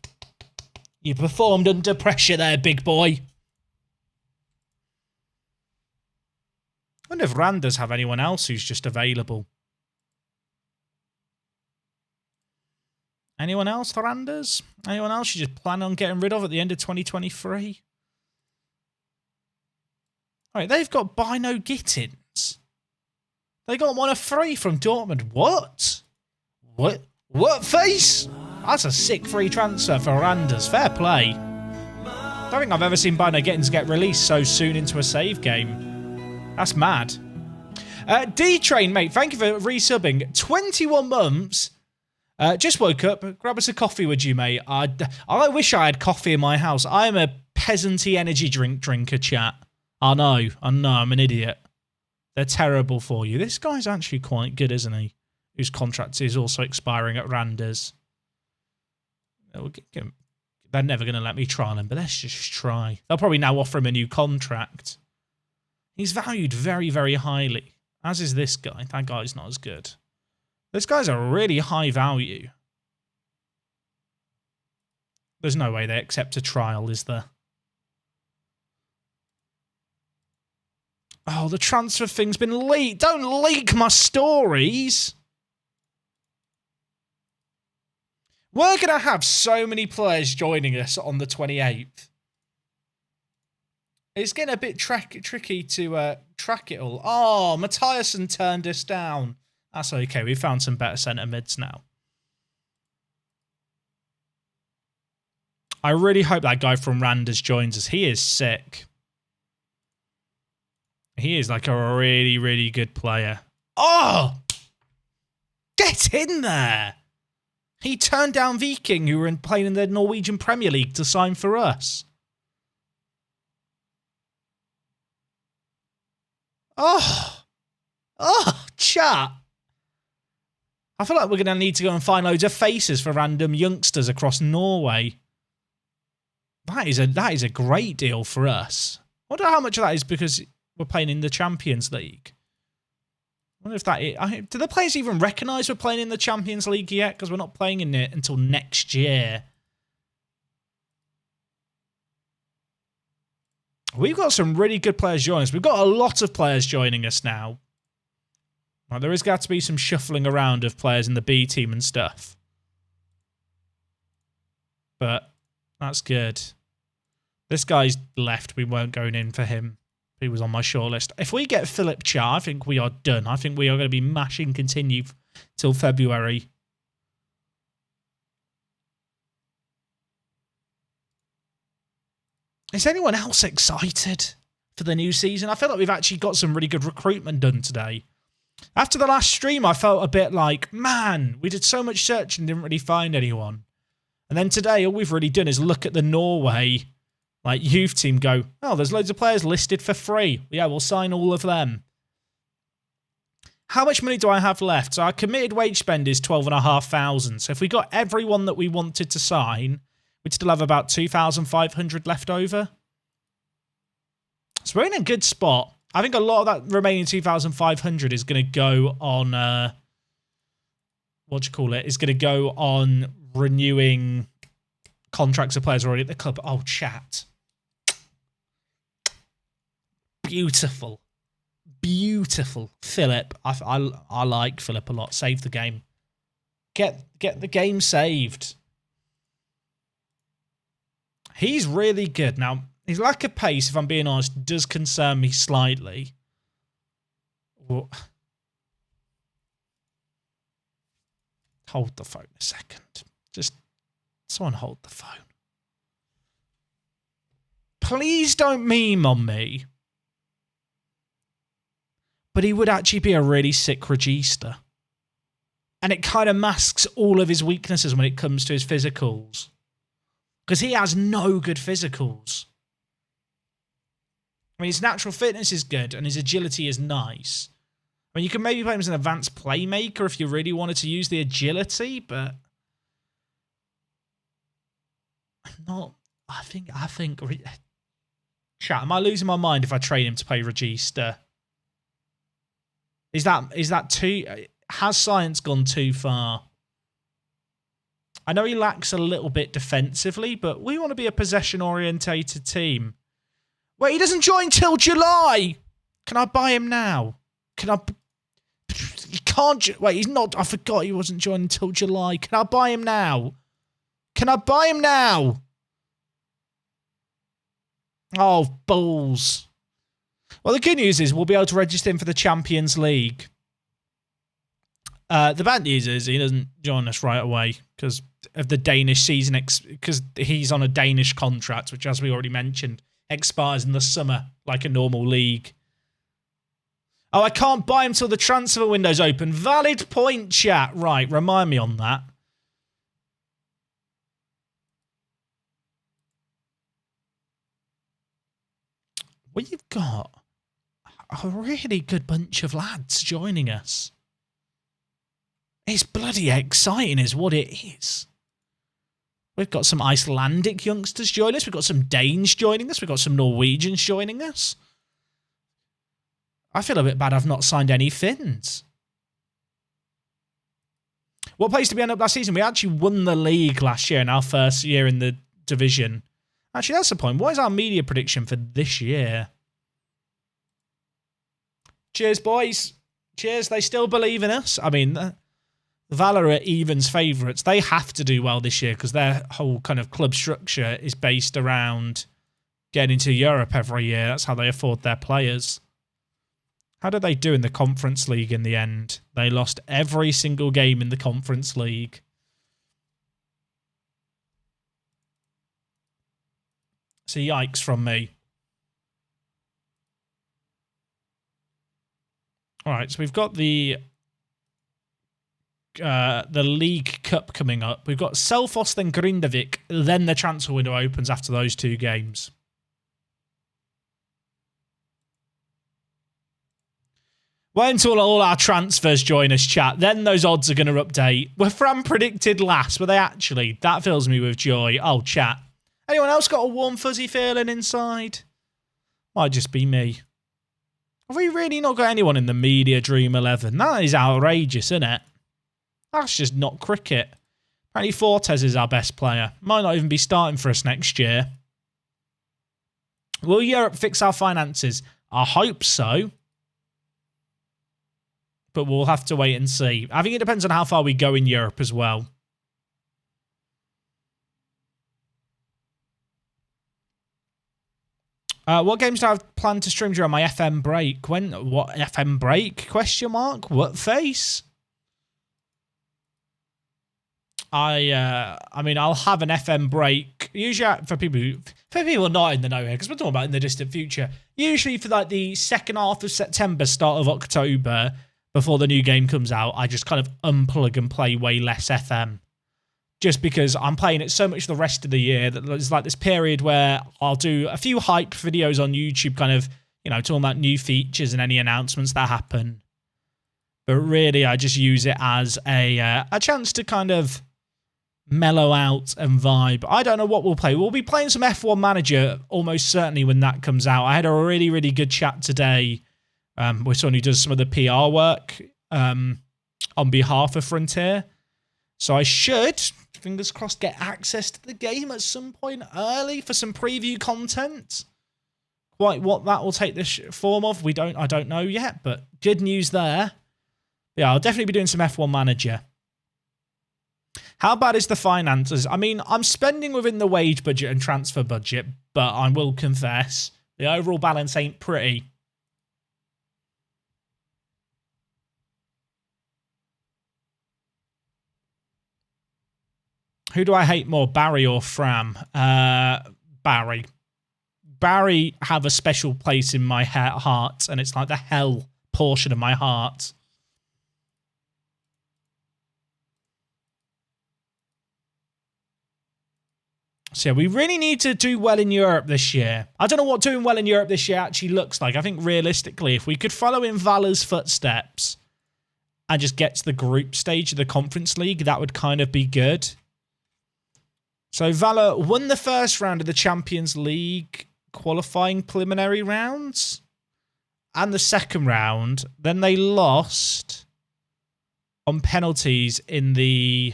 A: You performed under pressure there, big boy. wonder if Randers have anyone else who's just available. Anyone else, Randers? Anyone else you just plan on getting rid of at the end of 2023? All right, they've got Bino Gittins. They got one of free from Dortmund. What? What face? That's a sick free transfer for Randers. Fair play. I don't think I've ever seen Bino Gittins get released so soon into a save game. That's mad. D-Train, mate, thank you for resubbing. 21 months. Just woke up. Grab us a coffee, would you, mate? I wish I had coffee in my house. I'm a peasanty energy drinker, chat. I know, I'm an idiot. They're terrible for you. This guy's actually quite good, isn't he? Whose contract is also expiring at Randers. They're never going to let me trial him, but let's just try. They'll probably now offer him a new contract. He's valued very, very highly, as is this guy. That guy's not as good. This guy's a really high value. There's no way they accept a trial, is there? Oh, the transfer thing's been leaked. Don't leak my stories. We're going to have so many players joining us on the 28th. It's getting a bit tricky to track it all. Oh, Mathiasen turned us down. That's okay. We found some better centre mids now. I really hope that guy from Randers joins us. He is sick. He is like a really, really good player. Oh! Get in there! He turned down Viking, who were playing in the Norwegian Premier League, to sign for us. Oh! Oh, chat! I feel like we're going to need to go and find loads of faces for random youngsters across Norway. That is a great deal for us. I wonder how much of that is because we're playing in the Champions League. I wonder if that is... do the players even recognise we're playing in the Champions League yet? Because we're not playing in it until next year. We've got some really good players joining us. We've got a lot of players joining us now. Well, there has got to be some shuffling around of players in the B team and stuff. But that's good. This guy's left. We weren't going in for him. He was on my shortlist. If we get Philip Cha, I think we are done. I think we are going to be mashing continue till February. Is anyone else excited for the new season? I feel like we've actually got some really good recruitment done today. After the last stream, I felt a bit like, man, we did so much search and didn't really find anyone. And then today, all we've really done is look at the Norway youth team, go, oh, there's loads of players listed for free. Yeah, we'll sign all of them. How much money do I have left? So our committed wage spend is 12,500. So if we got everyone that we wanted to sign, we'd still have about 2,500 left over. So we're in a good spot. I think a lot of that remaining 2,500 is going to go on, is going to go on renewing contracts of players already at the club. Oh, chat. Beautiful. Beautiful. Philip. I like Philip a lot. Save the game. Get the game saved. He's really good. Now, his lack of pace, if I'm being honest, does concern me slightly. Whoa. Hold the phone a second. Just someone hold the phone. Please don't meme on me. But he would actually be a really sick regista. And it kind of masks all of his weaknesses when it comes to his physicals. Because he has no good physicals. I mean, his natural fitness is good and his agility is nice. I mean, you can maybe play him as an advanced playmaker if you really wanted to use the agility, but I'm not. I think. Chat, am I losing my mind if I train him to play regista? Is that too? Has science gone too far? I know he lacks a little bit defensively, but we want to be a possession-orientated team. Wait, he doesn't join till July! Can I buy him now? Can I... You can't... Wait, he's not... I forgot he wasn't joining until July. Can I buy him now? Can I buy him now? Oh, balls. Well, the good news is we'll be able to register him for the Champions League. The bad news is he doesn't join us right away because of the Danish season, because he's on a Danish contract, which, as we already mentioned, expires in the summer like a normal league. Oh, I can't buy him till the transfer window's open. Valid point, chat. Right, remind me on that. We've got a really good bunch of lads joining us. It's bloody exciting is what it is. We've got some Icelandic youngsters joining us. We've got some Danes joining us. We've got some Norwegians joining us. I feel a bit bad I've not signed any Finns. What place did we end up last season? We actually won the league last year in our first year in the division. Actually, that's the point. What is our media prediction for this year? Cheers, boys. Cheers. They still believe in us. I mean, Valor are Evans favourites. They have to do well this year because their whole kind of club structure is based around getting to Europe every year. That's how they afford their players. How did they do in the Conference League in the end? They lost every single game in the Conference League. So yikes from me. All right, so we've got the League Cup coming up. We've got Selfoss, then Grindavik, then the transfer window opens after those two games. Wait until all our transfers join us, chat. Then those odds are going to update. Were Fran predicted last? Were they actually? That fills me with joy. Oh, chat. Anyone else got a warm, fuzzy feeling inside? Might just be me. Have we really not got anyone in the media Dream 11? That is outrageous, isn't it? That's just not cricket. Apparently Fortes is our best player. Might not even be starting for us next year. Will Europe fix our finances? I hope so. But we'll have to wait and see. I think it depends on how far we go in Europe as well. What games do I have planned to stream during my FM break? When? What FM break? Question mark? What face? I mean, I'll have an FM break. Usually for people not in the know here, because we're talking about in the distant future. Usually for like the second half of September, start of October, before the new game comes out, I just kind of unplug and play way less FM. Just because I'm playing it so much the rest of the year that there's like this period where I'll do a few hype videos on YouTube, kind of, you know, talking about new features and any announcements that happen. But really, I just use it as a chance to kind of mellow out and vibe. I don't know what we'll play. We'll be playing some F1 Manager almost certainly when that comes out. I had a really, really good chat today with someone who does some of the PR work on behalf of Frontier. So I should, fingers crossed, get access to the game at some point early for some preview content. Quite what that will take this form of, I don't know yet, but good news there. Yeah, I'll definitely be doing some F1 Manager. How bad is the finances? I mean, I'm spending within the wage budget and transfer budget, but I will confess, the overall balance ain't pretty. Who do I hate more, Barry or Fram? Barry. Barry have a special place in my heart, and it's like the hell portion of my heart. So yeah, we really need to do well in Europe this year. I don't know what doing well in Europe this year actually looks like. I think realistically, if we could follow in Valor's footsteps and just get to the group stage of the Conference League, that would kind of be good. So Valor won the first round of the Champions League qualifying preliminary rounds and the second round. Then they lost on penalties in the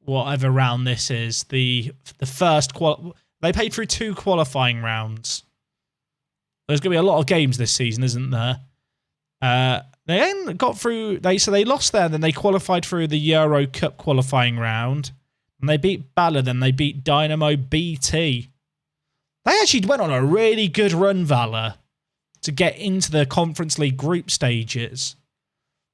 A: whatever round this is. The first they played through two qualifying rounds. There's going to be a lot of games this season, isn't there? They ain't got through. So they lost there, then they qualified through the Euro Cup qualifying round, and they beat Bala, then they beat Dynamo BT. They actually went on a really good run, Valor, to get into the Conference League group stages.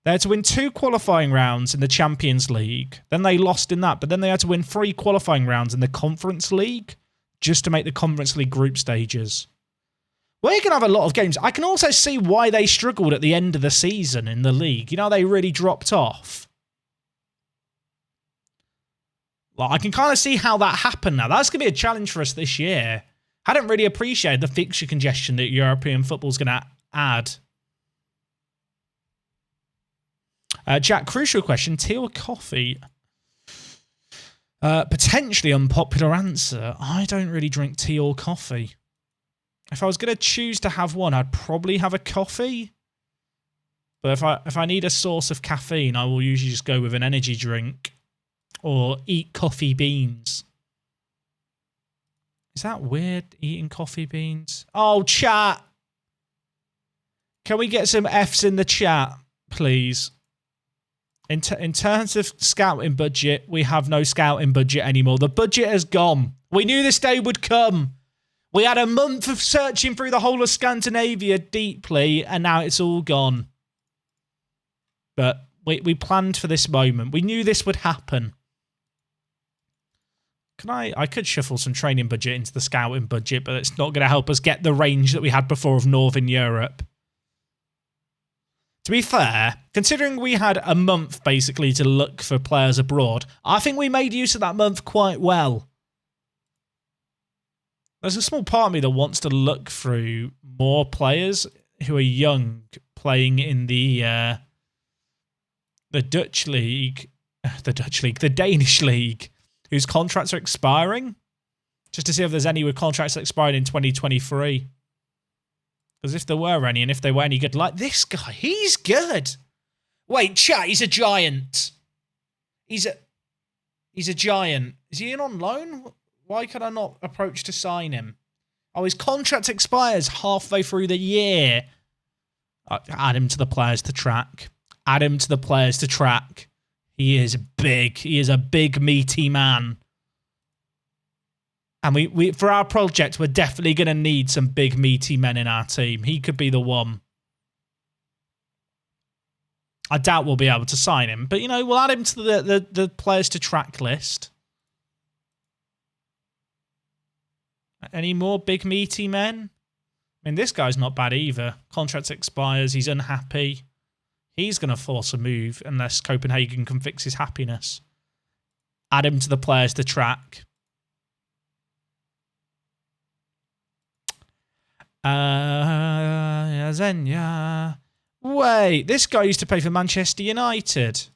A: They had to win 2 qualifying rounds in the Champions League. Then they lost in that, but then they had to win 3 qualifying rounds in the Conference League just to make the Conference League group stages. We're going to have a lot of games. I can also see why they struggled at the end of the season in the league. You know, they really dropped off. Like, I can kind of see how that happened now. That's going to be a challenge for us this year. I don't really appreciate the fixture congestion that European football's going to add. Jack, crucial question, tea or coffee? Potentially unpopular answer. I don't really drink tea or coffee. If I was going to choose to have one, I'd probably have a coffee. But if I need a source of caffeine, I will usually just go with an energy drink or eat coffee beans. Is that weird, eating coffee beans? Oh, chat. Can we get some Fs in the chat, please? In terms of scouting budget, we have no scouting budget anymore. The budget has gone. We knew this day would come. We had a month of searching through the whole of Scandinavia deeply, and now it's all gone. But we planned for this moment. We knew this would happen. I could shuffle some training budget into the scouting budget, but it's not going to help us get the range that we had before of Northern Europe. To be fair, considering we had a month basically to look for players abroad, I think we made use of that month quite well. There's a small part of me that wants to look through more players who are young playing in the Dutch league, the Danish league, whose contracts are expiring, just to see if there's any with contracts that expired in 2023. Because if there were any, and if they were any good, like this guy, he's good. Wait, chat, he's a giant. He's a giant. Is he in on loan? Why can I not approach to sign him? Oh, his contract expires halfway through the year. Add him to the players to track. Add him to the players to track. He is big. He is a big, meaty man. And we for our project, we're definitely going to need some big, meaty men in our team. He could be the one. I doubt we'll be able to sign him. But, you know, we'll add him to the players to track list. Any more big, meaty men? I mean, this guy's not bad either. Contract expires. He's unhappy. He's going to force a move unless Copenhagen can fix his happiness. Add him to the players to track. Zenya. Wait, this guy used to play for Manchester United.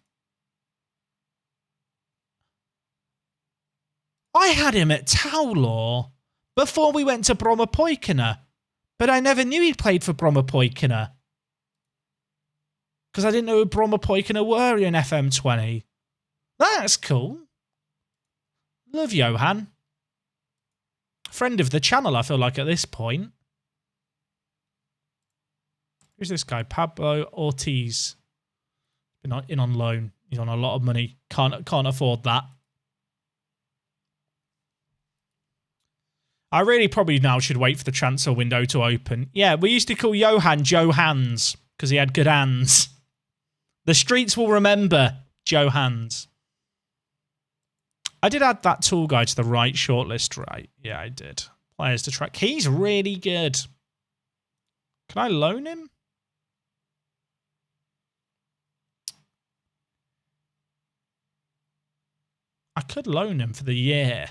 A: I had him at Taulor before we went to Brommapoikina, but I never knew he played for Brommapoikina. Because I didn't know who Brommapoikina were in FM20. That's cool. Love Johan. Friend of the channel, I feel like, at this point. Who's this guy? Pablo Ortiz. Been in on loan. He's on a lot of money. Can't afford that. I really probably now should wait for the transfer window to open. Yeah, we used to call Johan Joe Hands because he had good hands. The streets will remember Joe Hands. I did add that tool guy to the right shortlist, right? Yeah, I did. Players to track. He's really good. Can I loan him? I could loan him for the year.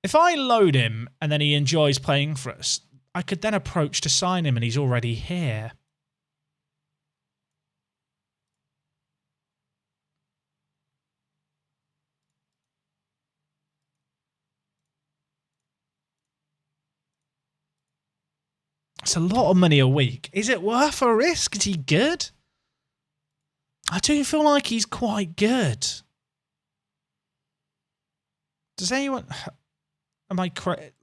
A: If I load him and then he enjoys playing for us, I could then approach to sign him and he's already here. It's a lot of money a week. Is it worth a risk? Is he good? I do feel like he's quite good. Does anyone... Am I correct?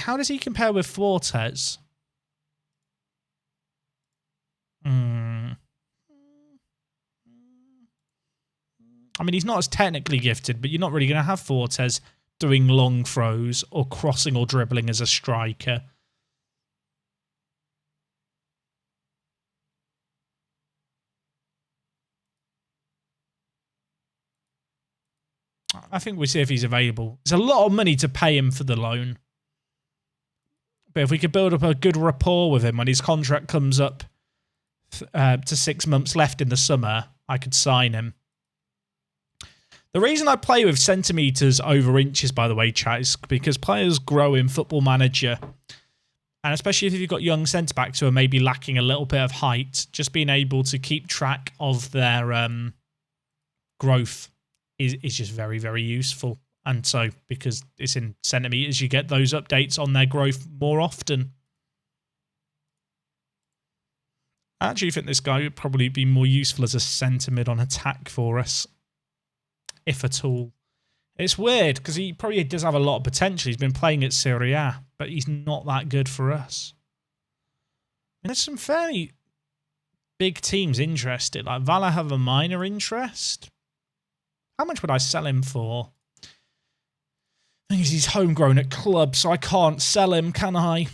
A: How does he compare with Fortes? I mean, he's not as technically gifted, but you're not really going to have Fortes doing long throws or crossing or dribbling as a striker. I think we'll see if he's available. It's a lot of money to pay him for the loan. But if we could build up a good rapport with him when his contract comes up to 6 months left in the summer, I could sign him. The reason I play with centimetres over inches, by the way, chat, is because players grow in Football Manager. And especially if you've got young centre-backs who are maybe lacking a little bit of height, just being able to keep track of their growth is just very, very useful. And so, because it's in centimetres, you get those updates on their growth more often. I actually think this guy would probably be more useful as a centre mid on attack for us, if at all. It's weird, because he probably does have a lot of potential. He's been playing at Serie A, but he's not that good for us. And there's some fairly big teams interested. Like, Valla have a minor interest. How much would I sell him for? I think he's homegrown at club, so I can't sell him, can I?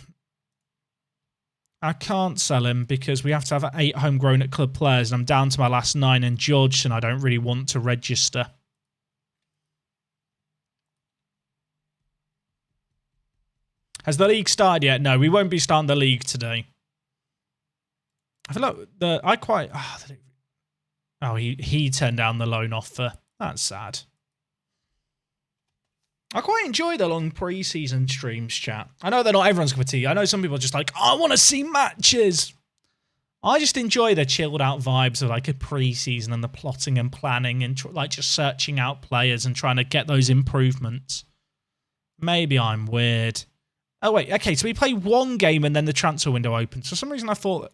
A: I can't sell him because we have to have 8 homegrown at club players, and I'm down to my last 9, and Georgeson I don't really want to register. Has the league started yet? No, we won't be starting the league today. I feel like he turned down the loan offer. That's sad. I quite enjoy the long pre-season streams, chat. I know they're not everyone's cup of tea. I know some people are just like, I want to see matches. I just enjoy the chilled out vibes of like a pre-season and the plotting and planning and like just searching out players and trying to get those improvements. Maybe I'm weird. Oh, wait. Okay, so we play one game and then the transfer window opens. For some reason I thought...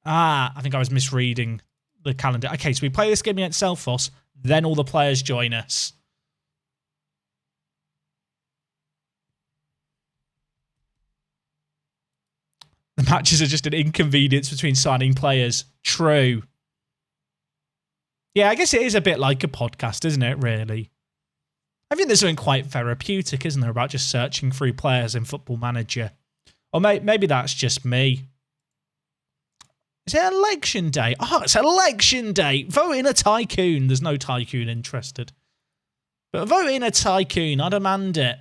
A: I think I was misreading the calendar. Okay, so we play this game against Selfos, then all the players join us. The matches are just an inconvenience between signing players. True. Yeah, I guess it is a bit like a podcast, isn't it, really? I think there's something quite therapeutic, isn't there, about just searching through players in Football Manager. Or maybe that's just me. Is it election day? Oh, it's election day. Vote in a tycoon. There's no tycoon interested. But vote in a tycoon. I demand it.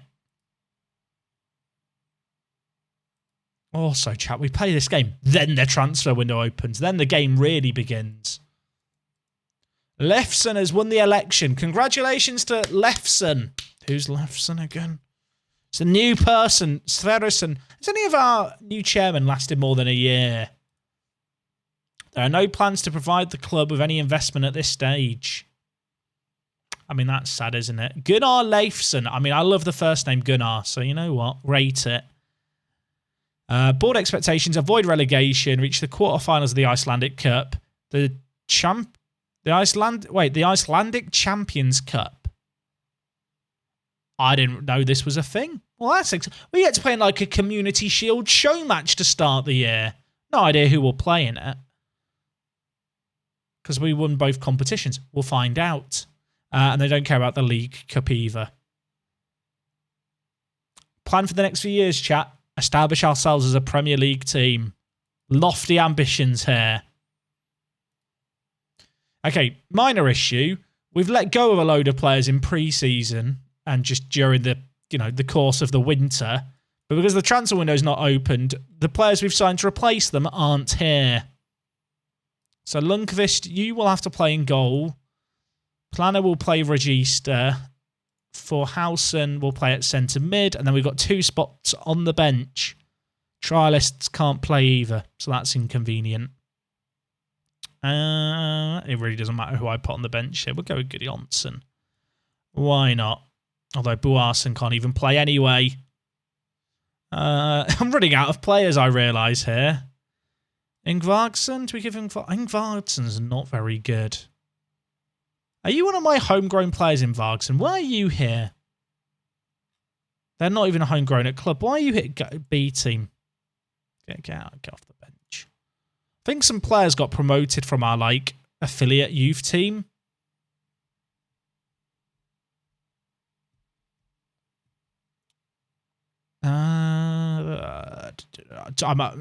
A: Also, chat, we play this game, then the transfer window opens, then the game really begins. Lefson has won the election. Congratulations to Lefson. Who's Lefson again? It's a new person, Sverrisson. Has any of our new chairmen lasted more than a year? There are no plans to provide the club with any investment at this stage. I mean, that's sad, isn't it? Gunnar Leifson. I mean, I love the first name Gunnar, so you know what? Rate it. Board expectations, avoid relegation, reach the quarterfinals of the Icelandic Cup. The Icelandic Champions Cup. I didn't know this was a thing. Well, we get to play in like a Community Shield show match to start the year. No idea who will play in it. Because we won both competitions. We'll find out. And they don't care about the League Cup either. Plan for the next few years, chat. Establish ourselves as a Premier League team. Lofty ambitions here. Okay, minor issue. We've let go of a load of players in pre-season and just during the course of the winter. But because the transfer window's not opened, the players we've signed to replace them aren't here. So Lundqvist, you will have to play in goal. Planner will play Register. For Howson, we'll play at centre mid, and then we've got 2 spots on the bench. Trialists can't play either, so that's inconvenient. It really doesn't matter who I put on the bench here. We'll go with Gudjonsson. Why not? Although Boasen can't even play anyway. I'm running out of players, I realise here. Ingvarsson, do we give him... Ingvarsson's not very good. Are you one of my homegrown players in Vargson? Why are you here? They're not even a homegrown at club. Why are you hit B team? Get out, get off the bench. I think some players got promoted from our like affiliate youth team.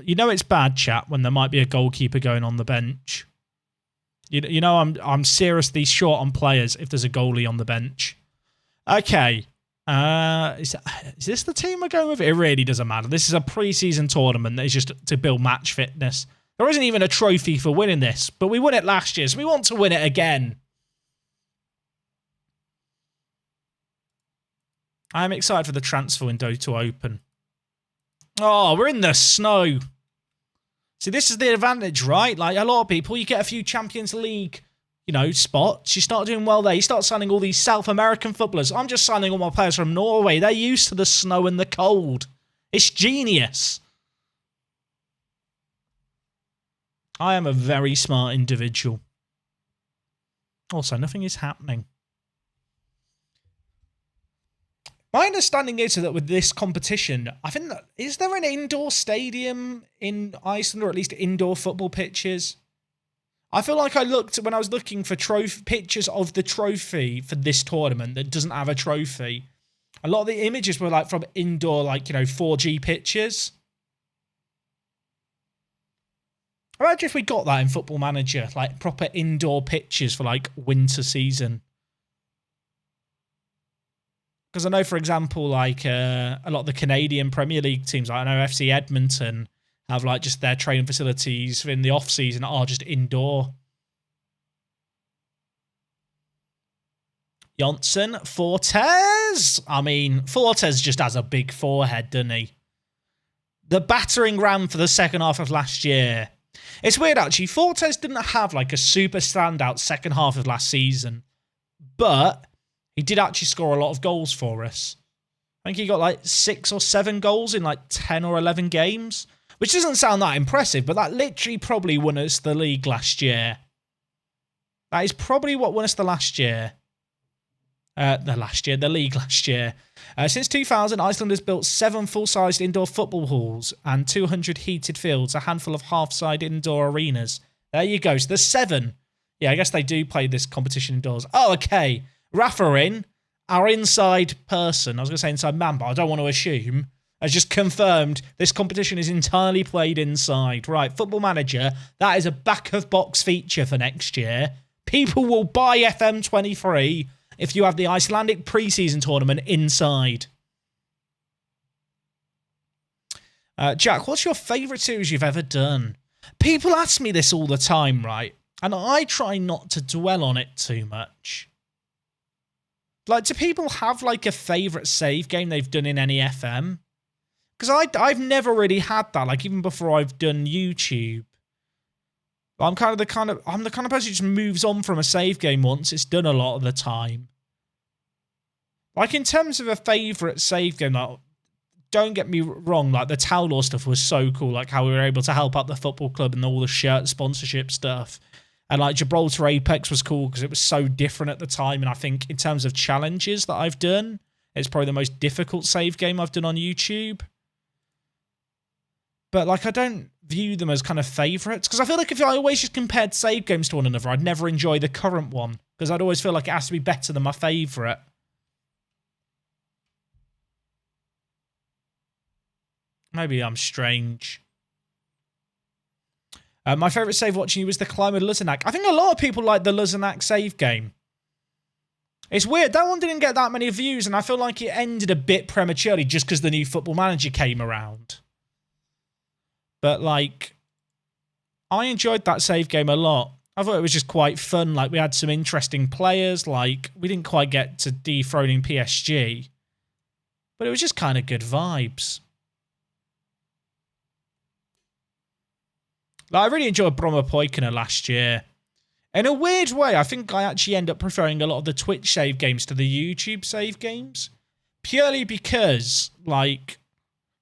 A: You know it's bad, chat, when there might be a goalkeeper going on the bench. You know I'm seriously short on players if there's a goalie on the bench. Okay. Is this the team we're going with? It really doesn't matter. This is a pre-season tournament that is just to build match fitness. There isn't even a trophy for winning this, but we won it last year, so we want to win it again. I'm excited for the transfer window to open. Oh, we're in the snow. See, this is the advantage, right? Like, a lot of people, you get a few Champions League, you know, spots. You start doing well there. You start signing all these South American footballers. I'm just signing all my players from Norway. They're used to the snow and the cold. It's genius. I am a very smart individual. Also, nothing is happening. My understanding is that with this competition, I think that, is there an indoor stadium in Iceland, or at least indoor football pitches? I feel like I looked, when I was looking for pictures of the trophy for this tournament that doesn't have a trophy, a lot of the images were like from indoor, like, you know, 4G pitches. Imagine if we got that in Football Manager, like proper indoor pitches for like winter season. Because I know, for example, like a lot of the Canadian Premier League teams, like I know FC Edmonton, have like just their training facilities in the off season are just indoor. Johnson, Fortes. I mean, Fortes just has a big forehead, doesn't he? The battering ram for the second half of last year. It's weird, actually. Fortes didn't have like a super standout second half of last season, but he did actually score a lot of goals for us. I think he got like 6 or 7 goals in like 10 or 11 games, which doesn't sound that impressive, but that literally probably won us the league last year. That is probably what won us the last year. The league last year. Since 2000, Iceland has built 7 full-sized indoor football halls and 200 heated fields, a handful of half-side indoor arenas. There you go. So there's 7. Yeah, I guess they do play this competition indoors. Oh, okay. Rafarin, our inside person, I was going to say inside man, but I don't want to assume, has just confirmed this competition is entirely played inside. Right, Football Manager, that is a back-of-box feature for next year. People will buy FM23 if you have the Icelandic pre-season tournament inside. Jack, what's your favourite series you've ever done? People ask me this all the time, right? And I try not to dwell on it too much. Like, do people have, like, a favourite save game they've done in any FM? Because I've never really had that, like, even before I've done YouTube. I'm the kind of person who just moves on from a save game once it's done a lot of the time. Like, in terms of a favourite save game, like, don't get me wrong, like, the Towler stuff was so cool, like, how we were able to help out the football club and all the shirt sponsorship stuff. And, like, Gibraltar Apex was cool because it was so different at the time. And I think in terms of challenges that I've done, it's probably the most difficult save game I've done on YouTube. But, like, I don't view them as kind of favourites. Because I feel like if I always just compared save games to one another, I'd never enjoy the current one. Because I'd always feel like it has to be better than my favourite. Maybe I'm strange. My favourite save watching you was the Climb with Luzenak. I think a lot of people like the Luzenak save game. It's weird. That one didn't get that many views, and I feel like it ended a bit prematurely just because the new Football Manager came around. But, like, I enjoyed that save game a lot. I thought it was just quite fun. Like, we had some interesting players. Like, we didn't quite get to dethroning PSG. But it was just kind of good vibes. Like, I really enjoyed Bromma Poikina last year. In a weird way, I think I actually end up preferring a lot of the Twitch save games to the YouTube save games. Purely because, like,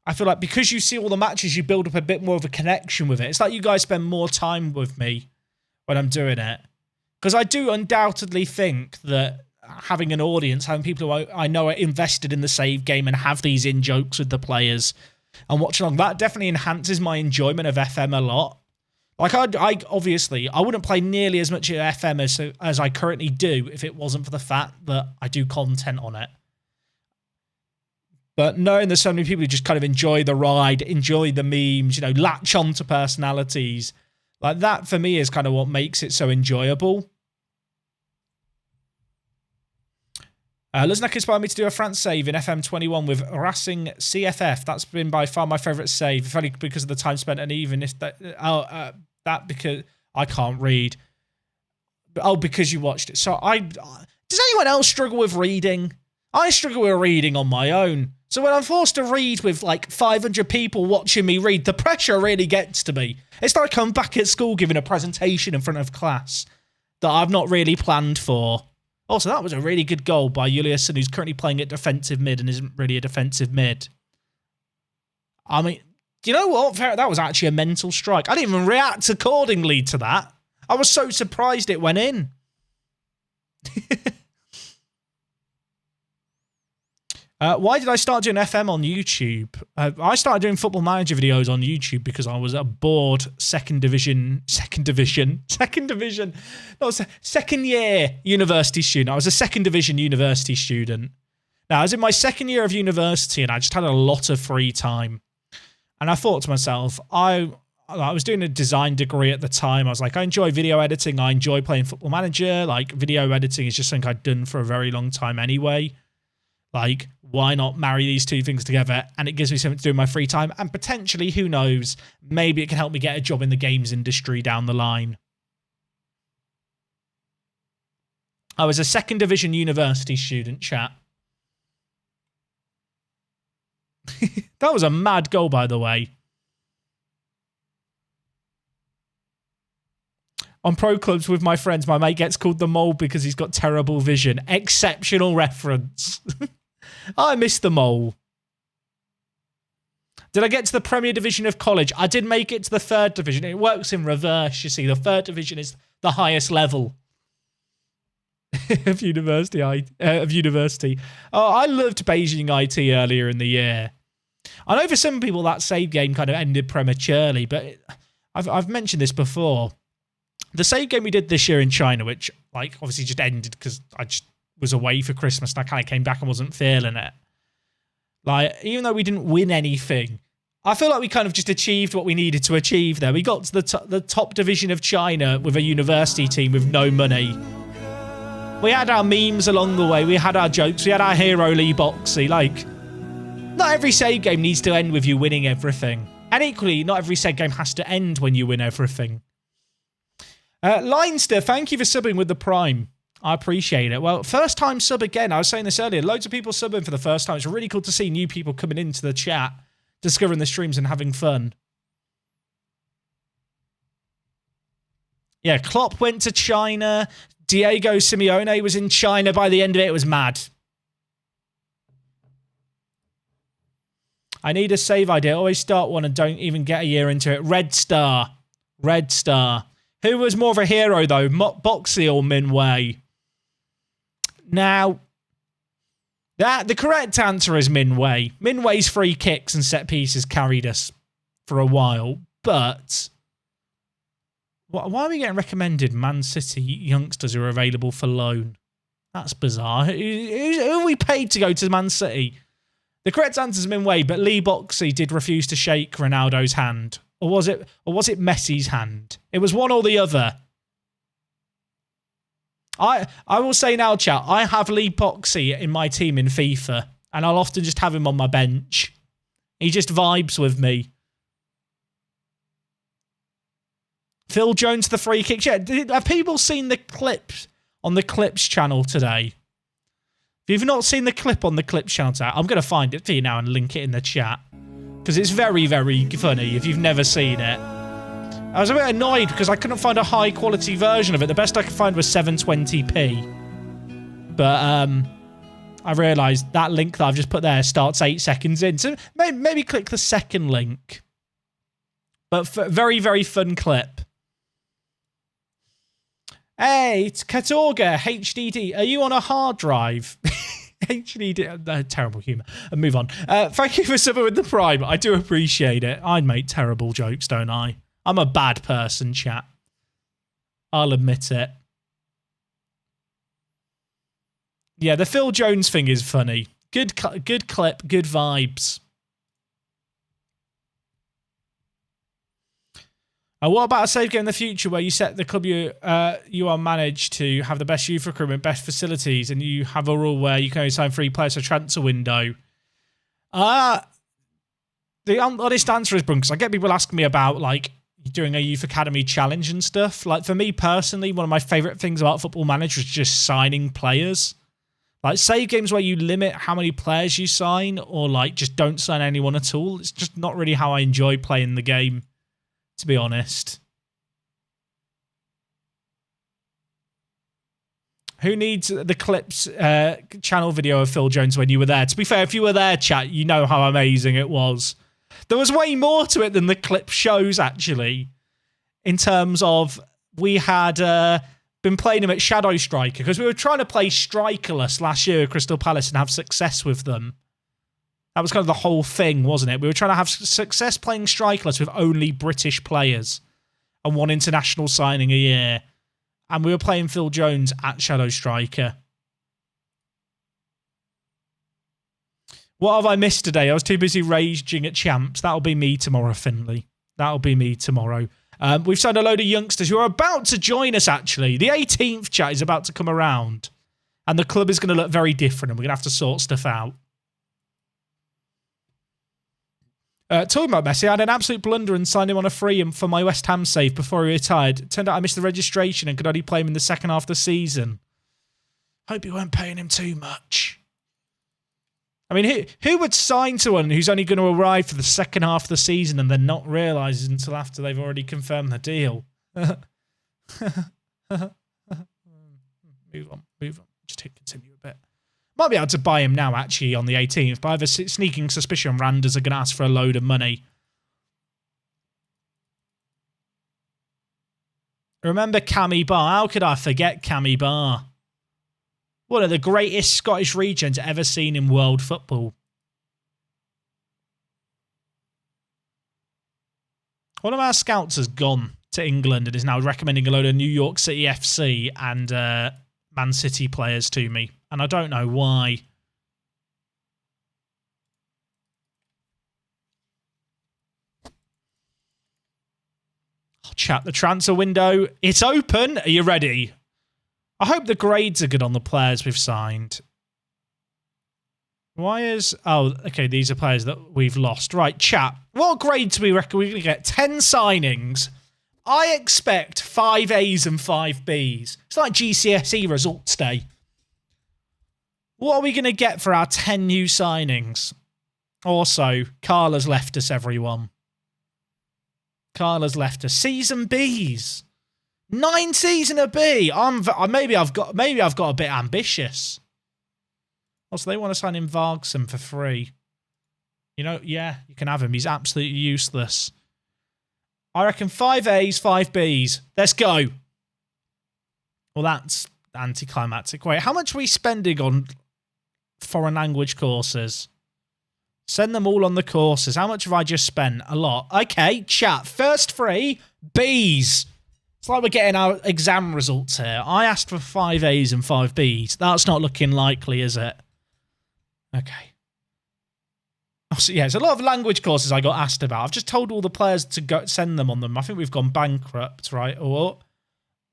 A: I feel like because you see all the matches, you build up a bit more of a connection with it. It's like you guys spend more time with me when I'm doing it. Because I do undoubtedly think that having an audience, having people who I know are invested in the save game and have these in-jokes with the players and watch along, that definitely enhances my enjoyment of FM a lot. Like, I obviously, I wouldn't play nearly as much FM as I currently do if it wasn't for the fact that I do content on it. But knowing there's so many people who just kind of enjoy the ride, enjoy the memes, you know, latch on to personalities, like that for me is kind of what makes it so enjoyable. Luznak inspired me to do a France save in FM21 with Racing CFF. That's been by far my favourite save, if only because of the time spent, and even if that because I can't read. Oh, because you watched it. So does anyone else struggle with reading? I struggle with reading on my own. So when I'm forced to read with like 500 people watching me read, the pressure really gets to me. It's like I'm back at school giving a presentation in front of class that I've not really planned for. Also, that was a really good goal by Juliusson, who's currently playing at defensive mid and isn't really a defensive mid. I mean, do you know what? That was actually a mental strike. I didn't even react accordingly to that. I was so surprised it went in. Why did I start doing FM on YouTube? I started doing Football Manager videos on YouTube because I was a bored second year university student. I was a second division university student. Now, I was in my second year of university and I just had a lot of free time. And I thought to myself, I was doing a design degree at the time. I was like, I enjoy video editing. I enjoy playing Football Manager. Like, video editing is just something I'd done for a very long time anyway. Like, why not marry these two things together? And it gives me something to do in my free time. And potentially, who knows, maybe it can help me get a job in the games industry down the line. I was a second division university student, chat. That was a mad goal, by the way. On pro clubs with my friends, my mate gets called the mole because he's got terrible vision. Exceptional reference. I miss the mole. Did I get to the Premier Division of college? I did make it to the third division. It works in reverse, you see. The third division is the highest level of university. Oh, I loved Beijing IT earlier in the year. I know for some people that save game kind of ended prematurely, but I've mentioned this before. The save game we did this year in China, which like obviously just ended because I just was away for Christmas and I kind of came back and wasn't feeling it. Like, even though we didn't win anything, I feel like we kind of just achieved what we needed to achieve there. We got to the top division of China with a university team with no money. We had our memes along the way. We had our jokes. We had our hero Lee Boxy. Like, not every save game needs to end with you winning everything. And equally, not every save game has to end when you win everything. Leinster, thank you for subbing with the Prime. I appreciate it. Well, first time sub again. I was saying this earlier. Loads of people subbing for the first time. It's really cool to see new people coming into the chat, discovering the streams and having fun. Yeah, Klopp went to China. Diego Simeone was in China. By the end of it, it was mad. I need a save idea. Always start one and don't even get a year into it. Red Star. Red Star. Who was more of a hero, though? Boxy or Minway? Now, the correct answer is Minway. Minway's free kicks and set pieces carried us for a while, but why are we getting recommended Man City youngsters who are available for loan? That's bizarre. Who are we paid to go to Man City? The correct answer is Minway, but Lee Boxy did refuse to shake Ronaldo's hand. Or was it Messi's hand? It was one or the other. I will say now, chat, I have Lee Boxy in my team in FIFA, and I'll often just have him on my bench. He just vibes with me. Phil Jones, the free kick. Yeah, have people seen the clips on the Clips channel today? If you've not seen the clip on the Clips channel today, I'm going to find it for you now and link it in the chat. Because it's very, very funny if you've never seen it. I was a bit annoyed because I couldn't find a high-quality version of it. The best I could find was 720p. But I realised that link that I've just put there starts 8 seconds in. So maybe click the second link. But very, very fun clip. Hey, it's Katorga, HDD. Are you on a hard drive? HDD, terrible humour. And move on. Thank you for subbing with the Prime. I do appreciate it. I make terrible jokes, don't I? I'm a bad person, chat. I'll admit it. Yeah, the Phil Jones thing is funny. Good clip, good vibes. What about a save game in the future where you set the club you are managed to have the best youth recruitment, best facilities, and you have a rule where you can only sign 3 players for transfer window? The honest answer is, because I get people asking me about like doing a youth academy challenge and stuff. Like for me personally, one of my favourite things about Football Manager is just signing players. Like save games where you limit how many players you sign, or like just don't sign anyone at all. It's just not really how I enjoy playing the game, to be honest. Who needs the clips channel video of Phil Jones when you were there? To be fair, if you were there, chat, you know how amazing it was. There was way more to it than the clip shows, actually. In terms of, we had been playing him at Shadow Striker, because we were trying to play Strikerless last year at Crystal Palace and have success with them. That was kind of the whole thing, wasn't it? We were trying to have success playing Strikerless with only British players and 1 international signing a year. And we were playing Phil Jones at Shadow Striker. What have I missed today? I was too busy raging at champs. That'll be me tomorrow, Finley. That'll be me tomorrow. We've signed a load of youngsters who are about to join us, actually. The 18th chat is about to come around. And the club is going to look very different, and we're going to have to sort stuff out. Talking about Messi, I had an absolute blunder and signed him on a free for my West Ham save before he retired. It turned out I missed the registration and could only play him in the second half of the season. Hope you weren't paying him too much. I mean, who would sign someone who's only going to arrive for the second half of the season and then not realise until after they've already confirmed the deal? Move on. Just hit continue a bit. Might be able to buy him now, actually, on the 18th, but I have a sneaking suspicion Randers are going to ask for a load of money. Remember Cammy Barr? How could I forget Cammy Barr? One of the greatest Scottish regions ever seen in world football. One of our scouts has gone to England and is now recommending a load of New York City FC and Man City players to me. And I don't know why. Oh, chat, the transfer window. It's open. Are you ready? I hope the grades are good on the players we've signed. Why is... Oh, okay, these are players that we've lost. Right, chat. What grades do we reckon we're going to get? 10 signings. I expect 5 A's and 5 B's. It's like GCSE results day. What are we going to get for our 10 new signings? Also, Carla's left us, everyone. Carla's left us. C's and B's. 9 C's and a B. Maybe I've got a bit ambitious. Also, they want to sign in Vargson for free. You know, yeah, you can have him. He's absolutely useless. I reckon 5 A's, 5 B's. Let's go. Well, that's anticlimactic. Wait, how much are we spending on foreign language courses? Send them all on the courses. How much have I just spent? A lot. Okay, chat. First 3 B's. It's like we're getting our exam results here. I asked for 5 A's and 5 B's. That's not looking likely, is it? Okay. So, yeah, there's a lot of language courses I got asked about. I've just told all the players to go send them on them. I think we've gone bankrupt, right? Or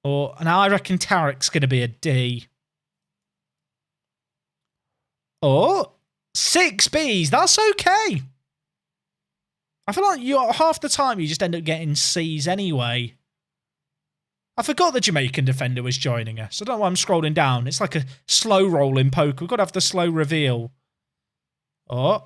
A: now I reckon Tarek's going to be a D. Or 6 B's. That's okay. I feel like half the time you just end up getting C's anyway. I forgot the Jamaican defender was joining us. I don't know why I'm scrolling down. It's like a slow roll in poker. We've got to have the slow reveal. Oh.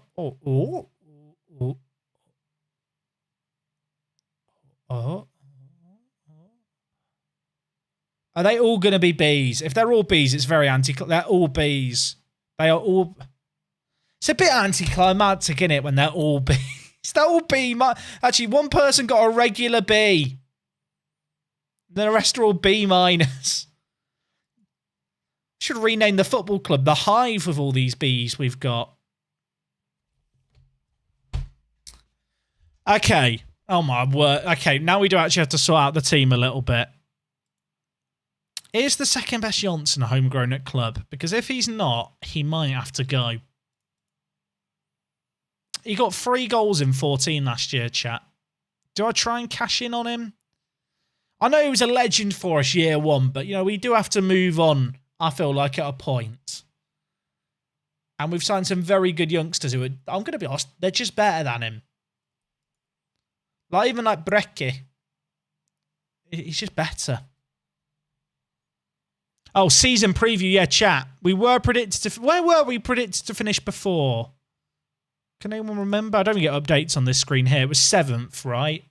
A: Are they all going to be B's? If they're all B's, it's very they're all B's. They are all... It's a bit anticlimactic, isn't it, when they're all B's? They're all B. Actually, one person got a regular B. The rest are all B minus. Should rename the football club the Hive with all these bees we've got. Okay. Oh my word. Okay, now we do actually have to sort out the team a little bit. Is the second best Johnson homegrown at club? Because if he's not, he might have to go. He got 3 goals in 14 last year, chat. Do I try and cash in on him? I know he was a legend for us year 1, but, you know, we do have to move on, I feel like, at a point. And we've signed some very good youngsters who are, I'm going to be honest, they're just better than him. Like, even like Brecke. He's just better. Oh, season preview, yeah, chat. We were predicted to... Where were we predicted to finish before? Can anyone remember? I don't even get updates on this screen here. It was 7th, right?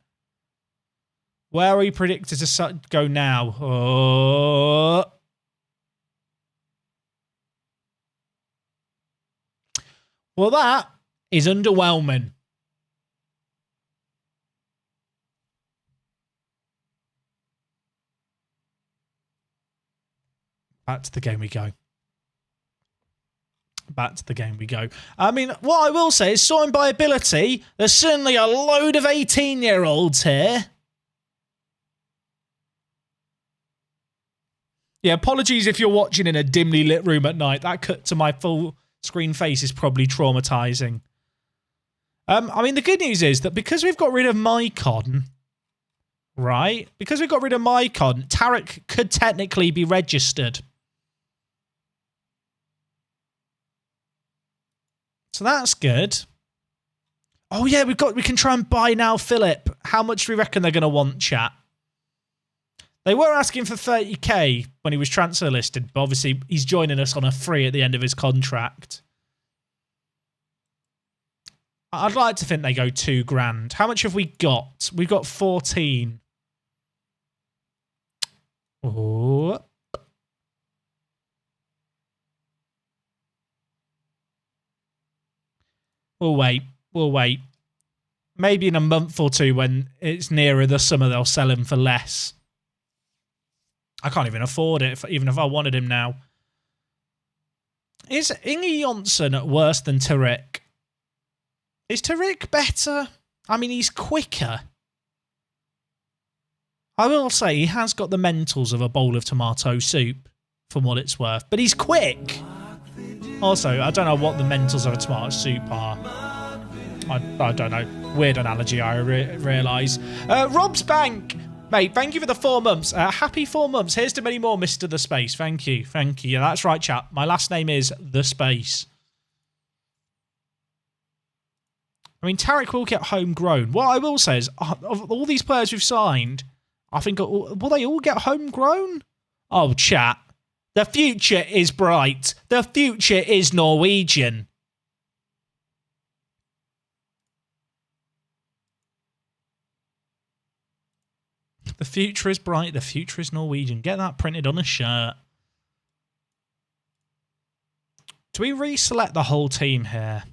A: Where are we predicted to go now? Oh. Well, that is underwhelming. Back to the game we go. Back to the game we go. I mean, what I will say is, sorting by ability, there's certainly a load of 18-year-olds here. Yeah, apologies if you're watching in a dimly lit room at night. That cut to my full screen face is probably traumatizing. I mean, the good news is that because we've got rid of Mycon, right? Because we've got rid of Mycon, Tarek could technically be registered. So that's good. Oh yeah, we can try and buy now Philip. How much do we reckon they're going to want, chat? They were asking for 30k when he was transfer listed, but obviously he's joining us on a free at the end of his contract. I'd like to think they go 2 grand. How much have we got? We've got 14. Oh. We'll wait. We'll wait. Maybe in a month or 2 when it's nearer the summer, they'll sell him for less. I can't even afford it, even if I wanted him now. Is Inge Jonsson worse than Tarek? Is Tarek better? I mean, he's quicker. I will say he has got the mentals of a bowl of tomato soup, for what it's worth. But he's quick. Also, I don't know what the mentals of a tomato soup are. I don't know. Weird analogy, I realise. Rob's Bank. Mate, thank you for the 4 months. Happy 4 months. Here's to many more, Mr. The Space. Thank you. Thank you. Yeah, that's right, chap. My last name is The Space. I mean, Tarek will get homegrown. What I will say is, of all these players we've signed, I think, will they all get homegrown? Oh, chat. The future is bright. The future is Norwegian. The future is bright. The future is Norwegian. Get that printed on a shirt. Do we reselect the whole team here?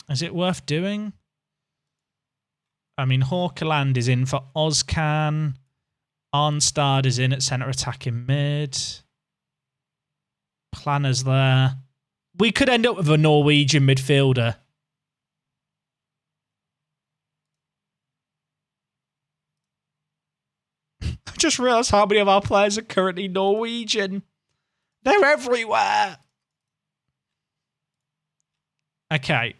A: Is it worth doing? I mean, Hawkeland is in for Ozcan. Arnstad is in at centre attacking mid. Planner's there. We could end up with a Norwegian midfielder. I just realised how many of our players are currently Norwegian. They're everywhere. Okay.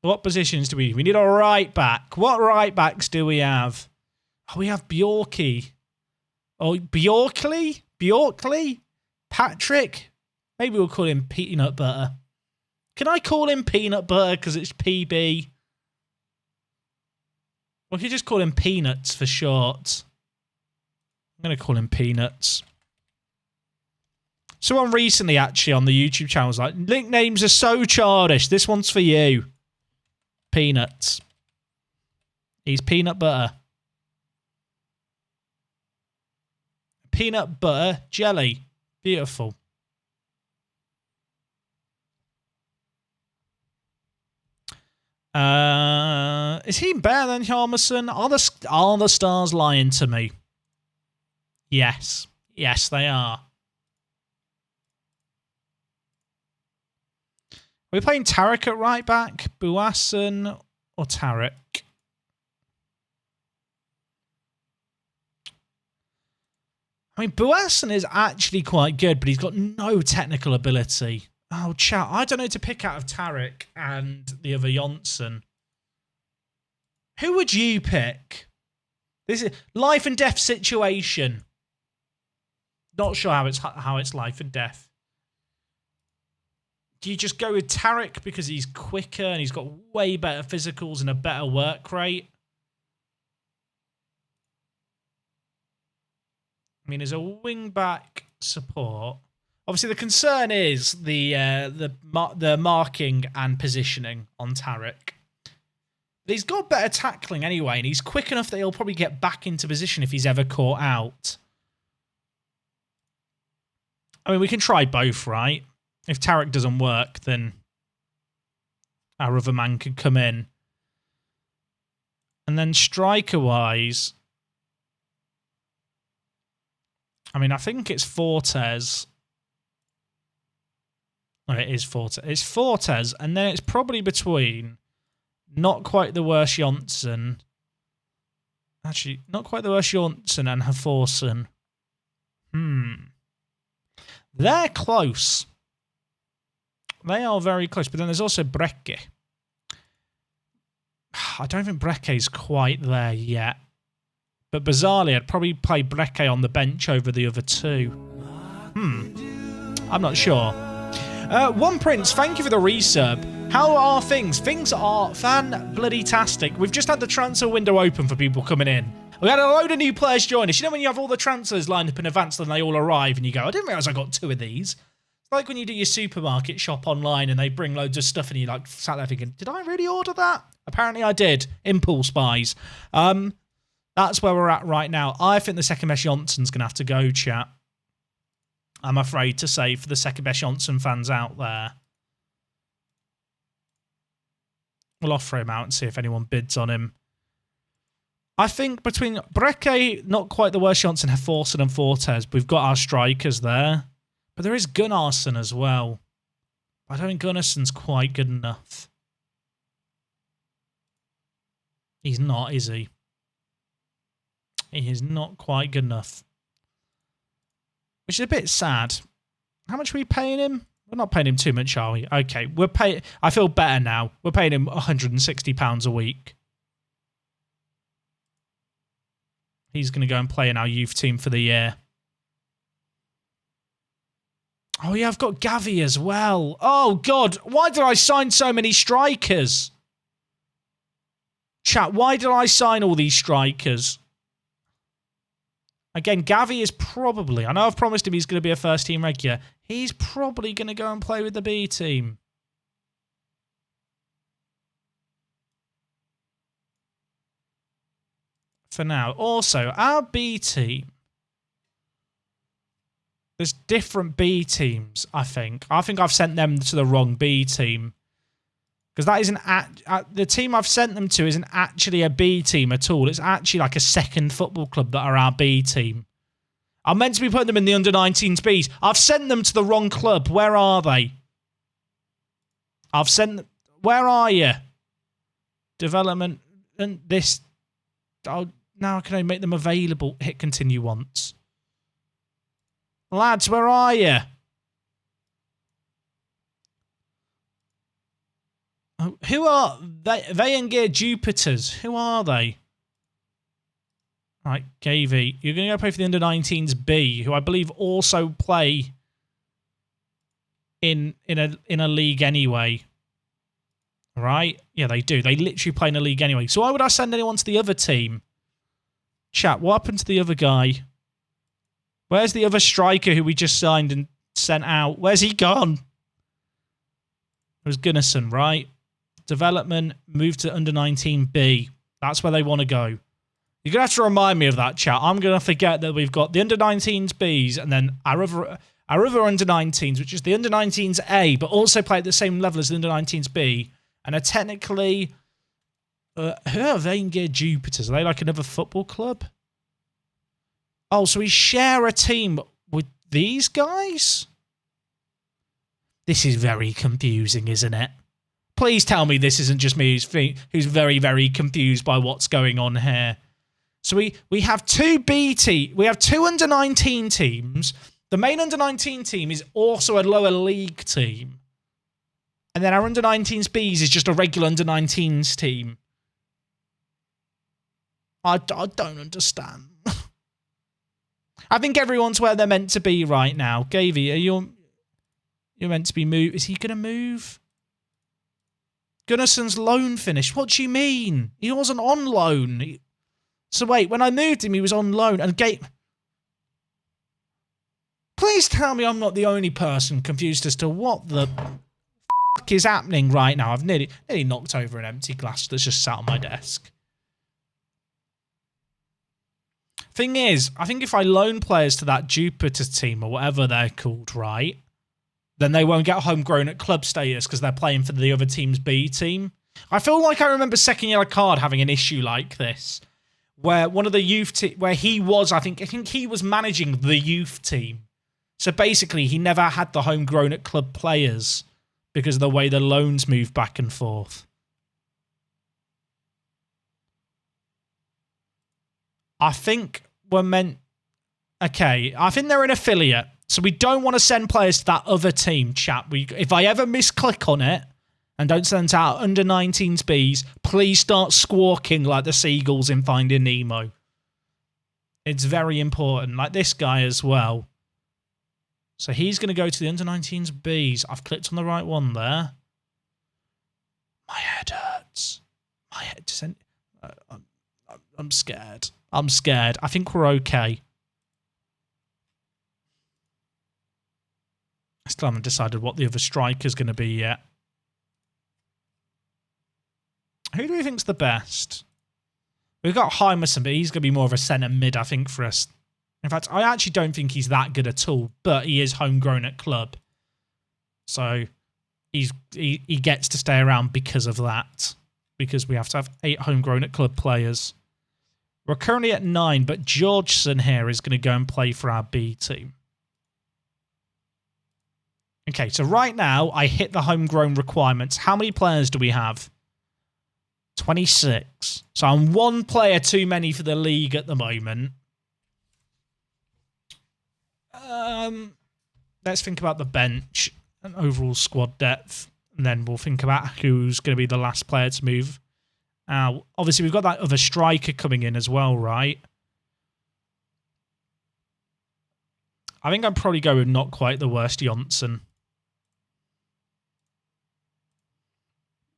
A: What positions do we need? We need a right back. What right backs do we have? Oh, we have Bjorky. Oh, Bjorkley? Bjorkley? Patrick? Maybe we'll call him Peanut Butter. Can I call him Peanut Butter because it's PB? Or can you just call him Peanuts for short? I'm going to call him Peanuts. Someone recently, actually, on the YouTube channel was like, nicknames are so childish. This one's for you. Peanuts. He's Peanut Butter. Peanut butter jelly. Beautiful. Is he better than Hjalmarsson? Are the stars lying to me? Yes. Yes, they are. we playing Tarek at right back, Buasan or Tarek? I mean, Buasan is actually quite good, but he's got no technical ability. Oh, chat, I don't know to pick out of Tarek and the other Johnson. Who would you pick? This is life and death situation. Not sure how it's life and death. Do you just go with Tarek because he's quicker and he's got way better physicals and a better work rate? I mean, as a wing-back support, obviously the concern is the marking and positioning on Tarek. But he's got better tackling anyway, and he's quick enough that he'll probably get back into position if he's ever caught out. I mean, we can try both, right? If Tarek doesn't work, then our other man could come in. And then striker-wise, I mean, I think it's Fortes. Oh, it is Fortes. It's Fortes, and then it's probably between not quite the worst Johnson. Actually, not quite the worst Johnson and Haforsen. They're close. They are very close, but then there's also Brecke. I don't think Brecke's quite there yet. But bizarrely, I'd probably play Brecke on the bench over the other two. I'm not sure. One Prince, thank you for the resub. How are things? Things are fan-bloody-tastic. We've just had the transfer window open for people coming in. We had a load of new players join us. You know when you have all the transfers lined up in advance and they all arrive and you go, I didn't realise I got 2 of these. It's like when you do your supermarket shop online and they bring loads of stuff and you like sat there thinking, did I really order that? Apparently I did. Impulse buys. That's where we're at right now. I think the second best Johnson's going to have to go, chat. I'm afraid to say for the second best Johnson fans out there. We'll offer him out and see if anyone bids on him. I think between Brecke, not quite the worst Johnson, Haforsen and Fortes, we've got our strikers there. But there is Gunnarsson as well. I don't think Gunnarsson's quite good enough. He's not, is he? He is not quite good enough. Which is a bit sad. How much are we paying him? We're not paying him too much, are we? Okay, we're paying. I feel better now. We're paying him £160 a week. He's going to go and play in our youth team for the year. Oh yeah, I've got Gavi as well. Oh God, why did I sign so many strikers? Chat, why did I sign all these strikers? Again, Gavi is probably, I know I've promised him he's going to be a first team regular. He's probably going to go and play with the B team. For now. Also, our B team. There's different B teams, I think. I think I've sent them to the wrong B team. Because that isn't the team I've sent them to isn't actually a B team at all. It's actually like a second football club that are our B team. I'm meant to be putting them in the under-19s Bs. I've sent them to the wrong club. Where are they? I've sent them. Where are you? Development and this. Oh, now can I make them available? Hit continue once. Lads, where are you? Who are they? Vayengear Jupiters. Who are they? Right, KV. You're going to go play for the under-19s B, who I believe also play in a league anyway. Right? Yeah, they do. They literally play in a league anyway. So why would I send anyone to the other team? Chat, what happened to the other guy? Where's the other striker who we just signed and sent out? Where's he gone? It was Gunnarsson, right? Development, move to under-19B. That's where they want to go. You're going to have to remind me of that, chat. I'm going to forget that we've got the under-19s Bs and then our other under-19s, which is the under-19s A, but also play at the same level as the under-19s B, and are technically... who are Vayengear Jupiters? Are they like another football club? Oh, so we share a team with these guys? This is very confusing, isn't it? Please tell me this isn't just me who's very, very confused by what's going on here. So we have two we have two under-19 teams. The main under-19 team is also a lower league team. And then our under-19s Bs is just a regular under-19s team. I don't understand. I think everyone's where they're meant to be right now. Gavy, you're meant to be moved. Is he going to move? Gunnarsson's loan finished. What do you mean? He wasn't on loan. So wait, when I moved him, he was on loan. And please tell me I'm not the only person confused as to what the fuck is happening right now. I've nearly knocked over an empty glass that's just sat on my desk. Thing is, I think if I loan players to that Jupiter team or whatever they're called, right, then they won't get homegrown at club status because they're playing for the other team's B team. I feel like I remember second yellow card having an issue like this, where one of the youth where he was, I think he was managing the youth team. So basically, he never had the homegrown at club players because of the way the loans move back and forth. I think we're meant... Okay, I think they're an affiliate. So we don't want to send players to that other team, chat. If I ever misclick on it and don't send it out under 19s Bs, please start squawking like the seagulls in Finding Nemo. It's very important. Like this guy as well. So he's going to go to the under 19s Bs. I've clicked on the right one there. My head hurts. My head... I'm scared. I'm scared. I think we're okay. I still haven't decided what the other striker's going to be yet. Who do we think's the best? We've got Hymerson, but he's going to be more of a centre mid, I think, for us. In fact, I actually don't think he's that good at all, but he is homegrown at club. So he gets to stay around because of that. Because we have to have 8 homegrown at club players. We're currently at 9, but Georgeson here is going to go and play for our B team. Okay, so right now, I hit the homegrown requirements. How many players do we have? 26. So I'm 1 player too many for the league at the moment. Let's think about the bench and overall squad depth. And then we'll think about who's going to be the last player to move. Obviously, we've got that other striker coming in as well, right? I think I'd probably go with not quite the worst Johnson.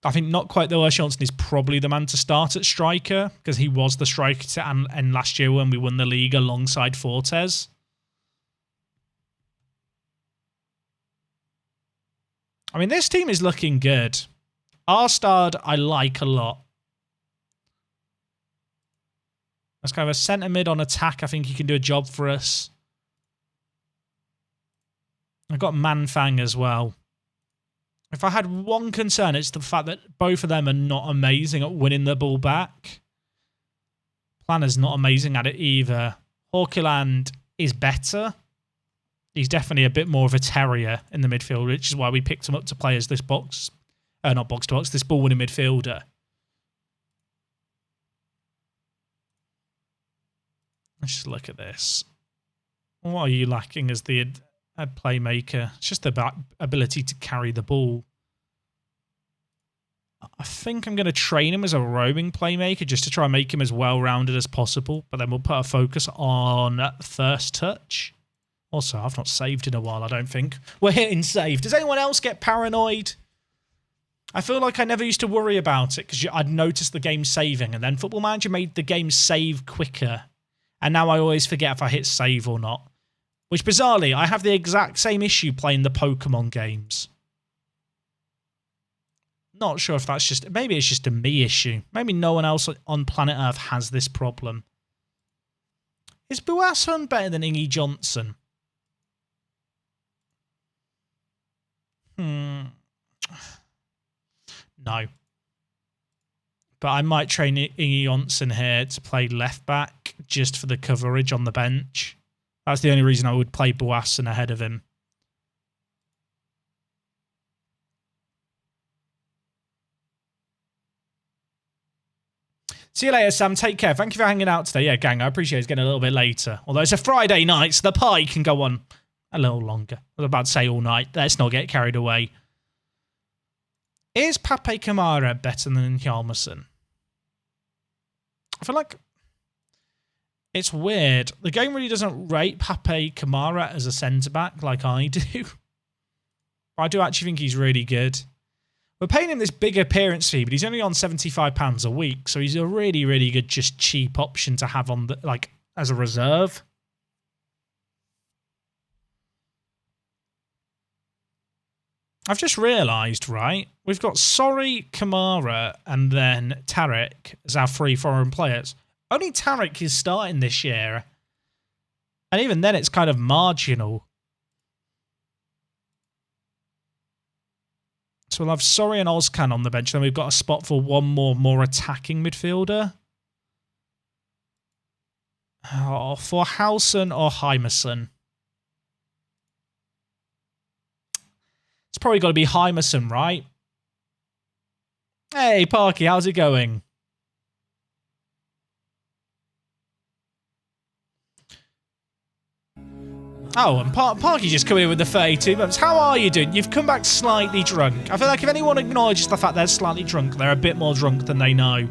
A: I think not quite the worst Johnson is probably the man to start at striker because he was the striker to end last year when we won the league alongside Fortes. I mean, this team is looking good. Arstad, I like a lot. Let's go have a centre mid on attack. I think he can do a job for us. I've got Manfang as well. If I had one concern, it's the fact that both of them are not amazing at winning the ball back. Planner's not amazing at it either. Hawkeland is better. He's definitely a bit more of a terrier in the midfield, which is why we picked him up to play as this not box to box, this ball-winning midfielder. Let's just look at this. What are you lacking as the playmaker? It's just the ability to carry the ball. I think I'm going to train him as a roaming playmaker just to try and make him as well-rounded as possible, but then we'll put a focus on first touch. Also, I've not saved in a while, I don't think. We're hitting save. Does anyone else get paranoid? I feel like I never used to worry about it because I'd noticed the game saving, and then Football Manager made the game save quicker. And now I always forget if I hit save or not. Which, bizarrely, I have the exact same issue playing the Pokemon games. Not sure if that's just... Maybe it's just a me issue. Maybe no one else on planet Earth has this problem. Is Buasson better than Ingy Johnson? No. But I might train Ingy Johnson here to play left back just for the coverage on the bench. That's the only reason I would play Buasson ahead of him. See you later, Sam. Take care. Thank you for hanging out today. Yeah, gang, I appreciate it's getting a little bit later. Although it's a Friday night, so the party can go on a little longer. I was about to say all night. Let's not get carried away. Is Pape Kamara better than Hjalmarsson? I feel like it's weird. The game really doesn't rate Pape Kamara as a centre-back like I do. I do actually think he's really good. We're paying him this big appearance fee, but he's only on £75 a week, so he's a really, really good, just cheap option to have on the as a reserve. I've just realised, right? We've got Sorry, Kamara, and then Tarek as our 3 foreign players. Only Tarek is starting this year. And even then, it's kind of marginal. So we'll have Sorry and Ozcan on the bench. Then we've got a spot for one more attacking midfielder. Oh, for Howson or Hymerson. It's probably got to be Hymerson, right? Hey, Parky, how's it going? Oh, and Parky just coming in with the 32 months. How are you doing? You've come back slightly drunk. I feel like if anyone acknowledges the fact they're slightly drunk, they're a bit more drunk than they know.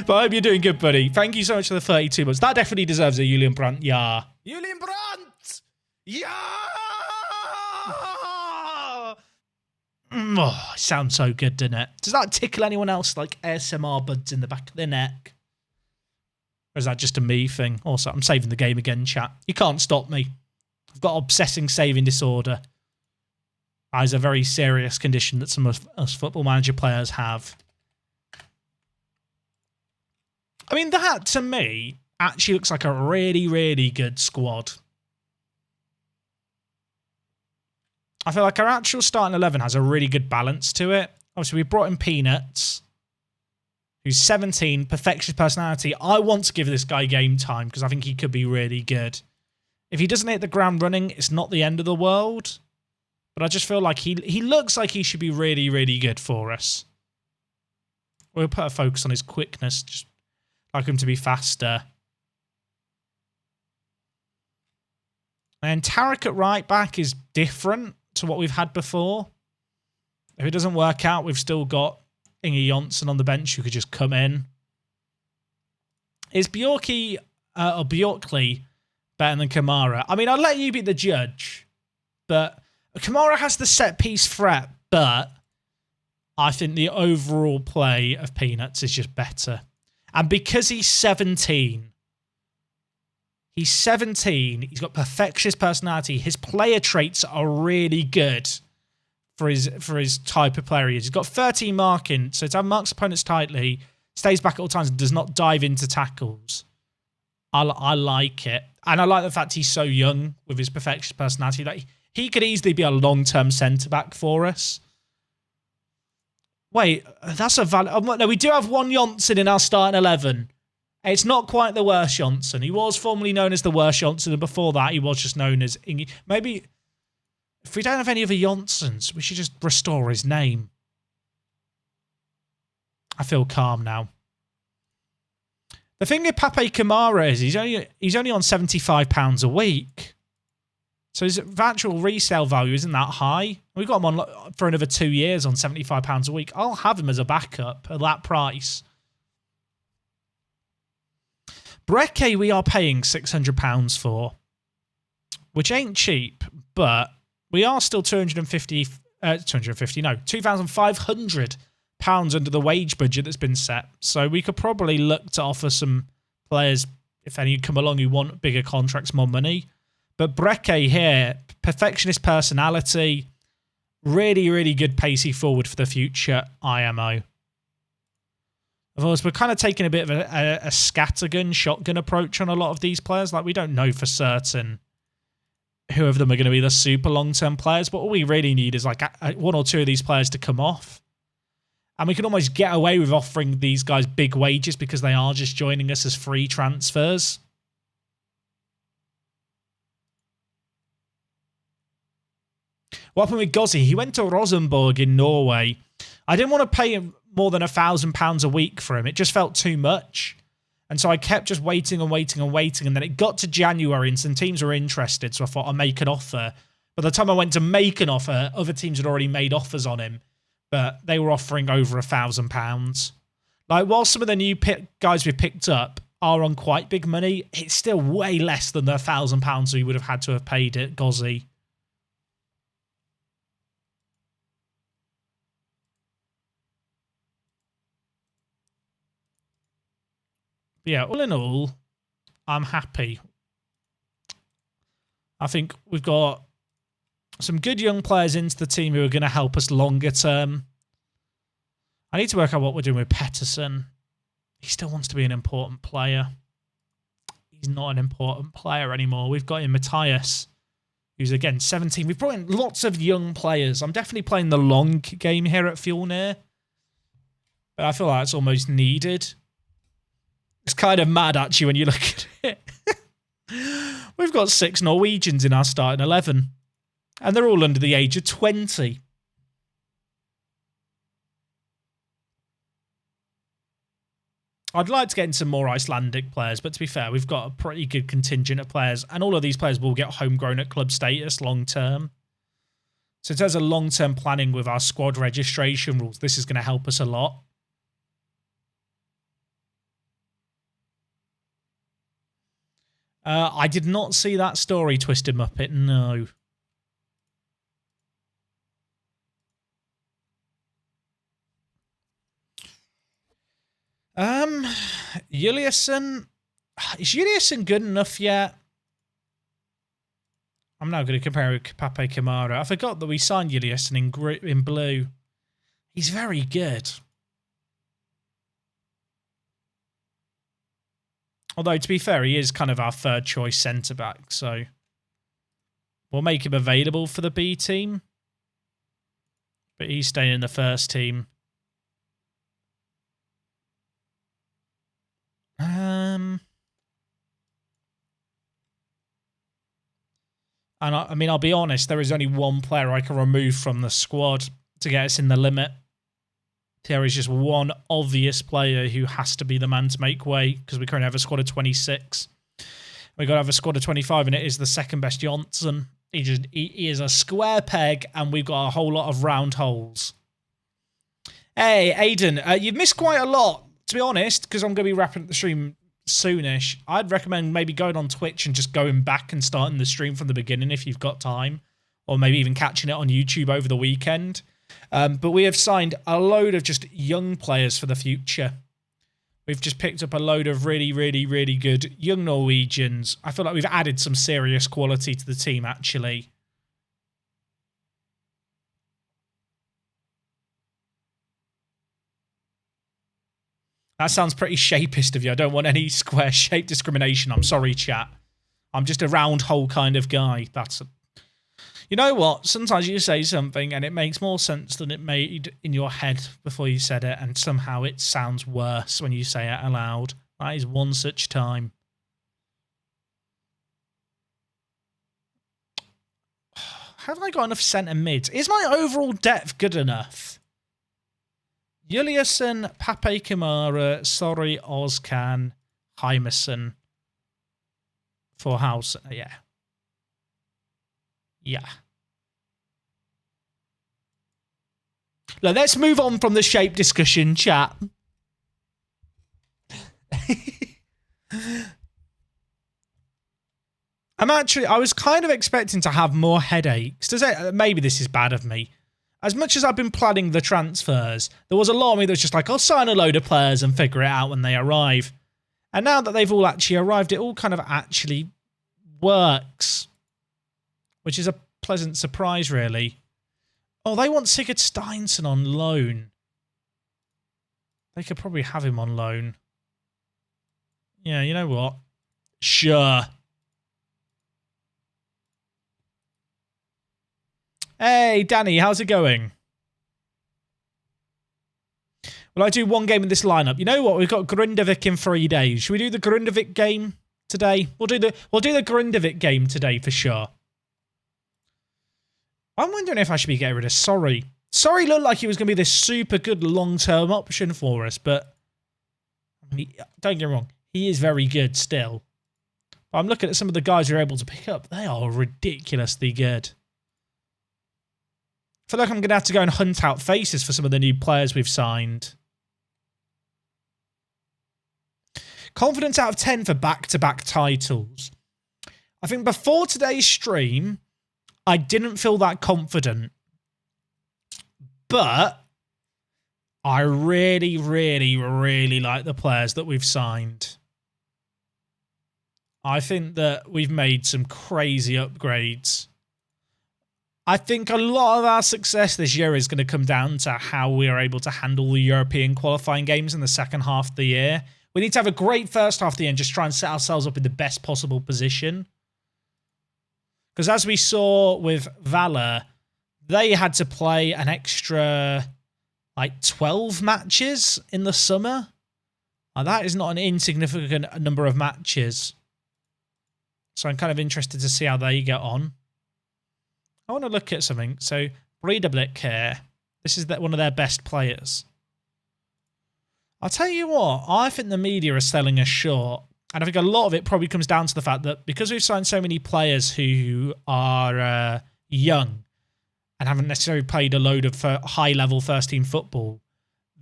A: But I hope you're doing good, buddy. Thank you so much for the 32 months. That definitely deserves a Julian Brandt. Yeah. Julian Brandt! Yeah! Oh, sounds so good, doesn't it? Does that tickle anyone else like ASMR buds in the back of their neck? Or is that just a me thing? Also, I'm saving the game again, chat. You can't stop me. I've got obsessing saving disorder. That is a very serious condition that some of us Football Manager players have. I mean, that, to me, actually looks like a really, really good squad. I feel like our actual starting 11 has a really good balance to it. Obviously, we brought in Peanuts, who's 17, perfectionist personality. I want to give this guy game time because I think he could be really good. If he doesn't hit the ground running, it's not the end of the world. But I just feel like he looks like he should be really, really good for us. We'll put a focus on his quickness, just like him to be faster. And Tarek at right back is different to what we've had before. If it doesn't work out, we've still got Inge Jonsson on the bench who could just come in. Is Bjorky or Bjorkley better than Kamara? I mean, I'll let you be the judge, but Kamara has the set piece threat, but I think the overall play of Peanuts is just better. And because he's 17, he's got perfectionist personality, his player traits are really good for his type of player he is. He's got 13 marking, so to have marks opponents tightly, stays back at all times, and does not dive into tackles. I like it. And I like the fact he's so young with his perfectionist personality. That he could easily be a long-term centre-back for us. Wait, that's a valid... No, we do have one Jonsson in our starting 11. It's not quite the worst Jonsson. He was formerly known as the worst Jonsson, and before that, he was just known as... Maybe... If we don't have any other Jonssons, we should just restore his name. I feel calm now. The thing with Pape Kamara is he's only on £75 a week. So his actual resale value isn't that high. We've got him on for another 2 years on £75 a week. I'll have him as a backup at that price. Breke we are paying £600 for, which ain't cheap, but we are still £2,500 under the wage budget that's been set. So we could probably look to offer some players, if any come along, who want bigger contracts, more money. But Breke here, perfectionist personality, really, really good pacey forward for the future IMO. Of course, we're kind of taking a bit of a scattergun, shotgun approach on a lot of these players. Like, we don't know for certain who of them are going to be the super long-term players, but all we really need is like one or two of these players to come off. And we can almost get away with offering these guys big wages because they are just joining us as free transfers. What happened with Gozzi? He went to Rosenborg in Norway. I didn't want to pay him more than £1,000 a week for him. It just felt too much. And so I kept just waiting and waiting and waiting. And then it got to January and some teams were interested. So I thought I'd make an offer. By the time I went to make an offer, other teams had already made offers on him. But they were offering over £1,000. Like, while some of the new guys we've picked up are on quite big money, it's still way less than the £1,000 we would have had to have paid at Gozzi. But yeah, all in all, I'm happy. I think we've got some good young players into the team who are going to help us longer term. I need to work out what we're doing with Pettersson. He still wants to be an important player. He's not an important player anymore. We've got in Matthias, who's, again, 17. We've brought in lots of young players. I'm definitely playing the long game here at Fjolnir. But I feel like it's almost needed. It's kind of mad, actually, when you look at it. We've got 6 Norwegians in our starting 11. And they're all under the age of 20. I'd like to get in some more Icelandic players, but to be fair, we've got a pretty good contingent of players, and all of these players will get homegrown at club status long term. So in terms of long-term planning with our squad registration rules, this is going to help us a lot. I did not see that story, Twisted Muppet, no. Juliusson. Is Juliusson good enough yet? I'm now going to compare with Pape Kamara. I forgot that we signed Juliusson in blue. He's very good. Although, to be fair, he is kind of our third choice centre-back, so we'll make him available for the B team. But he's staying in the first team. And I mean, I'll be honest, there is only one player I can remove from the squad to get us in the limit. There is just one obvious player who has to be the man to make way, because we currently have a squad of 26. We've got to have a squad of 25, and it is the second best Johnson. He is a square peg, and we've got a whole lot of round holes. Hey, Aiden, you've missed quite a lot, to be honest, because I'm going to be wrapping up the stream soonish. I'd recommend maybe going on Twitch and just going back and starting the stream from the beginning if you've got time, or maybe even catching it on YouTube over the weekend. But we have signed a load of just young players for the future. We've just picked up a load of really, really, really good young Norwegians. I feel like we've added some serious quality to the team, actually. That sounds pretty shapist of you. I don't want any square shape discrimination. I'm sorry, chat. I'm just a round hole kind of guy. You know what? Sometimes you say something and it makes more sense than it made in your head before you said it, and somehow it sounds worse when you say it aloud. That is one such time. Haven't I got enough centre mids? Is my overall depth good enough? Juliusson, Pape Kamara, Sorry, Ozcan, Hymerson for House. Yeah. Yeah. Look, let's move on from the shape discussion, chat. I was kind of expecting to have more headaches. Maybe this is bad of me. As much as I've been planning the transfers, there was a lot of me that was just like, I'll sign a load of players and figure it out when they arrive. And now that they've all actually arrived, it all kind of actually works. Which is a pleasant surprise, really. Oh, they want Sigurd Steinsson on loan. They could probably have him on loan. Yeah, you know what? Sure. Hey, Danny, how's it going? Will I do one game in this lineup? You know what? We've got Grindavik in 3 days. Should we do the Grindavik game today? We'll do the Grindavik game today for sure. I'm wondering if I should be getting rid of Sorry. Sorry looked like he was going to be this super good long-term option for us, but I mean, don't get me wrong, he is very good still. But I'm looking at some of the guys we're able to pick up. They are ridiculously good. I feel like I'm going to have to go and hunt out faces for some of the new players we've signed. Confidence out of 10 for back-to-back titles. I think before today's stream, I didn't feel that confident. But I really, really, really like the players that we've signed. I think that we've made some crazy upgrades. I think a lot of our success this year is going to come down to how we are able to handle the European qualifying games in the second half of the year. We need to have a great first half of the year and just try and set ourselves up in the best possible position. Because as we saw with Valor, they had to play an extra, like, 12 matches in the summer. Now, that is not an insignificant number of matches. So I'm kind of interested to see how they get on. I want to look at something. So, Breedablick here. This is one of their best players. I'll tell you what, I think the media are selling us short. And I think a lot of it probably comes down to the fact that because we've signed so many players who are young and haven't necessarily played a load of high-level first-team football,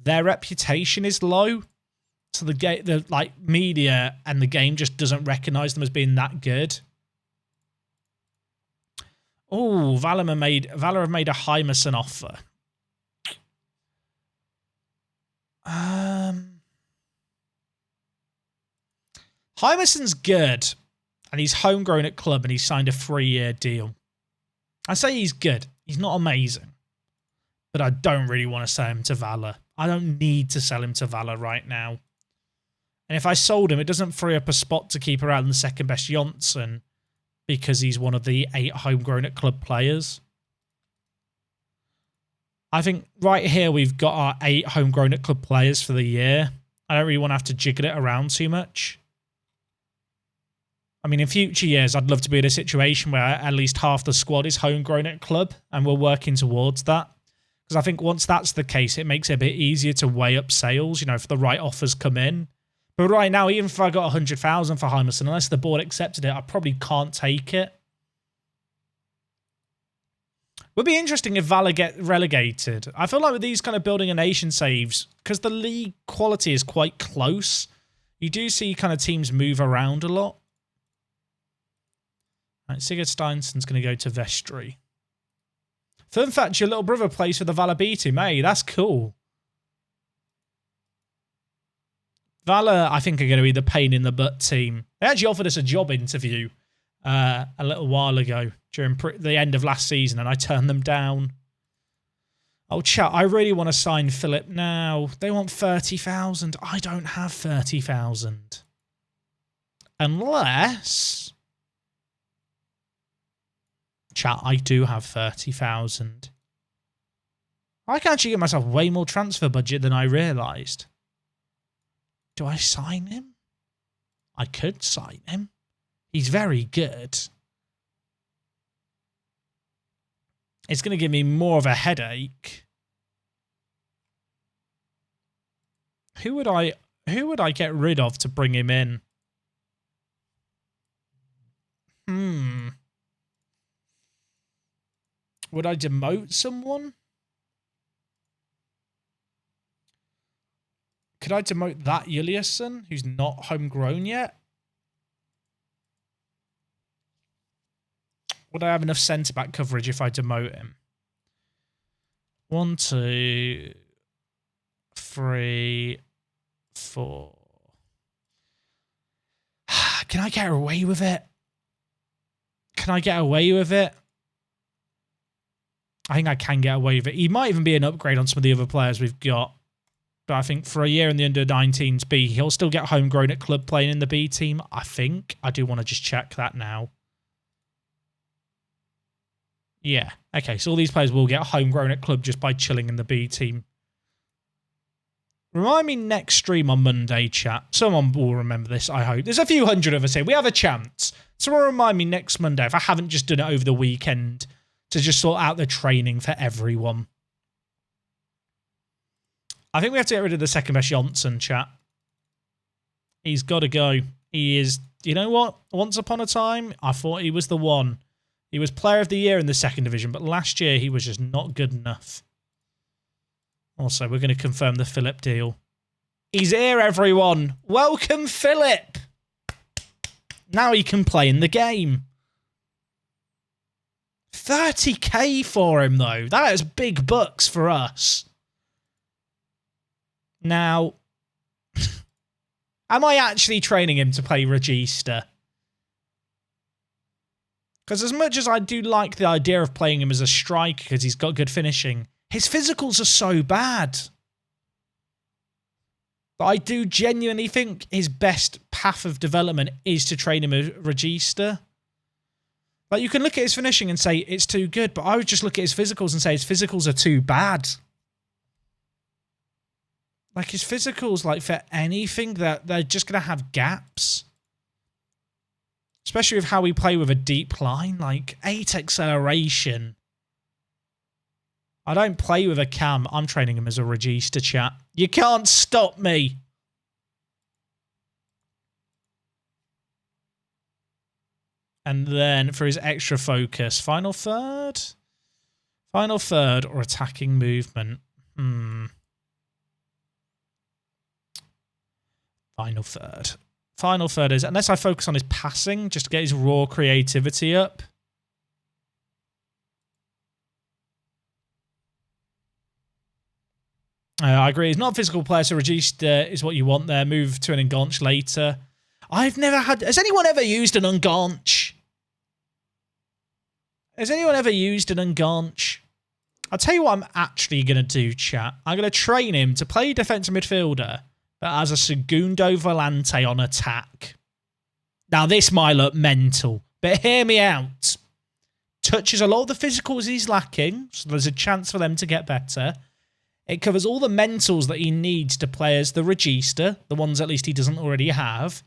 A: their reputation is low. So the media and the game just doesn't recognise them as being that good. Oh, Valor have made a Hymerson offer. Hymerson's good, and he's homegrown at club, and he's signed a 3-year deal. I say he's good. He's not amazing, but I don't really want to sell him to Valor. I don't need to sell him to Valor right now. And if I sold him, it doesn't free up a spot to keep around the second best Johnson because he's one of the 8 homegrown at club players. I think right here we've got our 8 homegrown at club players for the year. I don't really want to have to jiggle it around too much. I mean, in future years, I'd love to be in a situation where at least half the squad is homegrown at club, and we're working towards that. Because I think once that's the case, it makes it a bit easier to weigh up sales, you know, if the right offers come in. But right now, even if I got 100,000 for Hymerson, unless the board accepted it, I probably can't take it. Would be interesting if Valor get relegated. I feel like with these kind of building a nation saves, because the league quality is quite close, you do see kind of teams move around a lot. Right, Sigurd Steinson's going to go to Vestry. Fun fact, your little brother plays for the Valor B team. Hey, that's cool. Valor, I think, are going to be the pain in the butt team. They actually offered us a job interview a little while ago during the end of last season, and I turned them down. Oh, chat, I really want to sign Philip now. They want 30,000. I don't have 30,000. Unless... Chat, I do have 30,000. I can actually get myself way more transfer budget than I realised. Do I sign him? I could sign him. He's very good. It's going to give me more of a headache. Who would I get rid of to bring him in? Would I demote someone? Could I demote that Juliusson, who's not homegrown yet? Would I have enough centre-back coverage if I demote him? 1, 2, 3, 4. Can I get away with it? Can I get away with it? I think I can get away with it. He might even be an upgrade on some of the other players we've got. But I think for a year in the under-19s B, he'll still get homegrown at club playing in the B team, I think. I do want to just check that now. Yeah. Okay, so all these players will get homegrown at club just by chilling in the B team. Remind me next stream on Monday, chat. Someone will remember this, I hope. There's a few hundred of us here. We have a chance. Someone remind me next Monday if I haven't just done it over the weekend to just sort out the training for everyone. I think we have to get rid of the second best Johnson, chat. He's got to go. He is... You know what? Once upon a time, I thought he was the one. He was player of the year in the second division, but last year he was just not good enough. Also, we're going to confirm the Philip deal. He's here, everyone. Welcome, Philip. Now he can play in the game. 30k for him, though. That is big bucks for us. Now... Am I actually training him to play Regista? Because as much as I do like the idea of playing him as a striker because he's got good finishing, his physicals are so bad. But I do genuinely think his best path of development is to train him as Regista. Like, you can look at his finishing and say it's too good, but I would just look at his physicals and say his physicals are too bad. Like, his physicals, like, for anything, they're just going to have gaps. Especially with how we play with a deep line. Like, 8 acceleration. I don't play with a cam. I'm training him as a Regista, chat. You can't stop me. And then, for his extra focus, final third? Final third or attacking movement? Final third. Final third is, unless I focus on his passing, just to get his raw creativity up. I agree. He's not a physical player, so reduced is what you want there. Move to an enganche later. I've never had... Has anyone ever used an enganche? Has anyone ever used an enganche? I'll tell you what I'm actually going to do, chat. I'm going to train him to play defensive midfielder, but as a segundo volante on attack. Now, this might look mental, but hear me out. Touches a lot of the physicals he's lacking, so there's a chance for them to get better. It covers all the mentals that he needs to play as the Regista, the ones at least he doesn't already have.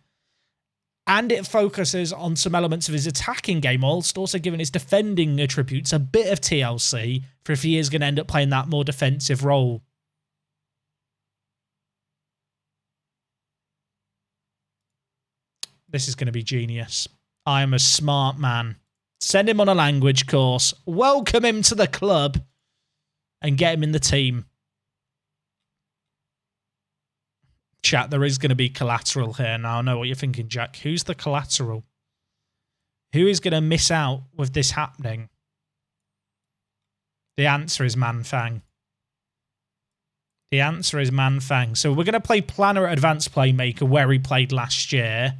A: And it focuses on some elements of his attacking game, whilst also giving his defending attributes a bit of TLC for if he is going to end up playing that more defensive role. This is going to be genius. I am a smart man. Send him on a language course. Welcome him to the club. And get him in the team. Chat, there is going to be collateral here. Now, I know what you're thinking, Jack. Who's the collateral? Who is going to miss out with this happening? The answer is Manfang. The answer is Manfang. So we're going to play Planner at Advanced Playmaker, where he played last year.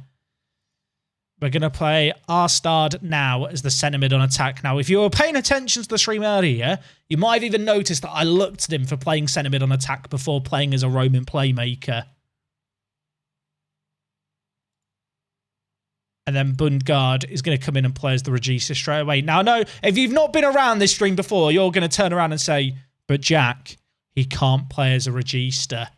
A: We're going to play Arstad now as the centre mid on attack. Now, if you were paying attention to the stream earlier, you might have even noticed that I looked at him for playing centre mid on attack before playing as a roaming playmaker. And then Bundgaard is going to come in and play as the Regista straight away. Now, no, if you've not been around this stream before, you're going to turn around and say, but Jack, he can't play as a Regista.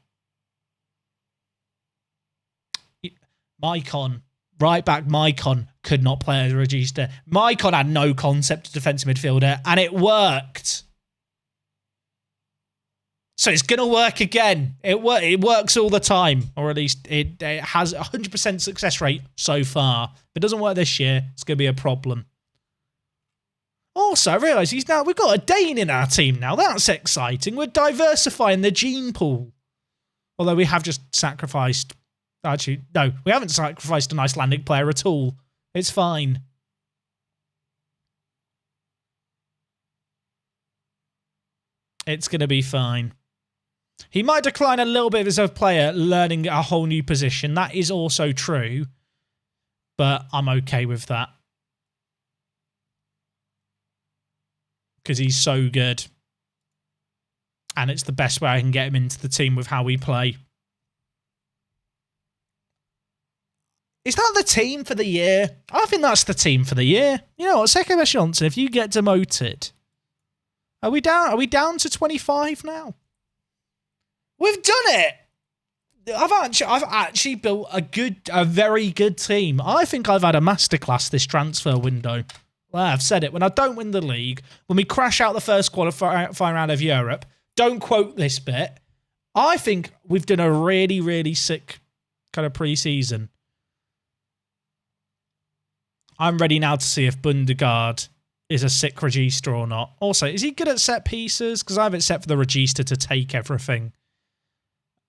A: Mycon. Right back Mycon could not play as a Regista. Mycon had no concept of defensive midfielder, and it worked. So it's going to work again. It works all the time, or at least it has a 100% success rate so far. If it doesn't work this year, it's going to be a problem. Also, I realise we've got a Dane in our team now. That's exciting. We're diversifying the gene pool. Although we have just sacrificed... Actually, no, we haven't sacrificed an Icelandic player at all. It's fine. It's going to be fine. He might decline a little bit as a player learning a whole new position. That is also true. But I'm okay with that. Because he's so good. And it's the best way I can get him into the team with how we play. Is that the team for the year? I think that's the team for the year. You know what, second best Johnson, if you get demoted, are we down to 25 now? We've done it. I've actually built a very good team. I think I've had a masterclass this transfer window. Well, I've said it. When I don't win the league, when we crash out the first qualifying round of Europe, don't quote this bit. I think we've done a really, really sick kind of pre-season. I'm ready now to see if Bundegaard is a sick regista or not. Also, is he good at set pieces? Because I have it set for the regista to take everything.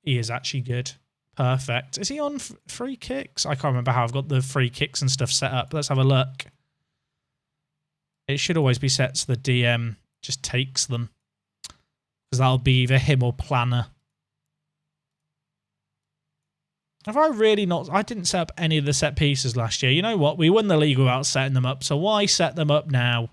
A: He is actually good. Perfect. Is he on free kicks? I can't remember how I've got the free kicks and stuff set up. Let's have a look. It should always be set so the DM just takes them. Because that'll be either him or Planner. Have I really not... I didn't set up any of the set pieces last year. You know what? We won the league without setting them up, so why set them up now?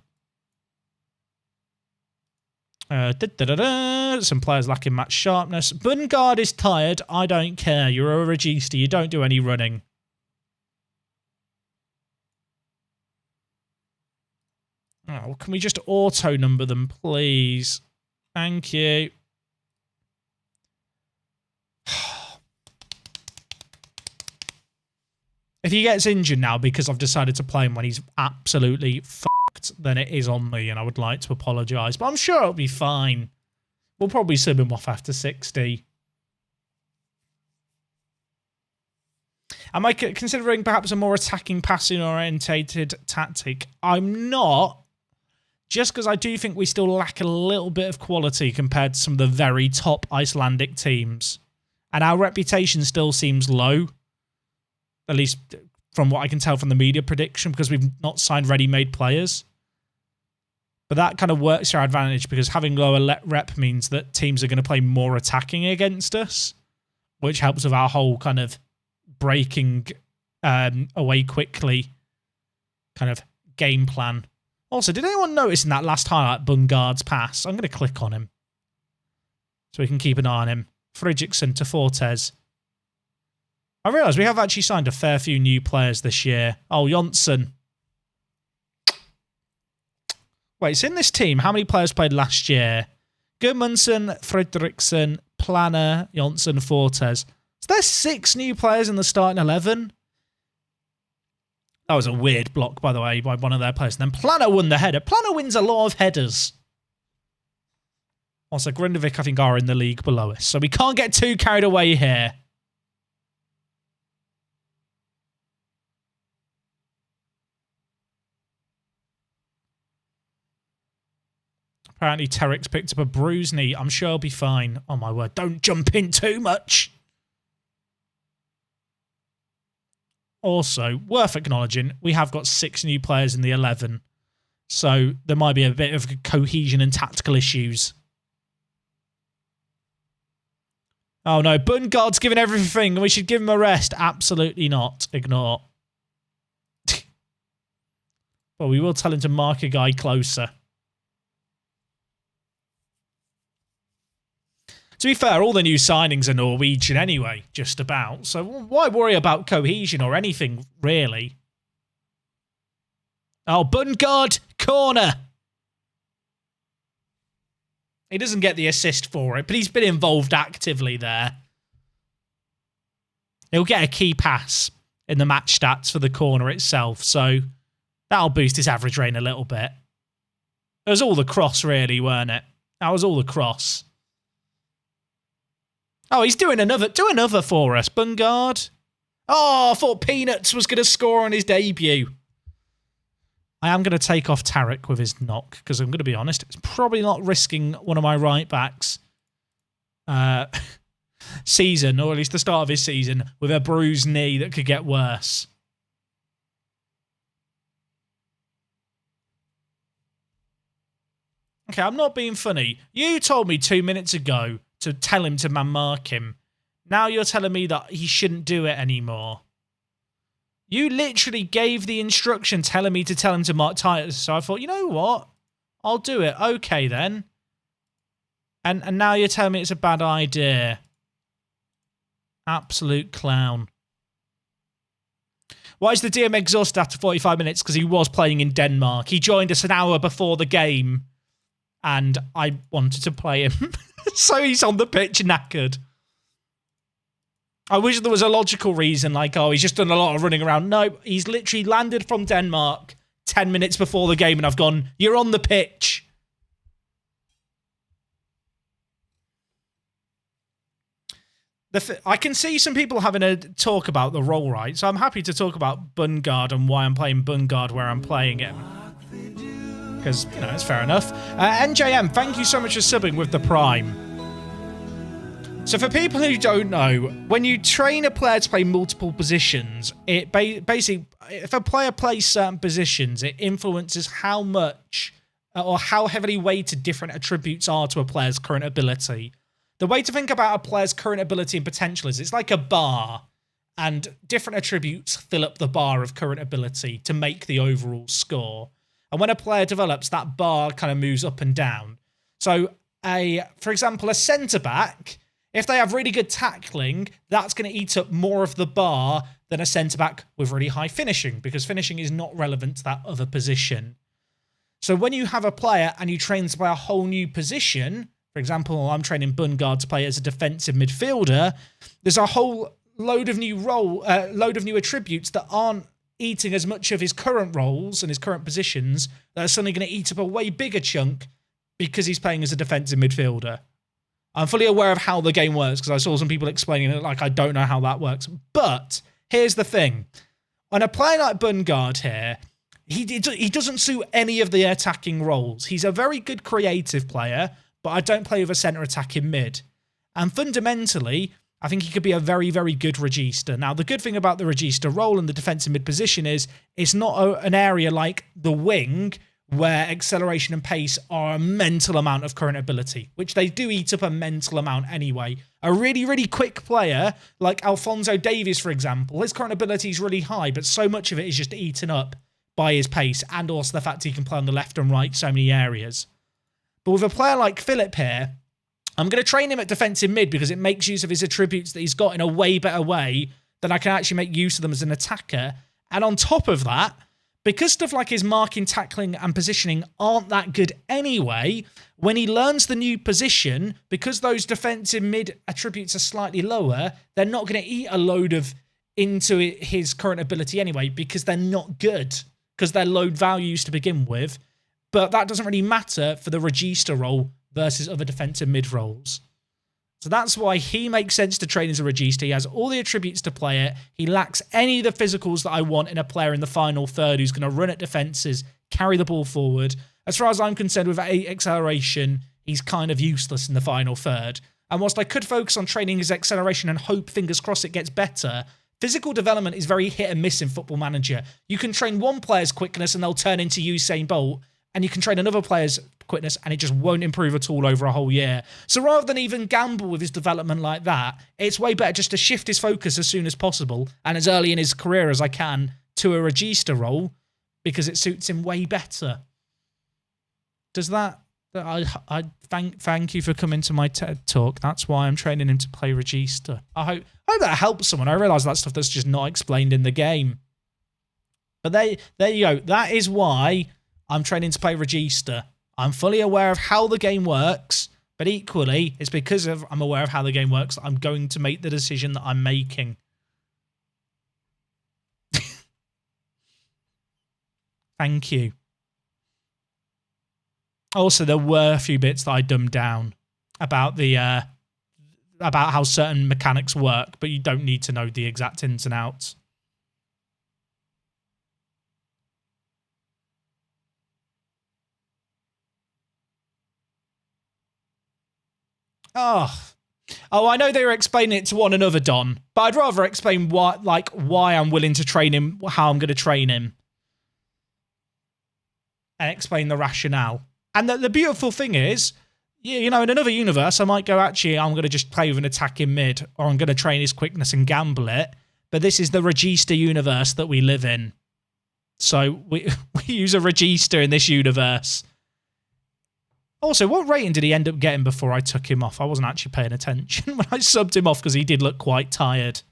A: Some players lacking match sharpness. Bundegaard is tired. I don't care. You're a regista. You don't do any running. Oh, can we just auto-number them, please? Thank you. If he gets injured now because I've decided to play him when he's absolutely fucked, then it is on me and I would like to apologise. But I'm sure it'll be fine. We'll probably sub him off after 60. Am I considering perhaps a more attacking, passing-orientated tactic? I'm not. Just because I do think we still lack a little bit of quality compared to some of the very top Icelandic teams. And our reputation still seems low. At least from what I can tell from the media prediction, because we've not signed ready-made players. But that kind of works to our advantage because having lower rep means that teams are going to play more attacking against us, which helps with our whole kind of breaking away quickly kind of game plan. Also, did anyone notice in that last highlight Bundegaard's pass? I'm going to click on him so we can keep an eye on him. Fridriksson to Fortes. I realise we have actually signed a fair few new players this year. Oh, Jonsson. Wait, so in this team, how many players played last year? Gudmundsson, Fridriksson, Planner, Jonsson, Fortes. So there's 6 new players in the starting 11. That was a weird block, by the way, by one of their players. And then Planner won the header. Planner wins a lot of headers. Also, Grundavik, I think, are in the league below us. So we can't get too carried away here. Apparently, Terek's picked up a bruised knee. I'm sure he'll be fine. Oh, my word. Don't jump in too much. Also, worth acknowledging, we have got 6 new players in the 11. So there might be a bit of cohesion and tactical issues. Oh, no. Bundegaard's given everything and we should give him a rest. Absolutely not. Ignore. Well, we will tell him to mark a guy closer. To be fair, all the new signings are Norwegian anyway, just about. So why worry about cohesion or anything, really? Oh, Bundegaard, corner. He doesn't get the assist for it, but he's been involved actively there. He'll get a key pass in the match stats for the corner itself, so that'll boost his average rating a little bit. It was all the cross, really, weren't it? That was all the cross. Oh, he's doing another. Do another for us, Bundegaard. Oh, I thought Peanuts was going to score on his debut. I am going to take off Tarek with his knock, because I'm going to be honest, it's probably not risking one of my right-backs season, or at least the start of his season, with a bruised knee that could get worse. Okay, I'm not being funny. You told me 2 minutes ago to tell him to man-mark him. Now you're telling me that he shouldn't do it anymore. You literally gave the instruction telling me to tell him to mark Titus. So I thought, you know what? I'll do it. Okay, then. And now you're telling me it's a bad idea. Absolute clown. Why is the DM exhausted after 45 minutes? Because he was playing in Denmark. He joined us an hour before the game. And I wanted to play him. So he's on the pitch knackered. I wish there was a logical reason, like, oh, he's just done a lot of running around. No, he's literally landed from Denmark 10 minutes before the game and I've gone, you're on the pitch. I can see some people having a talk about the role, right? So I'm happy to talk about Bungard and why I'm playing Bungard where I'm playing it. Because, you know, it's fair enough. NJM, thank you so much for subbing with the Prime. So for people who don't know, when you train a player to play multiple positions, it basically, if a player plays certain positions, it influences how much or how heavily weighted different attributes are to a player's current ability. The way to think about a player's current ability and potential is it's like a bar, and different attributes fill up the bar of current ability to make the overall score. And when a player develops, that bar kind of moves up and down. So, for example, a centre-back, if they have really good tackling, that's going to eat up more of the bar than a centre-back with really high finishing, because finishing is not relevant to that other position. So when you have a player and you train to play a whole new position, for example, I'm training Bungard to play as a defensive midfielder, there's a whole load of new attributes that aren't eating as much of his current roles and his current positions that are suddenly going to eat up a way bigger chunk because he's playing as a defensive midfielder. I'm fully aware of how the game works because I saw some people explaining it like I don't know how that works. But here's the thing. On a player like Bungard here, he doesn't suit any of the attacking roles. He's a very good creative player, but I don't play with a centre attacking mid. And fundamentally, I think he could be a very, very good regista. Now, the good thing about the regista role and the defensive mid position is it's not an area like the wing where acceleration and pace are a mental amount of current ability, which they do eat up a mental amount anyway. A really, really quick player like Alphonso Davies, for example, his current ability is really high, but so much of it is just eaten up by his pace and also the fact he can play on the left and right so many areas. But with a player like Philip here, I'm going to train him at defensive mid because it makes use of his attributes that he's got in a way better way than I can actually make use of them as an attacker. And on top of that, because stuff like his marking, tackling, and positioning aren't that good anyway, when he learns the new position, because those defensive mid attributes are slightly lower, they're not going to eat a load of into his current ability anyway because they're not good, because they're low values to begin with. But that doesn't really matter for the regista role versus other defensive mid roles. So that's why he makes sense to train as a regista. He has all the attributes to play it. He lacks any of the physicals that I want in a player in the final third who's going to run at defences, carry the ball forward. As far as I'm concerned, with 8 acceleration, he's kind of useless in the final third. And whilst I could focus on training his acceleration and hope, fingers crossed, it gets better, physical development is very hit and miss in Football Manager. You can train one player's quickness and they'll turn into Usain Bolt, and you can train another player's quickness and it just won't improve at all over a whole year. So rather than even gamble with his development like that, it's way better just to shift his focus as soon as possible and as early in his career as I can to a regista role because it suits him way better. Does that... I thank you for coming to my TED Talk. That's why I'm training him to play regista. I hope that helps someone. I realise that's stuff that's just not explained in the game. But there you go. That is why I'm training to play regista. I'm fully aware of how the game works, but equally, it's because I'm aware of how the game works that I'm going to make the decision that I'm making. Thank you. Also, there were a few bits that I dumbed down about the about how certain mechanics work, but you don't need to know the exact ins and outs. Oh, I know they were explaining it to one another, Don, but I'd rather explain why I'm willing to train him, how I'm going to train him, and explain the rationale. And the beautiful thing is, you know, in another universe, I might go, actually, I'm going to just play with an attacking mid, or I'm going to train his quickness and gamble it. But this is the regista universe that we live in. So we use a regista in this universe. Also, what rating did he end up getting before I took him off? I wasn't actually paying attention when I subbed him off because he did look quite tired.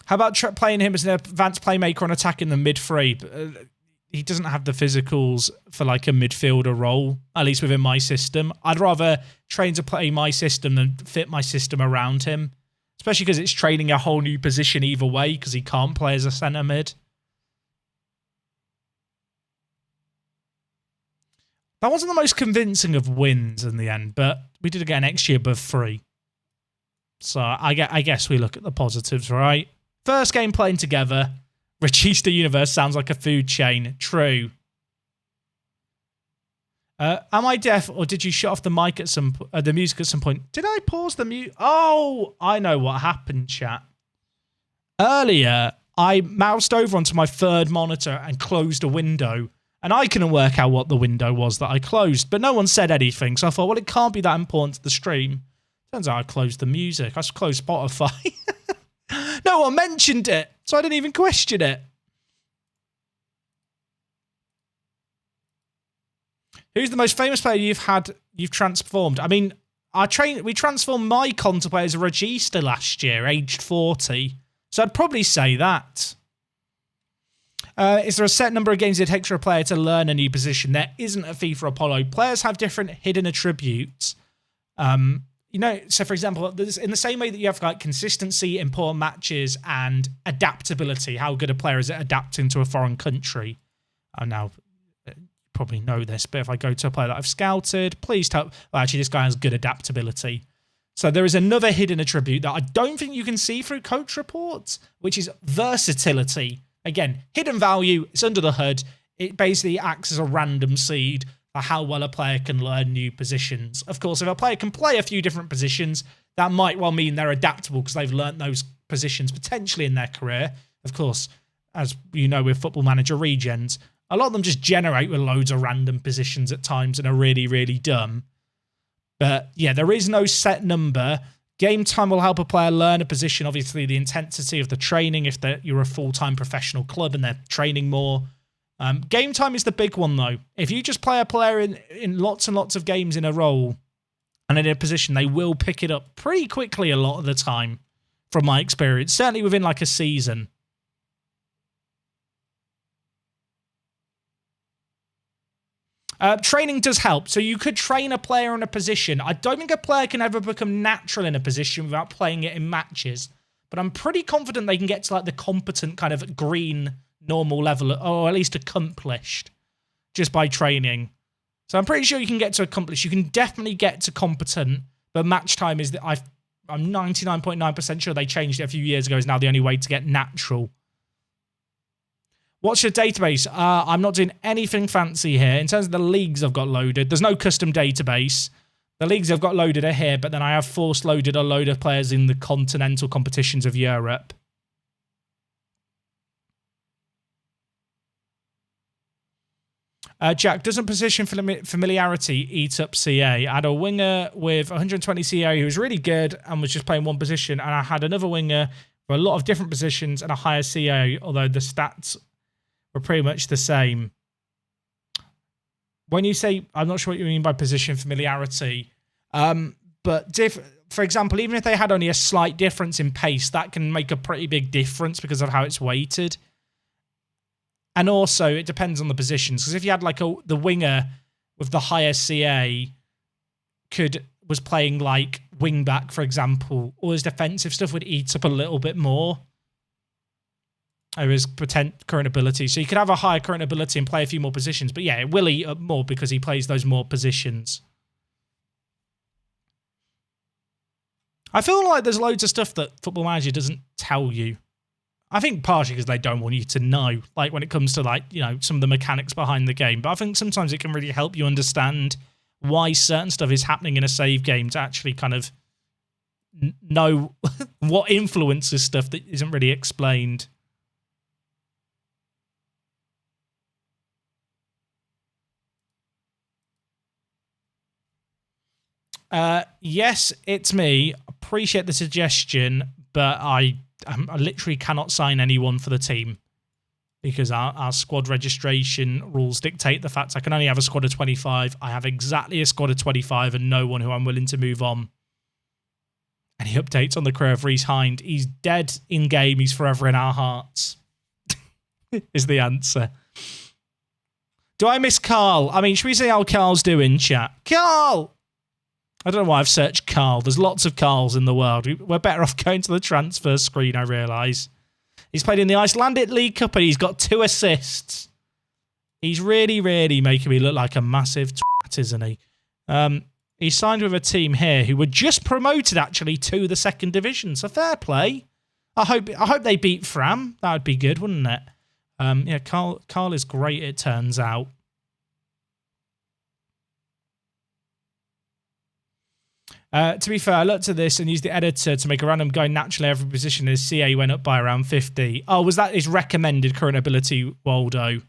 A: How about playing him as an advanced playmaker and attacking the mid three? He doesn't have the physicals for like a midfielder role, at least within my system. I'd rather train to play my system than fit my system around him. Especially because it's training a whole new position either way because he can't play as a centre mid. That wasn't the most convincing of wins in the end, but we did get an XG above 3. So I guess we look at the positives, right? First game playing together. Regista Universe sounds like a food chain. True. Am I deaf, or did you shut off the mic at the music at some point? Did I pause the mute? Oh, I know what happened, chat. Earlier, I moused over onto my third monitor and closed a window, and I couldn't work out what the window was that I closed, but no one said anything, so I thought, well, it can't be that important to the stream. Turns out I closed the music. I closed Spotify. No one mentioned it, so I didn't even question it. Who's the most famous player you've transformed? I mean, we transformed my Con to play as a Regista last year, aged 40. So I'd probably say that. Is there a set number of games it takes for a player to learn a new position? There isn't a fee for Apollo. Players have different hidden attributes. So for example, in the same way that you have like consistency, important matches, and adaptability, how good a player is at adapting to a foreign country. Now, you probably know this, but if I go to a player that I've scouted, please tell... Well, actually, this guy has good adaptability. So there is another hidden attribute that I don't think you can see through coach reports, which is versatility. Again, hidden value, it's under the hood. It basically acts as a random seed for how well a player can learn new positions. Of course, if a player can play a few different positions, that might well mean they're adaptable because they've learnt those positions potentially in their career. Of course, as you know with Football Manager Regens, a lot of them just generate with loads of random positions at times and are really, really dumb. But yeah, there is no set number. Game time will help a player learn a position. Obviously, the intensity of the training, if you're a full-time professional club and they're training more. Game time is the big one, though. If you just play a player in lots and lots of games in a role and in a position, they will pick it up pretty quickly a lot of the time, from my experience. Certainly within like a season. Training does help. So you could train a player in a position. I don't think a player can ever become natural in a position without playing it in matches. But I'm pretty confident they can get to like the competent kind of green normal level, or at least accomplished, just by training. So I'm pretty sure you can get to accomplished. You can definitely get to competent, but match time is I'm 99.9% sure they changed it a few years ago. Is now the only way to get natural. What's your database? I'm not doing anything fancy here. In terms of the leagues I've got loaded, there's no custom database. The leagues I've got loaded are here, but then I have force loaded a load of players in the continental competitions of Europe. Jack, doesn't position familiarity eat up CA? I had a winger with 120 CA who was really good and was just playing one position, and I had another winger for a lot of different positions and a higher CA, although the stats were pretty much the same. When you say, I'm not sure what you mean by position familiarity, but for example, even if they had only a slight difference in pace, that can make a pretty big difference because of how it's weighted. And also, it depends on the positions. Because if you had like the winger with the higher CA was playing like wing back, for example, all his defensive stuff would eat up a little bit more. Or his current ability. So you could have a higher current ability and play a few more positions. But yeah, it will eat up more because he plays those more positions. I feel like there's loads of stuff that Football Manager doesn't tell you. I think partially because they don't want you to know, like when it comes to like, you know, some of the mechanics behind the game. But I think sometimes it can really help you understand why certain stuff is happening in a save game to actually kind of know what influences stuff that isn't really explained. Yes, it's me. Appreciate the suggestion, but I literally cannot sign anyone for the team because our squad registration rules dictate the fact I can only have a squad of 25. I have exactly a squad of 25 and no one who I'm willing to move on. Any updates on the career of Reece Hind? He's dead in game. He's forever in our hearts. Is the answer. Do I miss Carl? I mean, should we see how Carl's doing, chat? Carl! I don't know why I've searched Carl. There's lots of Carls in the world. We're better off going to the transfer screen, I realise. He's played in the Icelandic League Cup and he's got 2 assists. He's really, really making me look like a massive twat, isn't he? He signed with a team here who were just promoted, actually, to the second division. So fair play. I hope they beat Fram. That would be good, wouldn't it? Yeah, Carl is great, it turns out. To be fair, I looked at this and used the editor to make a random guy naturally every position as CA went up by around 50. Oh, was that his recommended current ability, Waldo?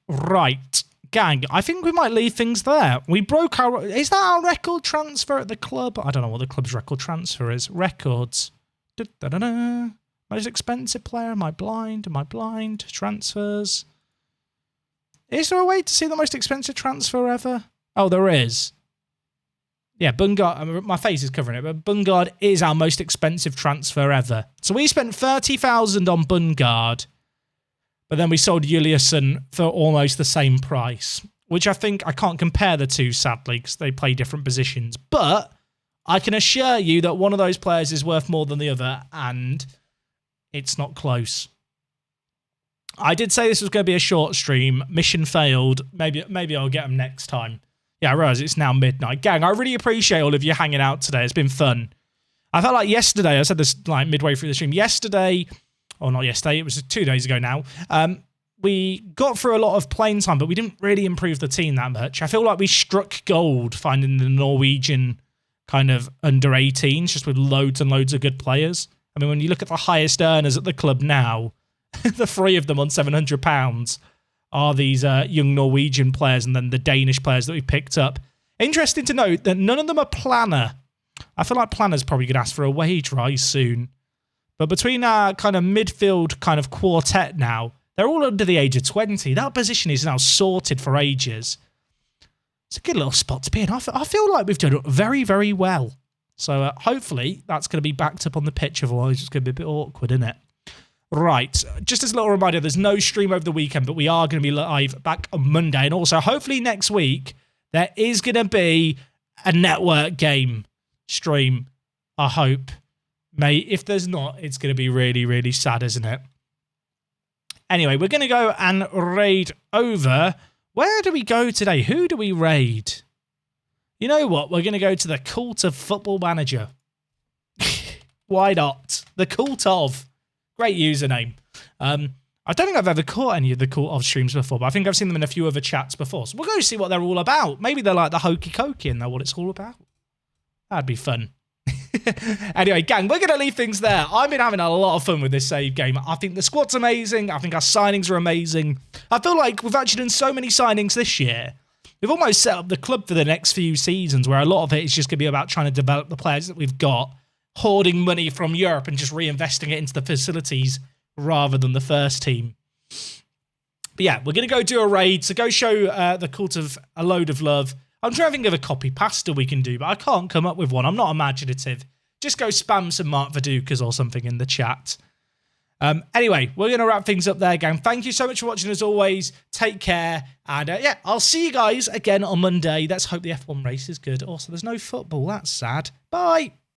A: Right. Gang, I think we might leave things there. We broke our... Is that our record transfer at the club? I don't know what the club's record transfer is. Records. Da-da-da-da. Most expensive player? Am I blind? Am I blind? Transfers. Is there a way to see the most expensive transfer ever? Oh, there is. Yeah, Bungard. My face is covering it, but Bungard is our most expensive transfer ever. So we spent 30,000 on Bungard, but then we sold Juliusson for almost the same price, which I think I can't compare the two, sadly, because they play different positions. But I can assure you that one of those players is worth more than the other, and it's not close. I did say this was going to be a short stream. Mission failed. Maybe I'll get them next time. Yeah, I realise it's now midnight. Gang, I really appreciate all of you hanging out today. It's been fun. I felt like yesterday, I said this like midway through the stream, yesterday, or not yesterday, it was 2 days ago now, we got through a lot of playing time, but we didn't really improve the team that much. I feel like we struck gold finding the Norwegian kind of under 18s, just with loads and loads of good players. I mean, when you look at the highest earners at the club now, the three of them on £700 are these young Norwegian players and then the Danish players that we picked up. Interesting to note that none of them are Planner. I feel like Planner's probably going to ask for a wage rise soon. But between our kind of midfield kind of quartet now, they're all under the age of 20. That position is now sorted for ages. It's a good little spot to be in. I feel like we've done very, very well. So hopefully that's going to be backed up on the pitch. Otherwise it's going to be a bit awkward, isn't it? Right. Just as a little reminder, there's no stream over the weekend, but we are going to be live back on Monday. And also, hopefully next week, there is going to be a network game stream, I hope. Mate, if there's not, it's going to be really, really sad, isn't it? Anyway, we're going to go and raid over. Where do we go today? Who do we raid? You know what? We're going to go to the Cult of Football Manager. Why not? The Cult of. Great username. I don't think I've ever caught any of the Cult of streams before, but I think I've seen them in a few other chats before. So we'll go see what they're all about. Maybe they're like the hokey cokey and they're what it's all about. That'd be fun. Anyway, gang, we're going to leave things there. I've been having a lot of fun with this save game. I think the squad's amazing. I think our signings are amazing. I feel like we've actually done so many signings this year. We've almost set up the club for the next few seasons where a lot of it is just going to be about trying to develop the players that we've got, hoarding money from Europe and just reinvesting it into the facilities rather than the first team. But yeah, we're going to go do a raid. So go show the Cult of a load of love. I'm trying to think of a copy pasta we can do, but I can't come up with one. I'm not imaginative. Just go spam some Mark Vidukas or something in the chat. Anyway, we're going to wrap things up there, gang. Thank you so much for watching as always. Take care. And yeah, I'll see you guys again on Monday. Let's hope the F1 race is good. Also, there's no football. That's sad. Bye.